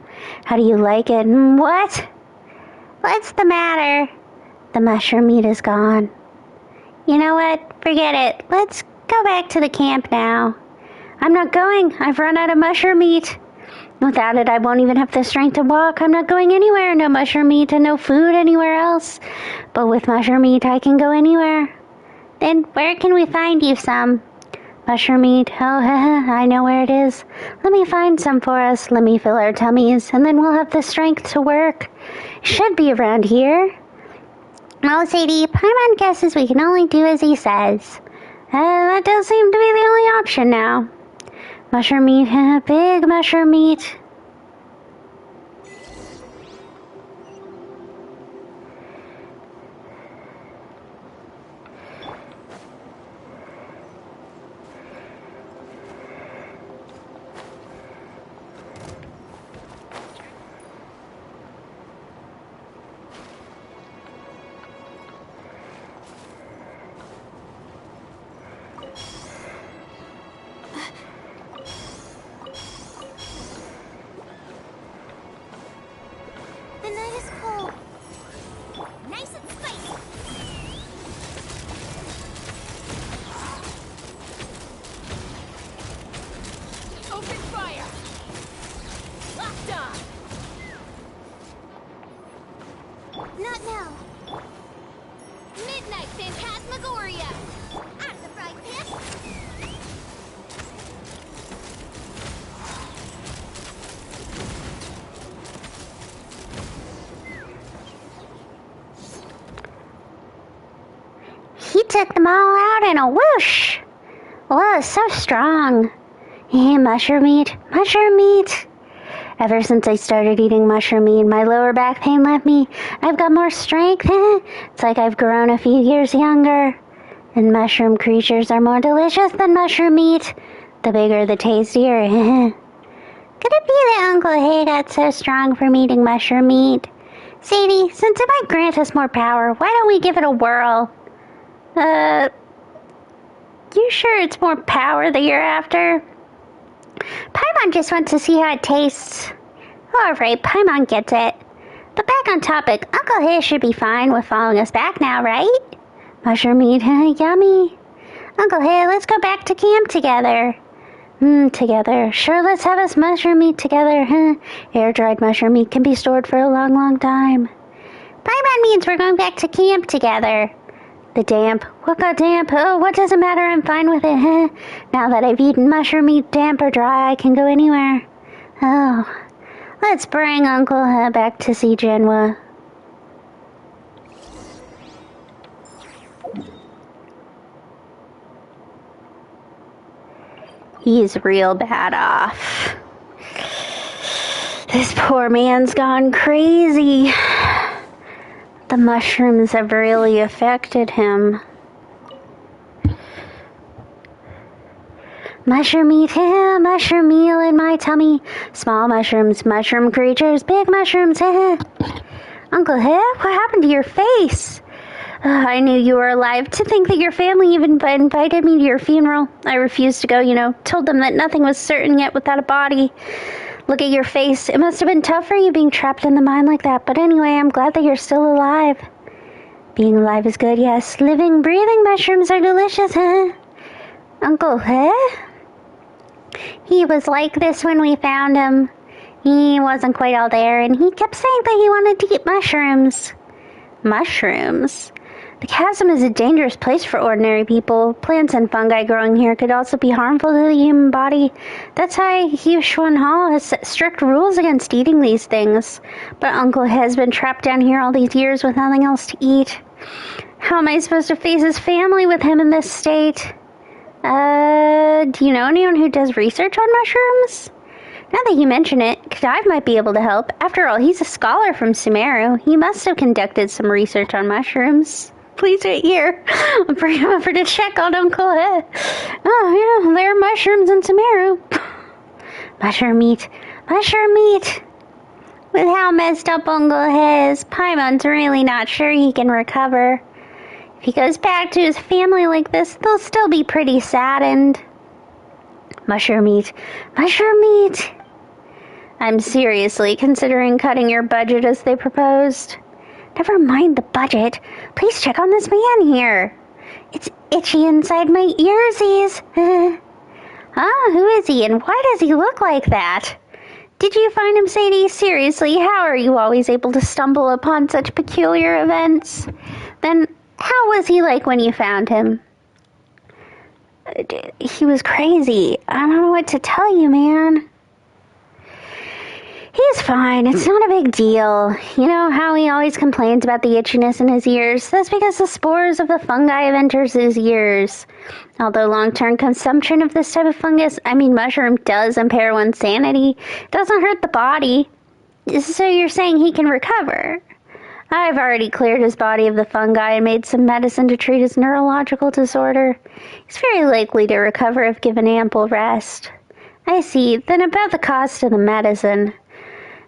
do you like it? What? What's the matter? The mushroom meat is gone. You know what? Forget it. Let's go back to the camp now. I'm not going. I've run out of mushroom meat. Without it, I won't even have the strength to walk. I'm not going anywhere. No mushroom meat and no food anywhere else. But with mushroom meat, I can go anywhere. Then where can we find you some? Mushroom meat? Oh, I know where it is. Let me find some for us. Let me fill our tummies, and then we'll have the strength to work. Should be around here. Well, Sadie, Paimon guesses we can only do as he says. That does seem to be the only option now. Mushroom meat, big mushroom meat. took them all out in a whoosh. Whoa, so strong. Mushroom meat, mushroom meat. Ever since I started eating mushroom meat, my lower back pain left me. I've got more strength. It's like I've grown a few years younger. And mushroom creatures are more delicious than mushroom meat. The bigger, the tastier. Could it be that Uncle Hay got so strong from eating mushroom meat? Sadie, since it might grant us more power, why don't we give it a whirl? You sure it's more power that you're after? Paimon just wants to see how it tastes. Alright, Paimon gets it. But back on topic, Uncle Hay should be fine with following us back now, right? Mushroom meat, yummy. Uncle Hay, let's go back to camp together. Together. Sure, let's have us mushroom meat together, Air-dried mushroom meat can be stored for a long, long time. Paimon means we're going back to camp together. The damp. What got damp? Oh, what does it matter? I'm fine with it, Now that I've eaten mushroom meat, damp or dry, I can go anywhere. Oh. Let's bring Uncle He back to see Genwa. He's real bad off. This poor man's gone crazy. The mushrooms have really affected him. Mushroom meat, mushroom meal in my tummy. Small mushrooms, mushroom creatures, big mushrooms, Uncle He, what happened to your face? I knew you were alive. To think that your family even invited me to your funeral. I refused to go, told them that nothing was certain yet without a body. Look at your face. It must have been tough for you being trapped in the mine like that. But anyway, I'm glad that you're still alive. Being alive is good, yes. Living, breathing mushrooms are delicious, Uncle He? He was like this when we found him. He wasn't quite all there, and he kept saying that he wanted to eat mushrooms. Mushrooms? The chasm is a dangerous place for ordinary people. Plants and fungi growing here could also be harmful to the human body. That's why Yushun Hall has set strict rules against eating these things. But Uncle has been trapped down here all these years with nothing else to eat. How am I supposed to face his family with him in this state? Do you know anyone who does research on mushrooms? Now that you mention it, Kadive might be able to help. After all, he's a scholar from Sumeru. He must have conducted some research on mushrooms. Please wait here. I'll bring him over to check on Uncle He. Oh, yeah, there are mushrooms in Sumeru. Mushroom meat. Mushroom meat. With how messed up Uncle He is, Paimon's really not sure he can recover. If he goes back to his family like this, they'll still be pretty saddened. Mushroom meat. Mushroom meat. I'm seriously considering cutting your budget as they proposed. Never mind the budget. Please check on this man here. It's itchy inside my earsies. Who is he and why does he look like that? Did you find him, Sadie? Seriously, how are you always able to stumble upon such peculiar events? Then, how was he like when you found him? He was crazy. I don't know what to tell you, man. He's fine. It's not a big deal. You know how he always complains about the itchiness in his ears? That's because the spores of the fungi have entered his ears. Although long-term consumption of this type of mushroom does impair one's sanity, it doesn't hurt the body. So you're saying he can recover? I've already cleared his body of the fungi and made some medicine to treat his neurological disorder. He's very likely to recover if given ample rest. I see. Then about the cost of the medicine.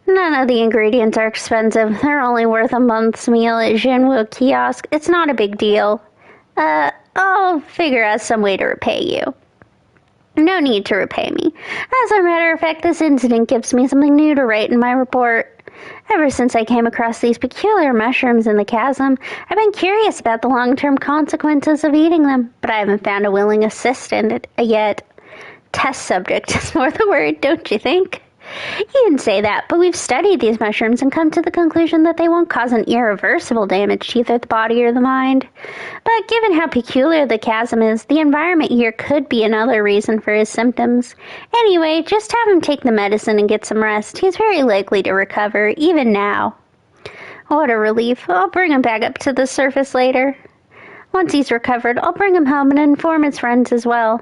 None of the ingredients are expensive. They're only worth a month's meal at Jinwoo kiosk. It's not a big deal. I'll figure out some way to repay you. No need to repay me. As a matter of fact, this incident gives me something new to write in my report. Ever since I came across these peculiar mushrooms in the chasm, I've been curious about the long-term consequences of eating them, but I haven't found a willing assistant yet. Test subject is more the word, don't you think? You didn't say that, but we've studied these mushrooms and come to the conclusion that they won't cause an irreversible damage to either the body or the mind. But given how peculiar the chasm is, the environment here could be another reason for his symptoms. Anyway, just have him take the medicine and get some rest. He's very likely to recover, even now. What a relief. I'll bring him back up to the surface later. Once he's recovered, I'll bring him home and inform his friends as well.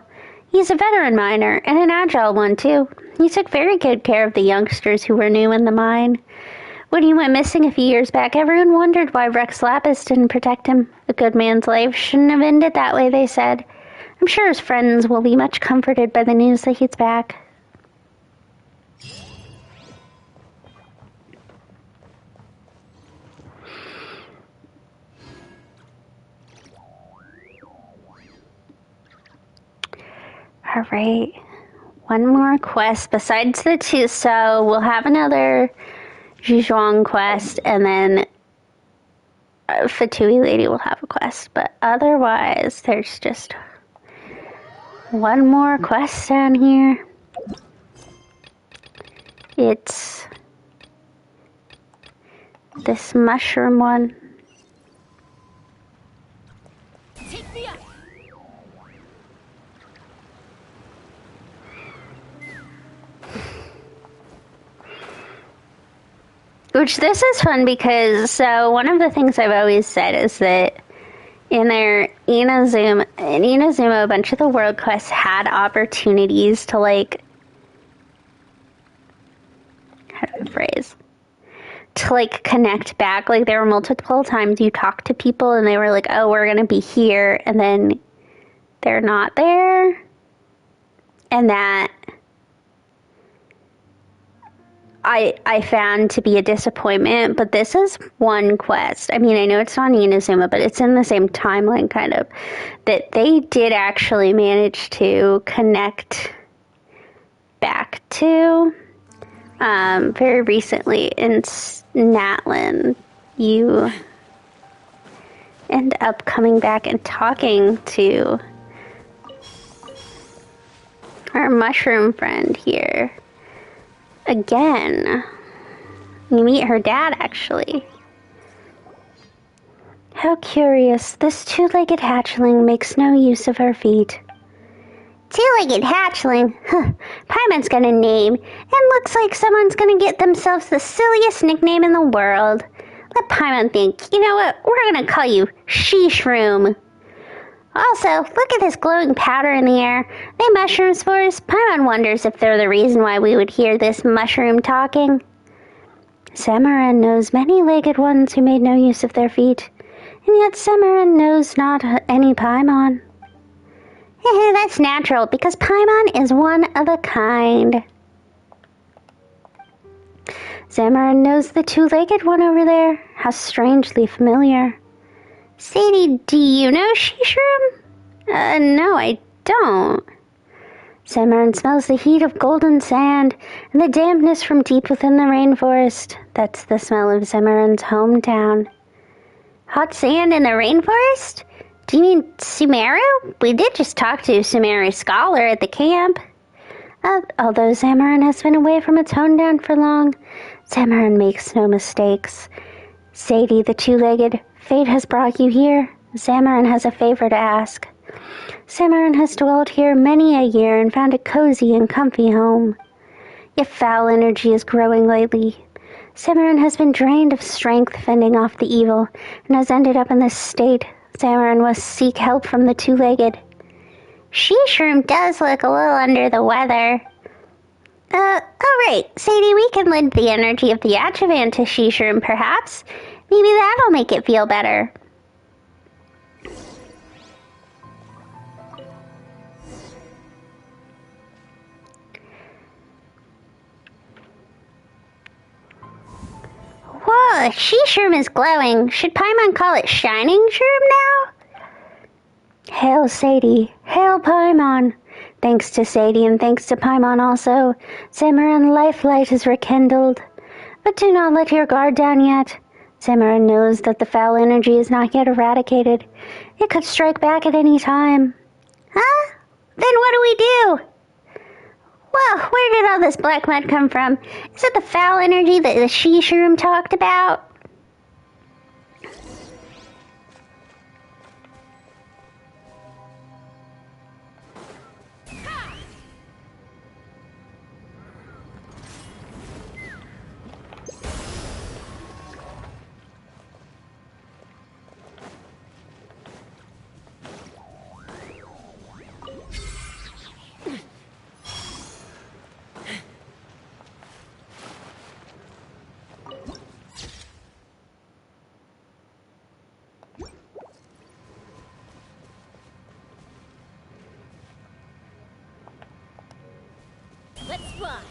He's a veteran miner, and an agile one, too. He took very good care of the youngsters who were new in the mine. When he went missing a few years back, everyone wondered why Rex Lapis didn't protect him. A good man's life shouldn't have ended that way, they said. I'm sure his friends will be much comforted by the news that he's back. Alright, one more quest besides the two, so we'll have another Zhuang quest, and then Fatui Lady will have a quest, but otherwise there's just one more quest down here. It's this mushroom one. Take me up. Which this is fun because, so one of the things I've always said is that in Inazuma, a bunch of the world quests had opportunities to, like, how do I phrase? To, like, connect back. Like, there were multiple times you talked to people and they were like, oh, we're gonna be here, and then they're not there. And that I found to be a disappointment, but this is one quest. I mean, I know it's not Inazuma, but it's in the same timeline, kind of, that they did actually manage to connect back to. Very recently in Natlan, you end up coming back and talking to our mushroom friend here. Again, you meet her dad, actually. How curious. This two-legged hatchling makes no use of her feet. Two-legged hatchling? Huh. Paimon's got a name, and looks like someone's gonna get themselves the silliest nickname in the world. Let Paimon think. You know what? We're gonna call you She-Shroom. Also, look at this glowing powder in the air. They mushroom spores? Paimon wonders if they're the reason why we would hear this mushroom talking. Samaran knows many legged ones who made no use of their feet, and yet Samaran knows not any Paimon. That's natural, because Paimon is one of a kind. Samaran knows the two-legged one over there. How strangely familiar. Sadie, do you know She-Shroom? No, I don't. Samaran smells the heat of golden sand and the dampness from deep within the rainforest. That's the smell of Samaran's hometown. Hot sand in the rainforest? Do you mean Sumeru? We did just talk to Sumeru's scholar at the camp. Although Samaran has been away from its hometown for long, Samaran makes no mistakes. Sadie, the two-legged, fate has brought you here. Samaran has a favor to ask. Samaran has dwelled here many a year and found a cozy and comfy home. Yet foul energy is growing lately. Samaran has been drained of strength fending off the evil and has ended up in this state. Samaran must seek help from the two-legged. She-Shroom does look a little under the weather. Alright, Sadie, we can lend the energy of the adjuvant to She-Shroom, perhaps. Maybe that'll make it feel better. Whoa, She-Shroom is glowing. Should Paimon call it Shining Shroom now? Hail Sadie, hail Paimon. Thanks to Sadie and thanks to Paimon also, Samaran Lifelight is rekindled. But do not let your guard down yet. Samaran knows that the foul energy is not yet eradicated. It could strike back at any time. Huh? Then what do we do? Well, where did all this black mud come from? Is it the foul energy that the She-Shroom talked about? Let's fly.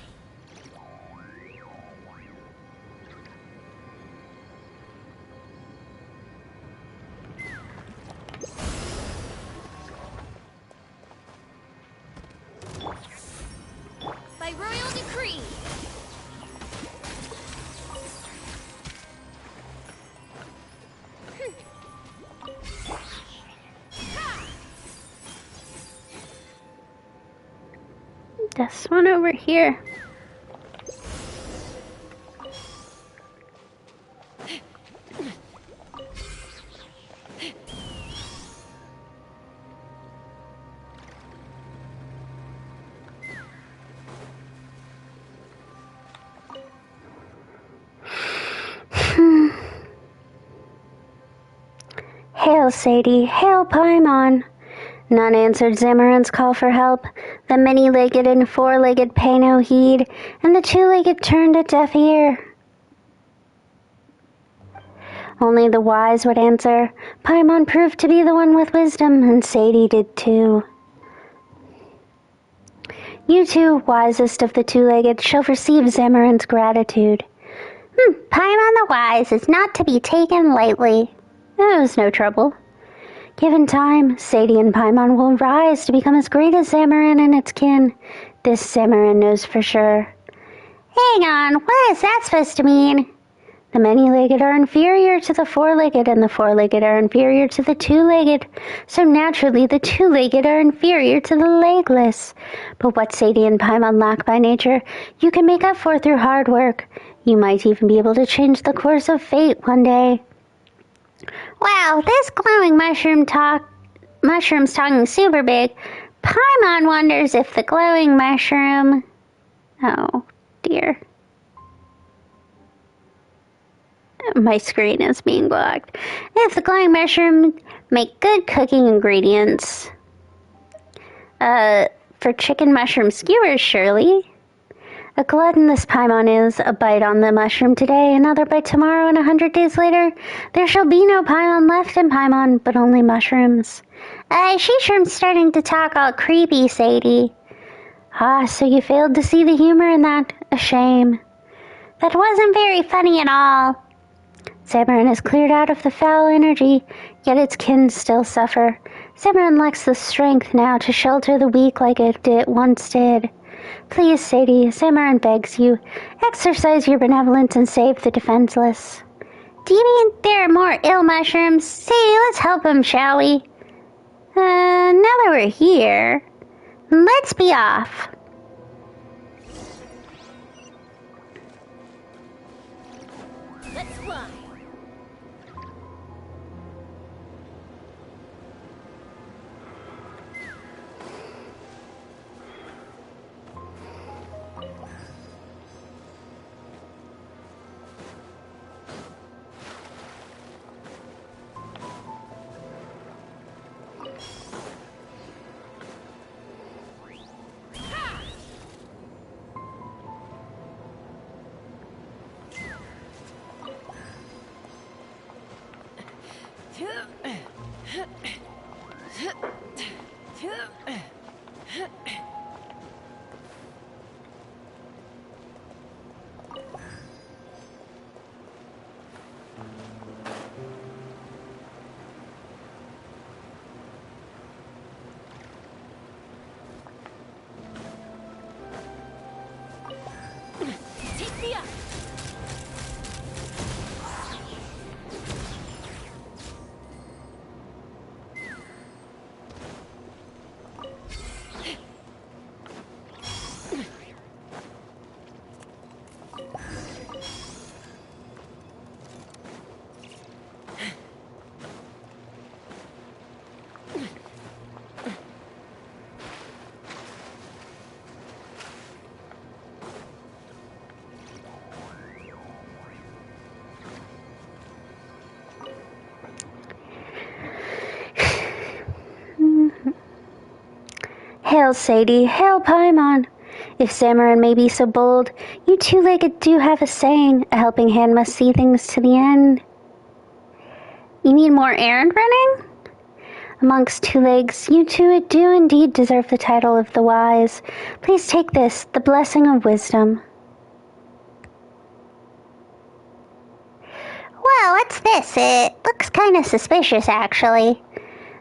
By royal decree. This one over here. Hail, Sadie. Hail, Paimon. None answered Zamorin's call for help. The many-legged and four-legged pay no heed, and the two-legged turned a deaf ear. Only the wise would answer. Paimon proved to be the one with wisdom, and Sadie did too. You two, wisest of the two-legged, shall receive Zamorin's gratitude. Paimon the Wise is not to be taken lightly. It was no trouble. Given time, Sadie and Paimon will rise to become as great as Zamorin and its kin. This Zamorin knows for sure. Hang on, what is that supposed to mean? The many-legged are inferior to the four-legged, and the four-legged are inferior to the two-legged. So naturally, the two-legged are inferior to the legless. But what Sadie and Paimon lack by nature, you can make up for through hard work. You might even be able to change the course of fate one day. Wow, this glowing mushroom's talking super big. Paimon wonders if the glowing mushroom... Oh, dear. My screen is being blocked. If the glowing mushroom make good cooking ingredients. For chicken mushroom skewers, surely. A glutton this Paimon is, a bite on the mushroom today, another bite tomorrow, and 100 days later, there shall be no Paimon left in Paimon, but only mushrooms. She-shroom's starting to talk all creepy, Sadie. Ah, so you failed to see the humor in that? A shame. That wasn't very funny at all. Zamorin is cleared out of the foul energy, yet its kin still suffer. Zamorin lacks the strength now to shelter the weak like it once did. Please, Sadie, Zamorin begs you, exercise your benevolence and save the defenseless. Do you mean there are more ill mushrooms? Sadie, let's help him, shall we? Now that we're here, let's be off. Let's fly. Take me up. Hail, Sadie, hail, Paimon. If Zamorin may be so bold, you two-legged do have a saying, a helping hand must see things to the end. You mean more errand running? Amongst two legs, you two do indeed deserve the title of the wise. Please take this, the blessing of wisdom. Well, what's this? It looks kind of suspicious, actually.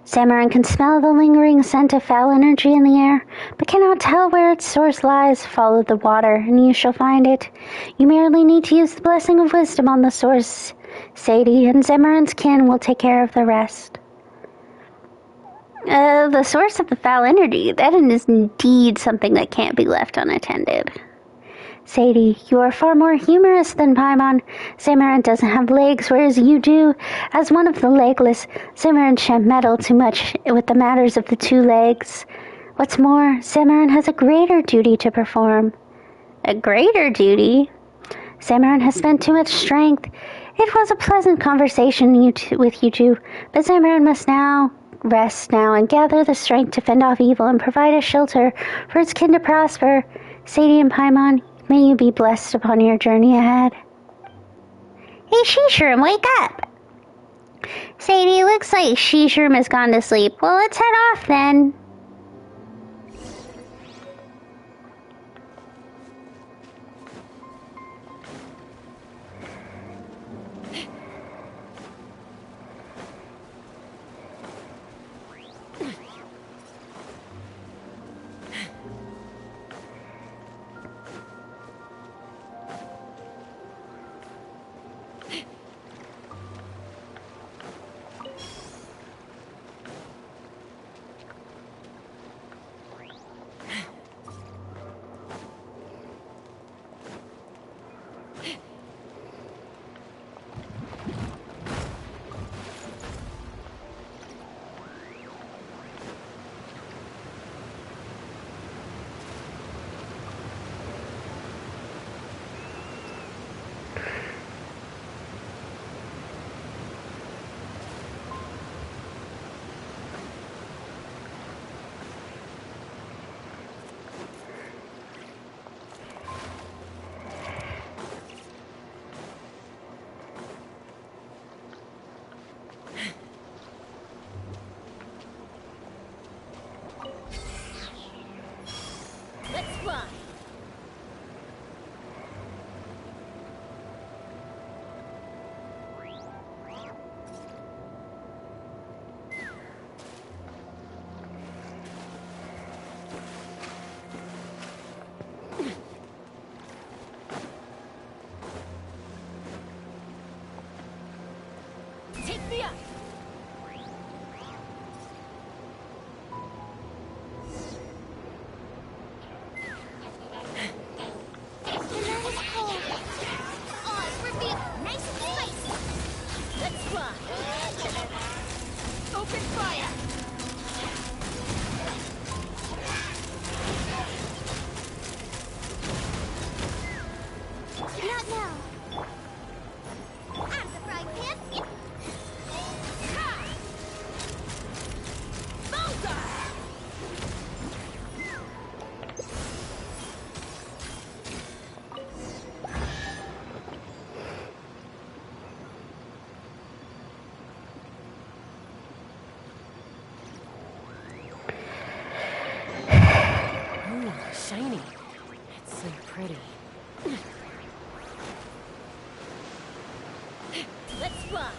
Samarin can smell the lingering scent of foul energy in the air, but cannot tell where its source lies. Follow the water, and you shall find it. You merely need to use the blessing of wisdom on the source, Sadie, and Samarin's kin will take care of the rest. The source of the foul energy, that is indeed something that can't be left unattended. Sadie, you are far more humorous than Paimon. Samarin doesn't have legs, whereas you do. As one of the legless, Samarin shan't meddle too much with the matters of the two legs. What's more, Samarin has a greater duty to perform. A greater duty? Samarin has spent too much strength. It was a pleasant conversation with you two, but Samarin must rest now and gather the strength to fend off evil and provide a shelter for its kin to prosper. Sadie and Paimon, may you be blessed upon your journey ahead. Hey, Shishram, wake up! Sadie, looks like Shishram has gone to sleep. Well, let's head off then. Shiny. It's so pretty. Let's fly.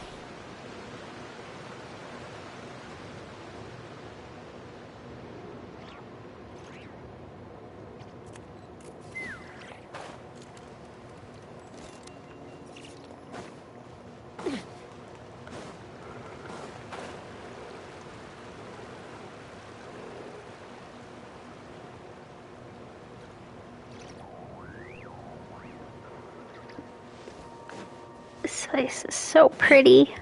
This place is so pretty.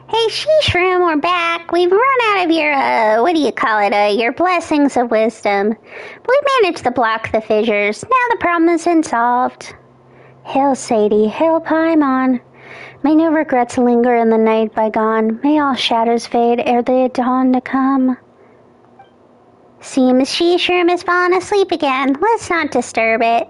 Hey, Shishram, we're back. We've run out of your, what do you call it, your blessings of wisdom. We managed to block the fissures. Now the problem has been solved. Hail Sadie, hail Paimon. May no regrets linger in the night bygone. May all shadows fade ere the dawn to come. Seems she's fallen asleep again. Let's not disturb it.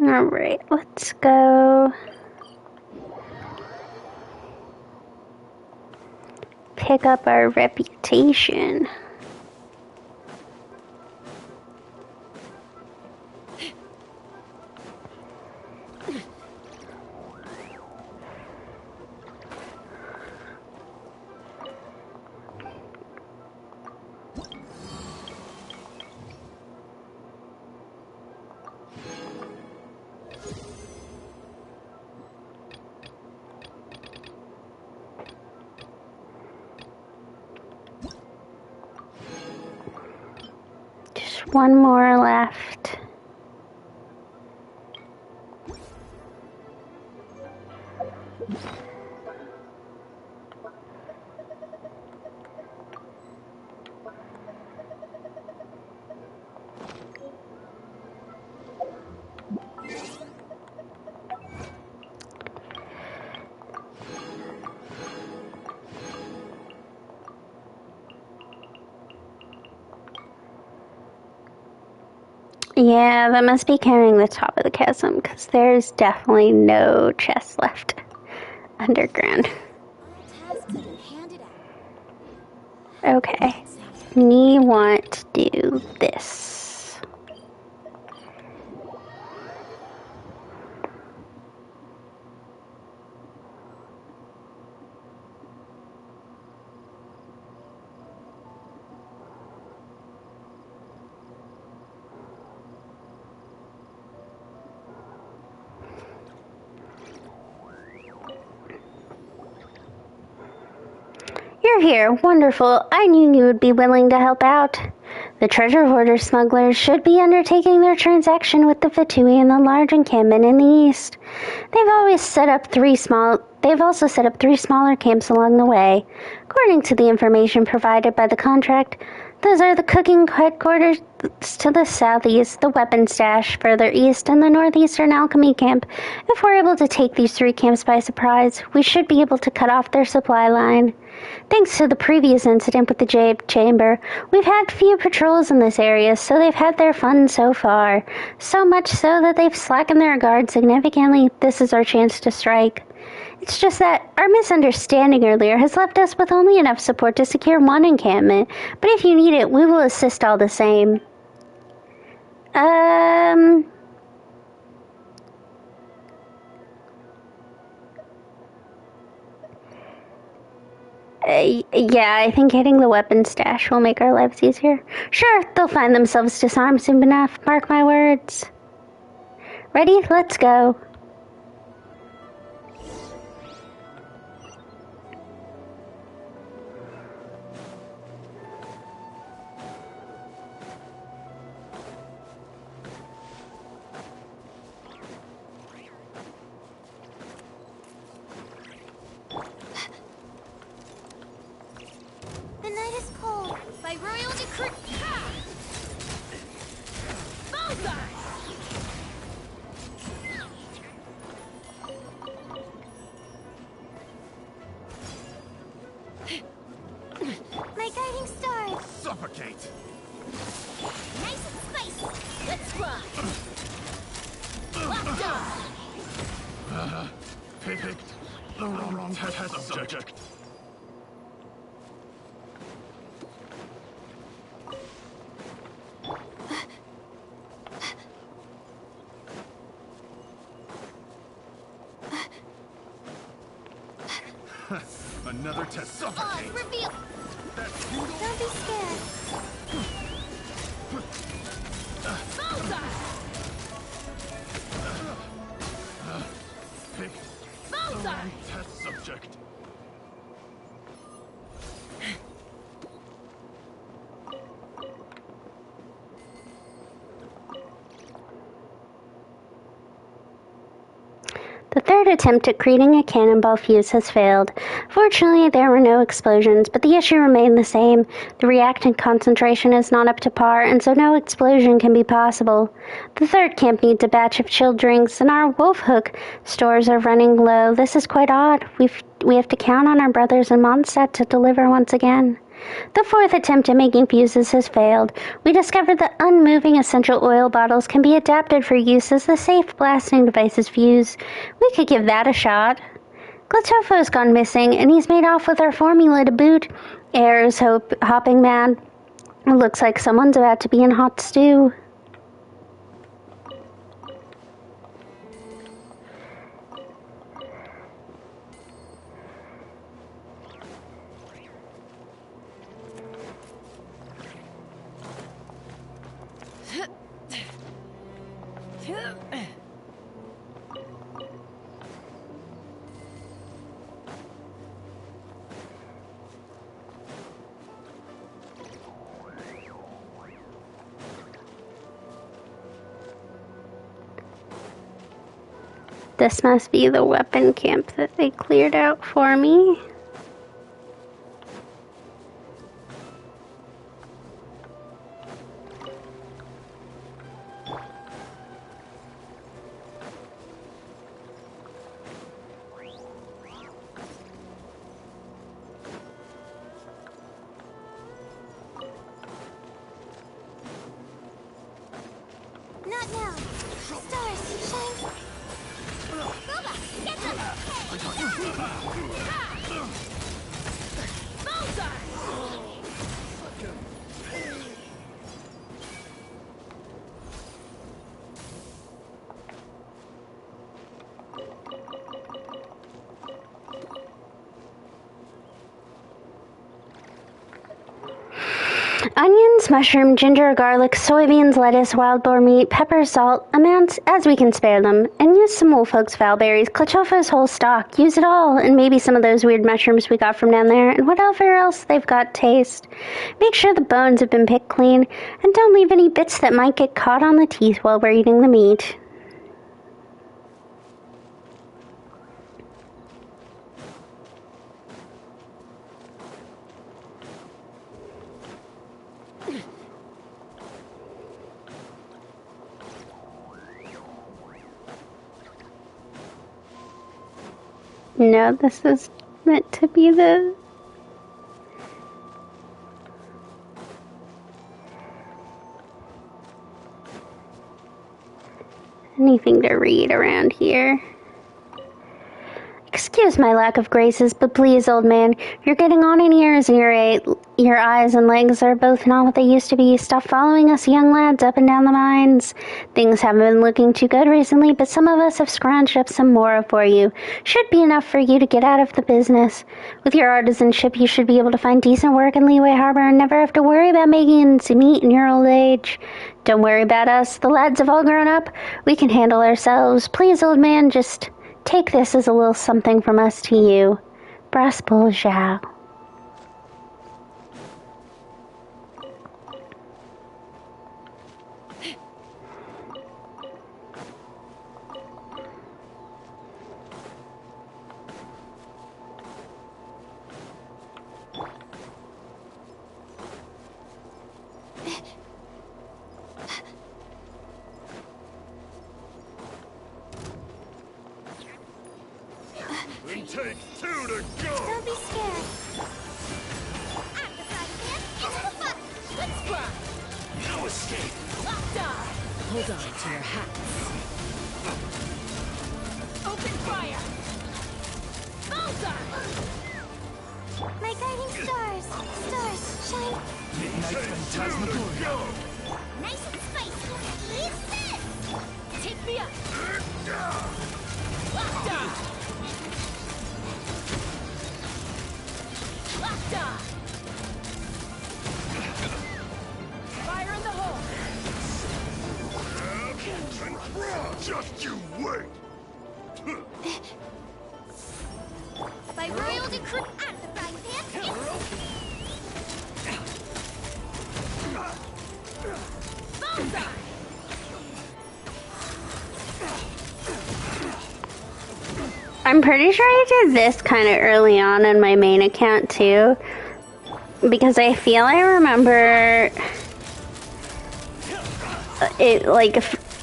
Alright, let's go pick up our reputation. Just one more left. Yeah, that must be carrying the top of the chasm, because there's definitely no chest left underground. Okay, we want to do this. You're here. Wonderful. I knew you would be willing to help out. The treasure hoarder smugglers should be undertaking their transaction with the Fatui in the large encampment in the east. They've also set up three smaller camps along the way. According to the information provided by the contract, those are the cooking headquarters to the southeast, the weapon stash further east, and the northeastern alchemy camp. If we're able to take these three camps by surprise, we should be able to cut off their supply line. Thanks to the previous incident with the Jade Chamber, we've had few patrols in this area, so they've had their fun so far. So much so that they've slackened their guard significantly. This is our chance to strike. It's just that our misunderstanding earlier has left us with only enough support to secure one encampment, but if you need it, we will assist all the same. Yeah, I think hitting the weapon stash will make our lives easier. Sure, they'll find themselves disarmed soon enough, mark my words. Ready? Let's go. The night is cold. By royal decree. Bullseye! My guiding star. Suffocate! Nice and spicy. Let's fly. Locked on. Picked the wrong test subject. Another test. Suffocate! Reveal. That's brutal. Don't be scared. Bullseye! Picked the Bullseye! wrong test subject. third attempt at creating a cannonball fuse has failed. Fortunately, there were no explosions, but the issue remained the same. The reactant concentration is not up to par, and so no explosion can be possible. The third camp needs a batch of chilled drinks, and our Wolf Hook stores are running low. This is quite odd. We have to count on our brothers in Mondstadt to deliver once again. The fourth attempt at making fuses has failed. We discovered that unmoving essential oil bottles can be adapted for use as the safe blasting device's fuse. We could give that a shot. Glatofo's gone missing, and he's made off with our formula to boot. Air is hopping mad. It looks like someone's about to be in hot stew. This must be the weapon camp that they cleared out for me. Not now. Stars, shine. Boba, get them. Onions, mushroom, ginger, garlic, soybeans, lettuce, wild boar meat, pepper, salt, amounts as we can spare them, and use some Wolf Hook's valberries, Klachofa's whole stock, use it all, and maybe some of those weird mushrooms we got from down there, and whatever else they've got taste. Make sure the bones have been picked clean, and don't leave any bits that might get caught on the teeth while we're eating the meat. No, this is meant to be the... anything to read around here. Excuse my lack of graces, but please, old man, you're getting on in years and your eyes and legs are both not what they used to be. Stop following us young lads up and down the mines. Things haven't been looking too good recently, but some of us have scrounged up some more for you. Should be enough for you to get out of the business. With your artisanship, you should be able to find decent work in Leeway Harbor and never have to worry about making ends meet in your old age. Don't worry about us. The lads have all grown up. We can handle ourselves. Please, old man, just... take this as a little something from us to you. Braspol Zhao. It takes two to go! Don't be scared. At the frying pan, into the fire. Let's fly. No escape! Locked on! Hold on to your hats. Open fire! Bullseye! My guiding stars. Stars, shine. Midnight Phantasmagoria! Nice and spicy. Eat this. Take me up! Locked on! Locked on! Fire in the hole! Just you wait! By royal decree at the frying pan, Bullseye! I'm pretty sure I did this kind of early on in my main account too, because I feel I remember it like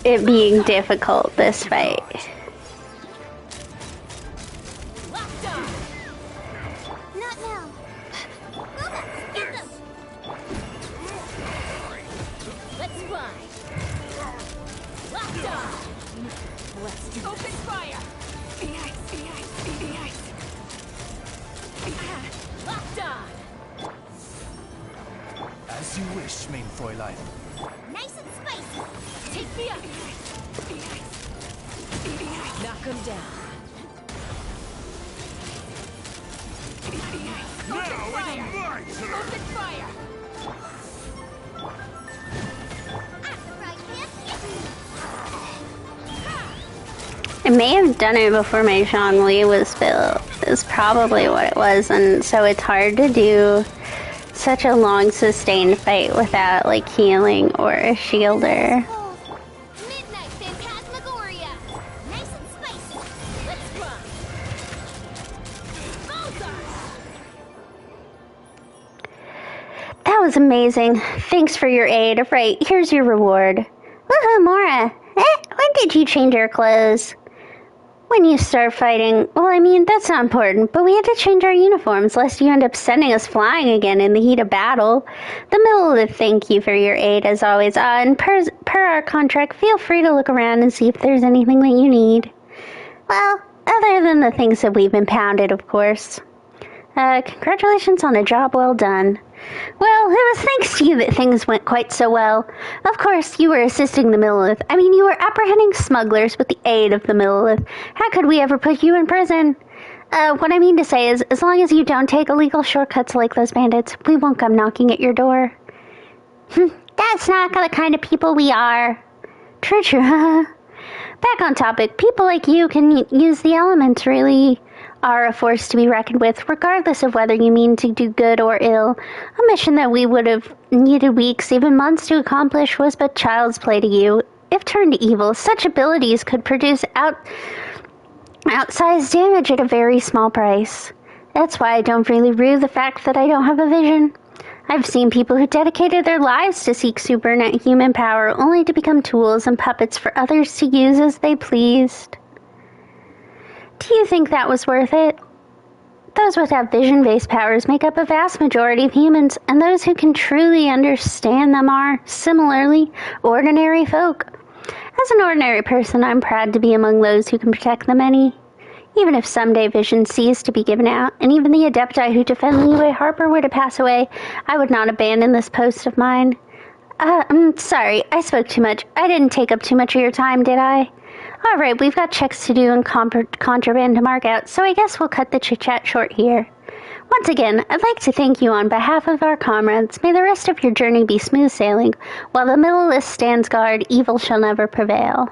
it being difficult, this fight. Not now. Robots, get them. Let's fly. Locked on. Let's do open fire. Locked on. As you wish, main Fräulein. Nice and spicy. Take me up. Knock him down. Now it's my turn! Open fire. At the right hand. I may have done it before my Zhongli was built, is probably what it was, and so it's hard to do such a long sustained fight without like healing or a shielder. Midnight Phantasmagoria. Nice and spicy. Let's run. Bullseye. That was amazing. Thanks for your aid. Right, here's your reward. Woohoo, Mora. When did you change your clothes? When you start fighting, well, I mean, that's not important, but we had to change our uniforms lest you end up sending us flying again in the heat of battle. The Millelith thank you for your aid, as always. And per our contract, feel free to look around and see if there's anything that you need. Well, other than the things that we've impounded, of course. Congratulations on a job well done. Well, it was thanks to you that things went quite so well. Of course, you were assisting the Millelith. I mean, you were apprehending smugglers with the aid of the Millelith. How could we ever put you in prison? What I mean to say is, as long as you don't take illegal shortcuts like those bandits, we won't come knocking at your door. That's not the kind of people we are. True, true. Back on topic, people like you can use the elements, really are a force to be reckoned with, regardless of whether you mean to do good or ill. A mission that we would have needed weeks, even months to accomplish was but child's play to you. If turned to evil, such abilities could produce outsized damage at a very small price. That's why I don't really rue the fact that I don't have a vision. I've seen people who dedicated their lives to seek superhuman power only to become tools and puppets for others to use as they pleased. Do you think that was worth it? Those without vision-based powers make up a vast majority of humans, and those who can truly understand them are, similarly, ordinary folk. As an ordinary person, I'm proud to be among those who can protect the many. Even if someday vision ceased to be given out, and even the Adepti who defend Leeway Harper were to pass away, I would not abandon this post of mine. I'm sorry, I spoke too much. I didn't take up too much of your time, did I? Alright, we've got checks to do and contraband to mark out, so I guess we'll cut the chit-chat short here. Once again, I'd like to thank you on behalf of our comrades. May the rest of your journey be smooth sailing. While the Millelith stands guard, evil shall never prevail.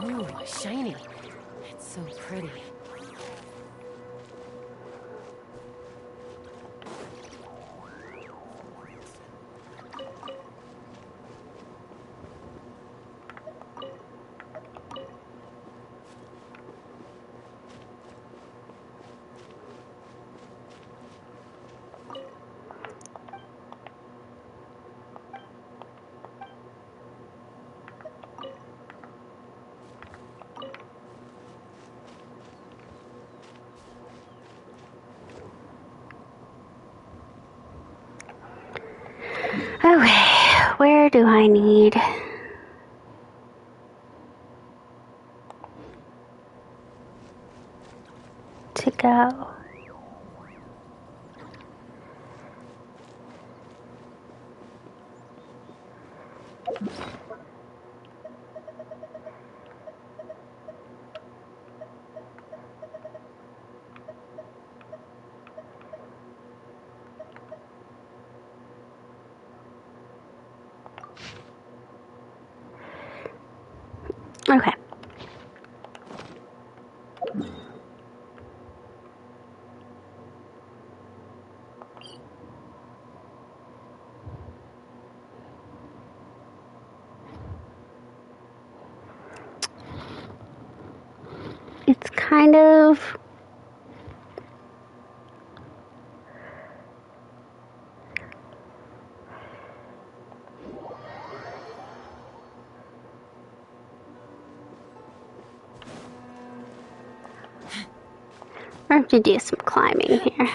Ooh, shiny. It's so pretty. Okay, where do I need to go? It's kind of... I have to do some climbing here.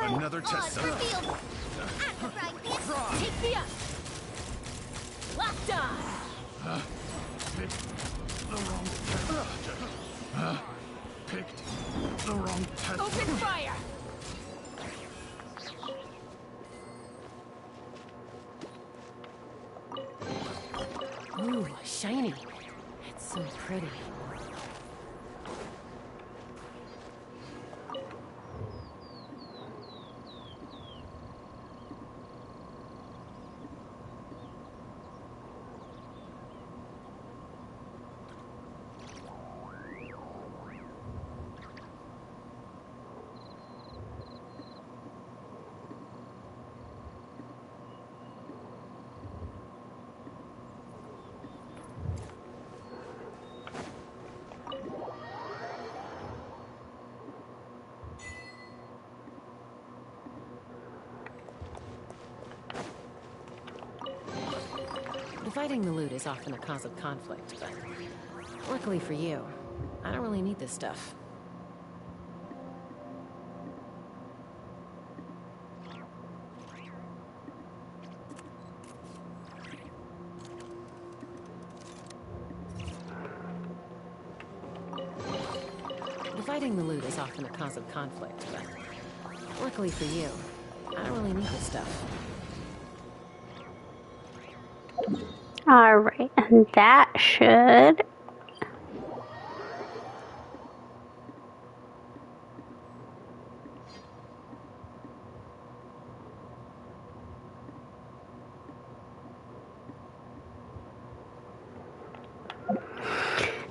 Another test. Take me up. Locked on. Picked the wrong test. Open fire. Ooh, shiny. It's so pretty. Dividing the loot is often a cause of conflict, but luckily for you, I don't really need this stuff. Dividing the loot is often a cause of conflict, but luckily for you, I don't really need this stuff. Alright, and that should...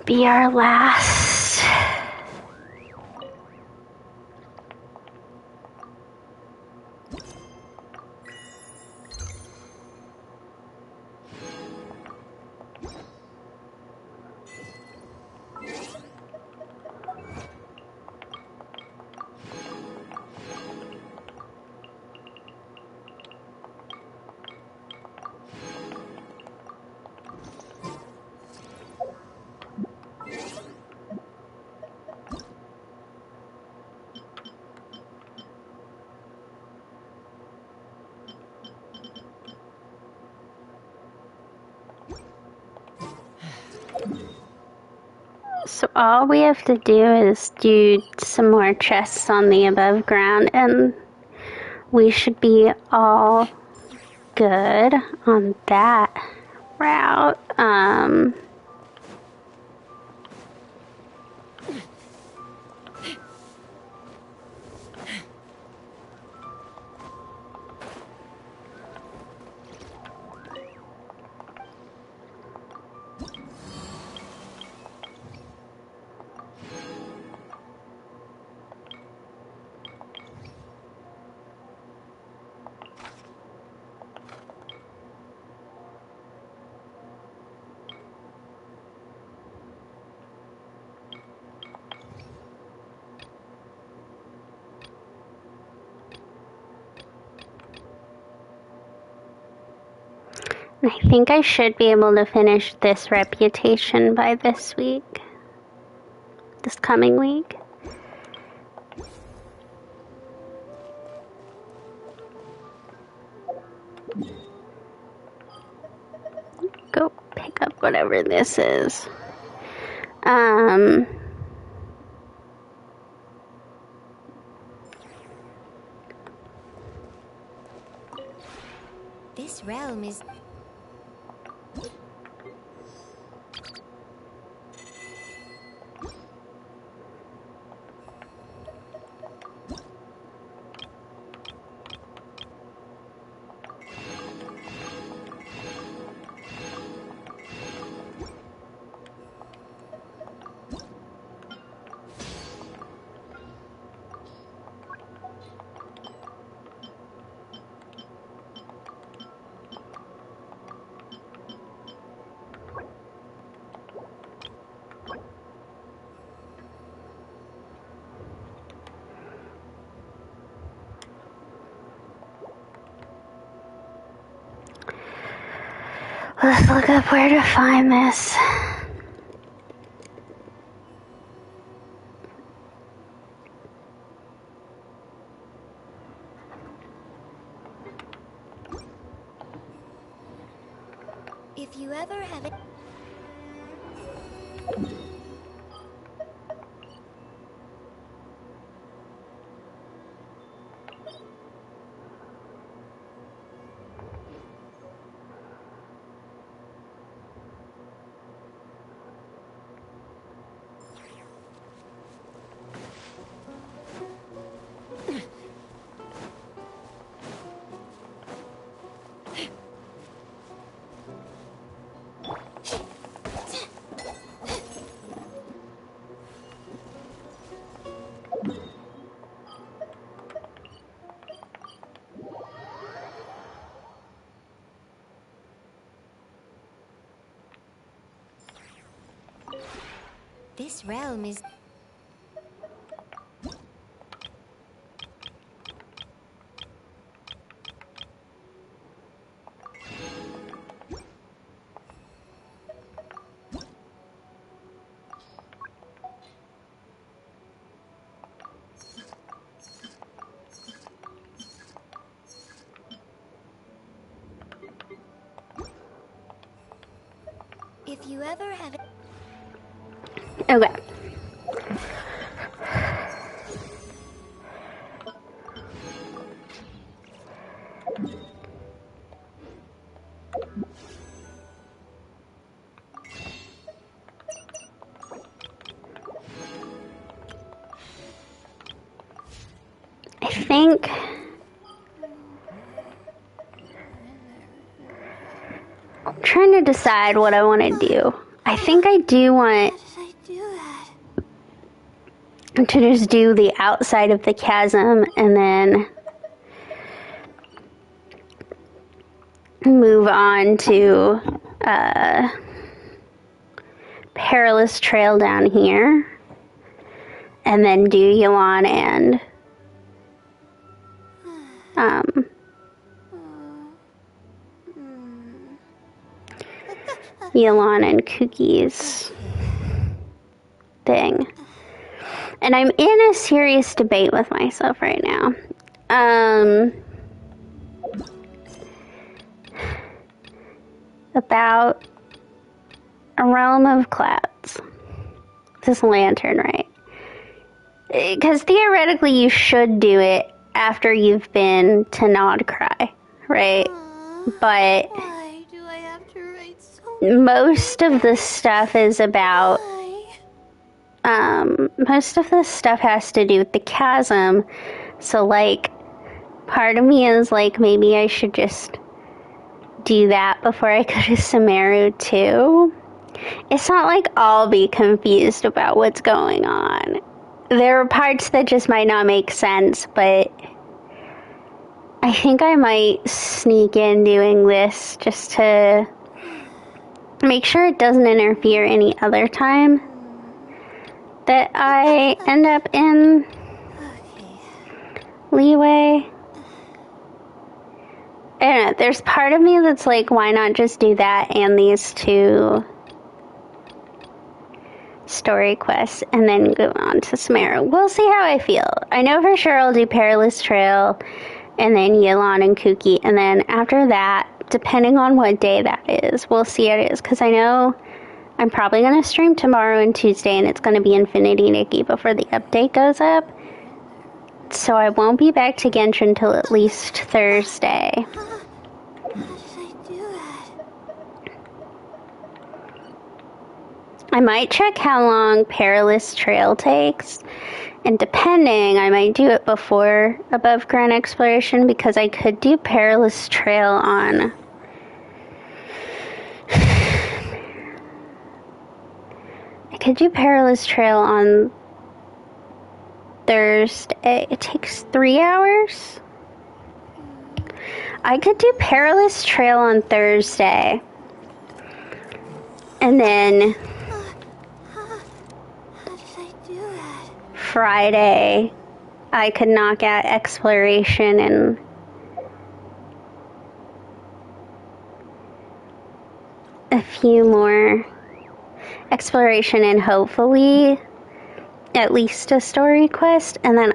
be our last. So all we have to do is do some more chests on the above ground and we should be all good on that route. I think I should be able to finish this reputation by this week. This coming week. Go pick up whatever this is. This realm is Let's look up where to find this. If you ever have it. This realm is... If you ever have it... Okay. I think I'm trying to decide what I want to do. I think I do want to just do the outside of the chasm and then move on to Perilous Trail down here and then do Yuan and Yelan and Cookie's thing. And I'm in a serious debate with myself right now. About a realm of clouds. This lantern, right? Because theoretically you should do it after you've been to Nod Cry, right? But Why do I have to write so most of the stuff is about most of this stuff has to do with the chasm. So like part of me is like maybe I should just do that before I go to Sumeru too. It's not like I'll be confused about what's going on. There are parts that just might not make sense, but I think I might sneak in doing this just to make sure it doesn't interfere any other time that I end up in leeway. I don't know, there's part of me that's like, why not just do that and these two story quests and then go on to Sumeru. We'll see how I feel. I know for sure I'll do Perilous Trail and then Yelan and Kuki, and then after that, depending on what day that is, we'll see how it is, because I know I'm probably going to stream tomorrow and Tuesday, and it's going to be Infinity Nikki before the update goes up. So I won't be back to Genshin until at least Thursday. How did I do that? I might check how long Perilous Trail takes, and depending, I might do it before Above Ground Exploration, because I could do Perilous Trail on... I could do Perilous Trail on Thursday. It takes 3 hours? I could do Perilous Trail on Thursday. And then How did I do that? Friday, I could knock out Exploration and a few more Exploration and hopefully at least a story quest, and then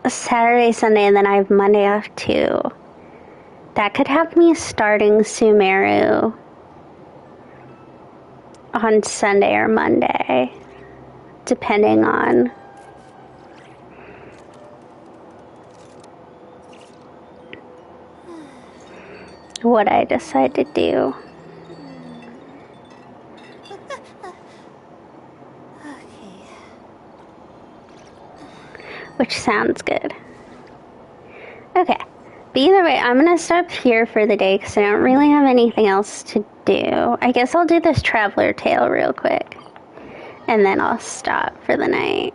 a Saturday, Sunday, and then I have Monday off too. That could have me starting Sumeru on Sunday or Monday, depending on what I decide to do. Okay. Which sounds good. Okay. But either way, I'm going to stop here for the day because I don't really have anything else to do. I guess I'll do this Traveler Tale real quick. And then I'll stop for the night.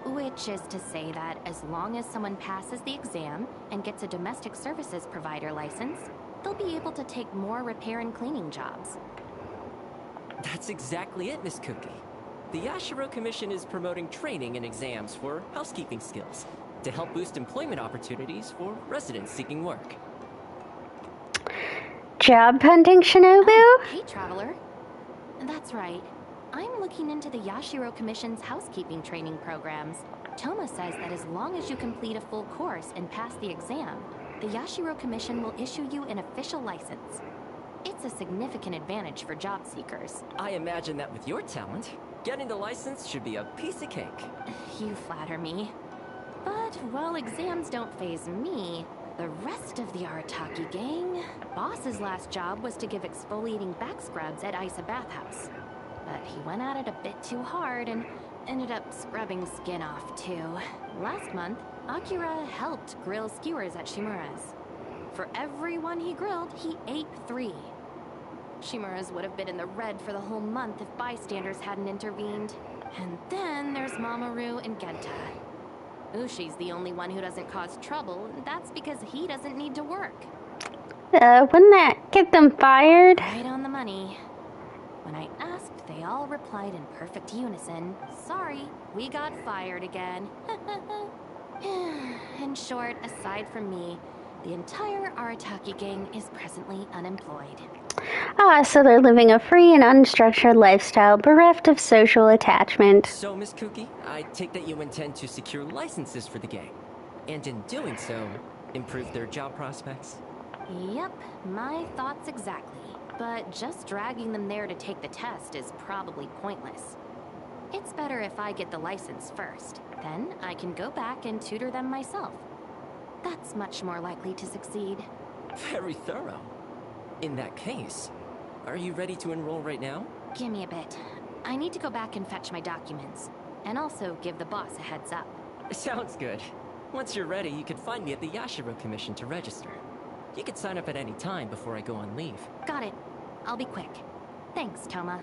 Which is to say that as long as someone passes the exam and gets a domestic services provider license, they'll be able to take more repair and cleaning jobs. That's exactly it, Miss Cookie. The Yashiro Commission is promoting training and exams for housekeeping skills to help boost employment opportunities for residents seeking work. Job hunting, Shinobu? Oh, hey, Traveler. That's right. I'm looking into the Yashiro Commission's housekeeping training programs. Toma says that as long as you complete a full course and pass the exam, the Yashiro Commission will issue you an official license. It's a significant advantage for job seekers. I imagine that with your talent, getting the license should be a piece of cake. You flatter me. But while exams don't faze me, the rest of the Arataki gang... Boss's last job was to give exfoliating back scrubs at Isa Bathhouse. But he went at it a bit too hard and ended up scrubbing skin off too. Last month, Akira helped grill skewers at Shimura's. For every one he grilled, he ate 3. Shimura's would have been in the red for the whole month if bystanders hadn't intervened. And then there's Mamoru and Genta. Ushi's the only one who doesn't cause trouble, and that's because he doesn't need to work. Wouldn't that get them fired? Right on the money. When I asked, they all replied in perfect unison, "Sorry, we got fired again." In short, aside from me, the entire Arataki gang is presently unemployed. So they're living a free and unstructured lifestyle, bereft of social attachment. So, Miss Cookie, I take that you intend to secure licenses for the gang, and in doing so, improve their job prospects? Yep, my thoughts exactly. But just dragging them there to take the test is probably pointless. It's better if I get the license first. Then I can go back and tutor them myself. That's much more likely to succeed. Very thorough. In that case, are you ready to enroll right now? Give me a bit. I need to go back and fetch my documents. And also give the boss a heads up. Sounds good. Once you're ready, you can find me at the Yashiro Commission to register. You can sign up at any time before I go on leave. Got it. I'll be quick. Thanks, Toma.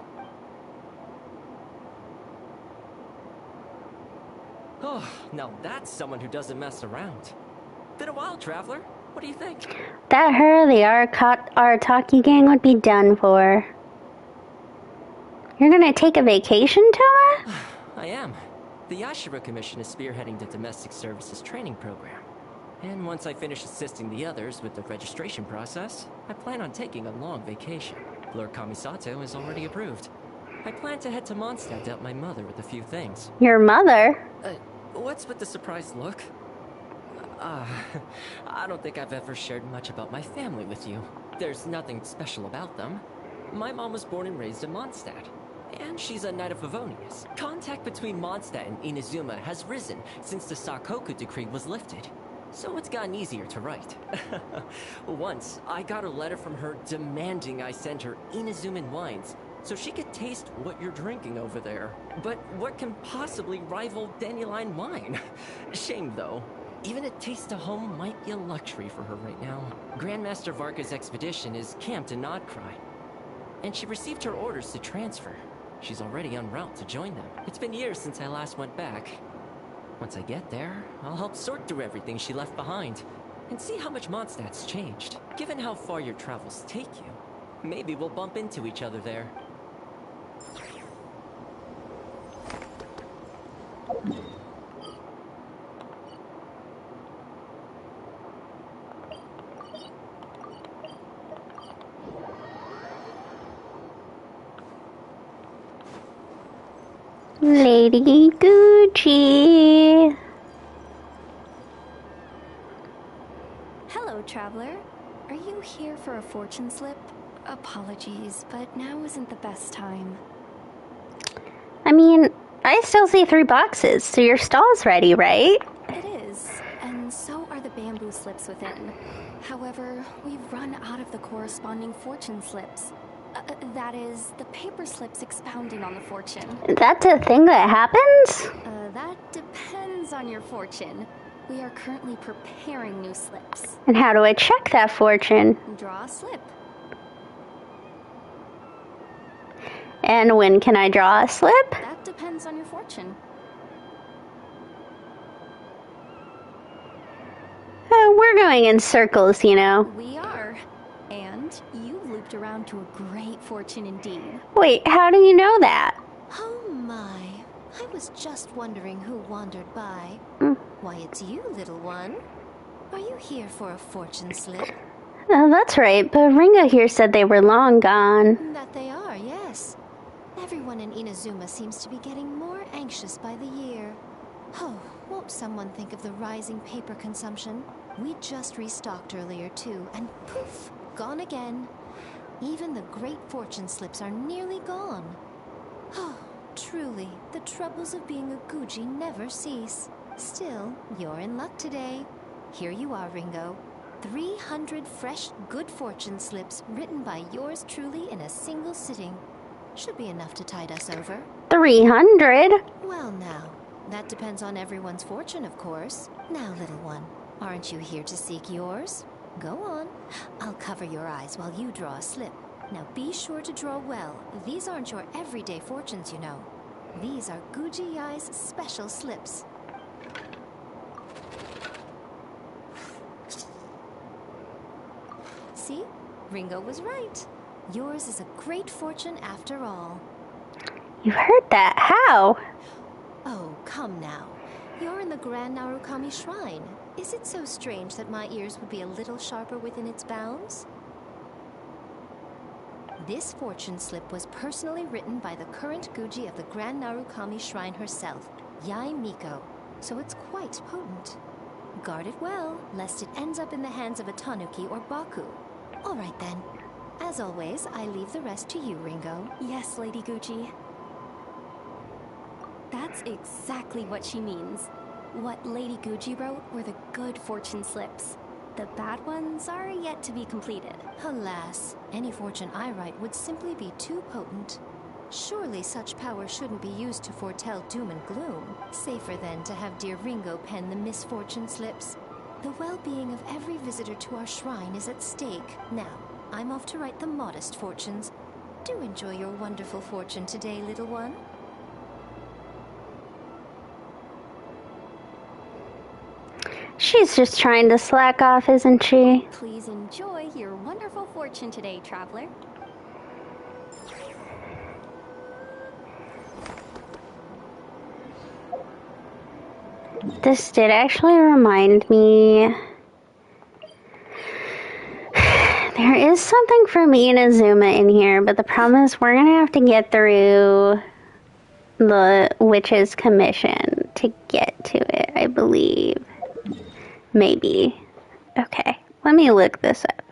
Oh, now that's someone who doesn't mess around. Been a while, Traveler. What do you think? That her, the Arataki gang would be done for. You're gonna take a vacation, Toma? I am. The Yashiro Commission is spearheading the Domestic Services Training Program. And once I finish assisting the others with the registration process, I plan on taking a long vacation. Lord Kamisato has already approved. I plan to head to Mondstadt to help my mother with a few things. Your mother? What's with the surprised look? I don't think I've ever shared much about my family with you. There's nothing special about them. My mom was born and raised in Mondstadt. And she's a Knight of Favonius. Contact between Mondstadt and Inazuma has risen since the Sakoku decree was lifted. So it's gotten easier to write. Once, I got a letter from her demanding I send her Inazuman wines so she could taste what you're drinking over there. But what can possibly rival dandelion wine? Shame, though. Even a taste of home might be a luxury for her right now. Grandmaster Varka's expedition is camped in Nodcry, and she received her orders to transfer. She's already en route to join them. It's been years since I last went back. Once I get there, I'll help sort through everything she left behind and see how much Mondstadt's changed. Given how far your travels take you, maybe we'll bump into each other there. Lady Gucci. Hello, traveler. Are you here for a fortune slip? Apologies, but now isn't the best time. I mean, I still see 3 boxes, so your stall's ready, right? It is, and so are the bamboo slips within. However, we've run out of the corresponding fortune slips. That is, the paper slips expounding on the fortune. That's a thing that happens? That depends on your fortune. We are currently preparing new slips. And how do I check that fortune? Draw a slip. And when can I draw a slip? That depends on your fortune. We're going in circles, you know. We are. And you've looped around to a great fortune indeed. Wait, how do you know that? Oh my. I was just wondering who wandered by. Why, it's you, little one. Are you here for a fortune slip? That's right, but Ringo here said they were long gone. That they are, yes. Everyone in Inazuma seems to be getting more anxious by the year. Oh, won't someone think of the rising paper consumption? We just restocked earlier too, and poof, gone again. Even the great fortune slips are nearly gone. Oh, truly, the troubles of being a Guji never cease. Still, you're in luck today. Here you are, Ringo. 300 fresh good fortune slips written by yours truly in a single sitting. Should be enough to tide us over. 300? Well now, that depends on everyone's fortune, of course. Now, little one, aren't you here to seek yours? Go on. I'll cover your eyes while you draw a slip. Now be sure to draw well. These aren't your everyday fortunes, you know. These are Guji Yai's special slips. See? Ringo was right. Yours is a great fortune after all. You've heard that. How? Oh, come now. You're in the Grand Narukami Shrine. Is it so strange that my ears would be a little sharper within its bounds? This fortune slip was personally written by the current Guji of the Grand Narukami Shrine herself, Yai Miko, so it's quite potent. Guard it well, lest it ends up in the hands of a Tanuki or Baku. All right then. As always, I leave the rest to you, Ringo. Yes, Lady Gucci. That's exactly what she means. What Lady Gucci wrote were the good fortune slips. The bad ones are yet to be completed. Alas, any fortune I write would simply be too potent. Surely such power shouldn't be used to foretell doom and gloom. Safer then to have dear Ringo pen the misfortune slips. The well-being of every visitor to our shrine is at stake. Now, I'm off to write the modest fortunes. Do enjoy your wonderful fortune today, little one. She's just trying to slack off, isn't she? Please enjoy your wonderful fortune today, traveler. This did actually remind me. There is something for me and Azuma in here, but the problem is we're gonna have to get through the Witch's Commission to get to it, I believe. Maybe. Okay, let me look this up.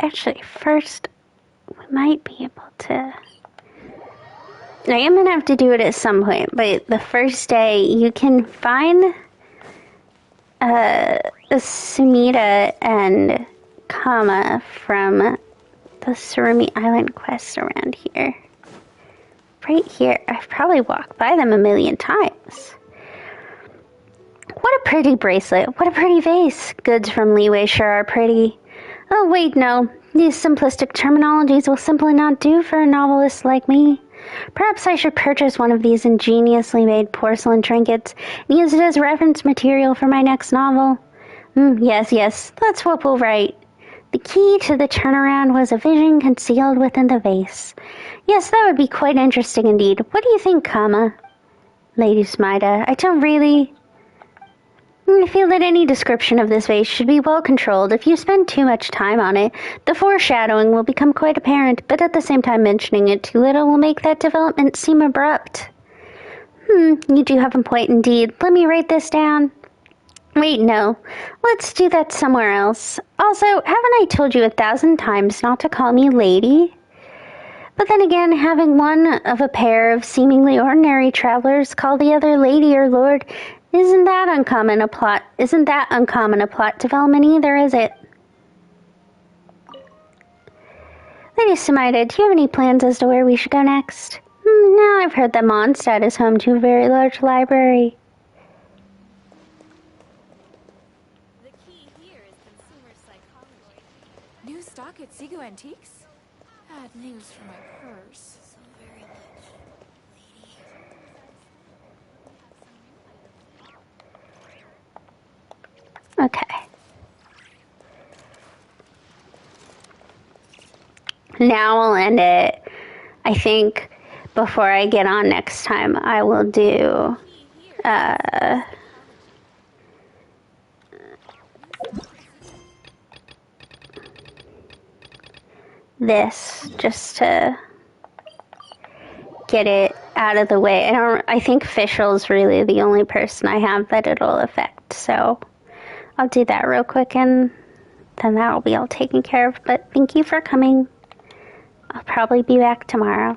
actually, first, we might be able to... I am going to have to do it at some point, but the first day, you can find Sumida and Kama from the Surumi Island quest around here. Right here. I've probably walked by them a million times. What a pretty bracelet. What a pretty vase. Goods from Leeway sure are pretty. Oh, wait, no. These simplistic terminologies will simply not do for a novelist like me. Perhaps I should purchase one of these ingeniously made porcelain trinkets and use it as reference material for my next novel. Yes, that's what we'll write. The key to the turnaround was a vision concealed within the vase. Yes, that would be quite interesting indeed. What do you think, Kama? Lady Sumida, I feel that any description of this vase should be well controlled. If you spend too much time on it, the foreshadowing will become quite apparent, but at the same time mentioning it too little will make that development seem abrupt. You do have a point indeed. Let me write this down. Wait, no. Let's do that somewhere else. Also, haven't I told you 1,000 times not to call me lady? But then again, having one of a pair of seemingly ordinary travelers call the other lady or lord isn't that uncommon a plot development either, is it? Lady Sumida, do you have any plans as to where we should go next? No, I've heard that Mondstadt is home to a very large library. The key here is consumer psychology. New stock at Sego Antiques? Bad news for my purse. So very much, lady. Okay. Now we'll end it. I think before I get on next time, I will do this just to get it out of the way. I think Fischl's really the only person I have that it'll affect, so I'll do that real quick and then that'll be all taken care of. But thank you for coming. I'll probably be back tomorrow.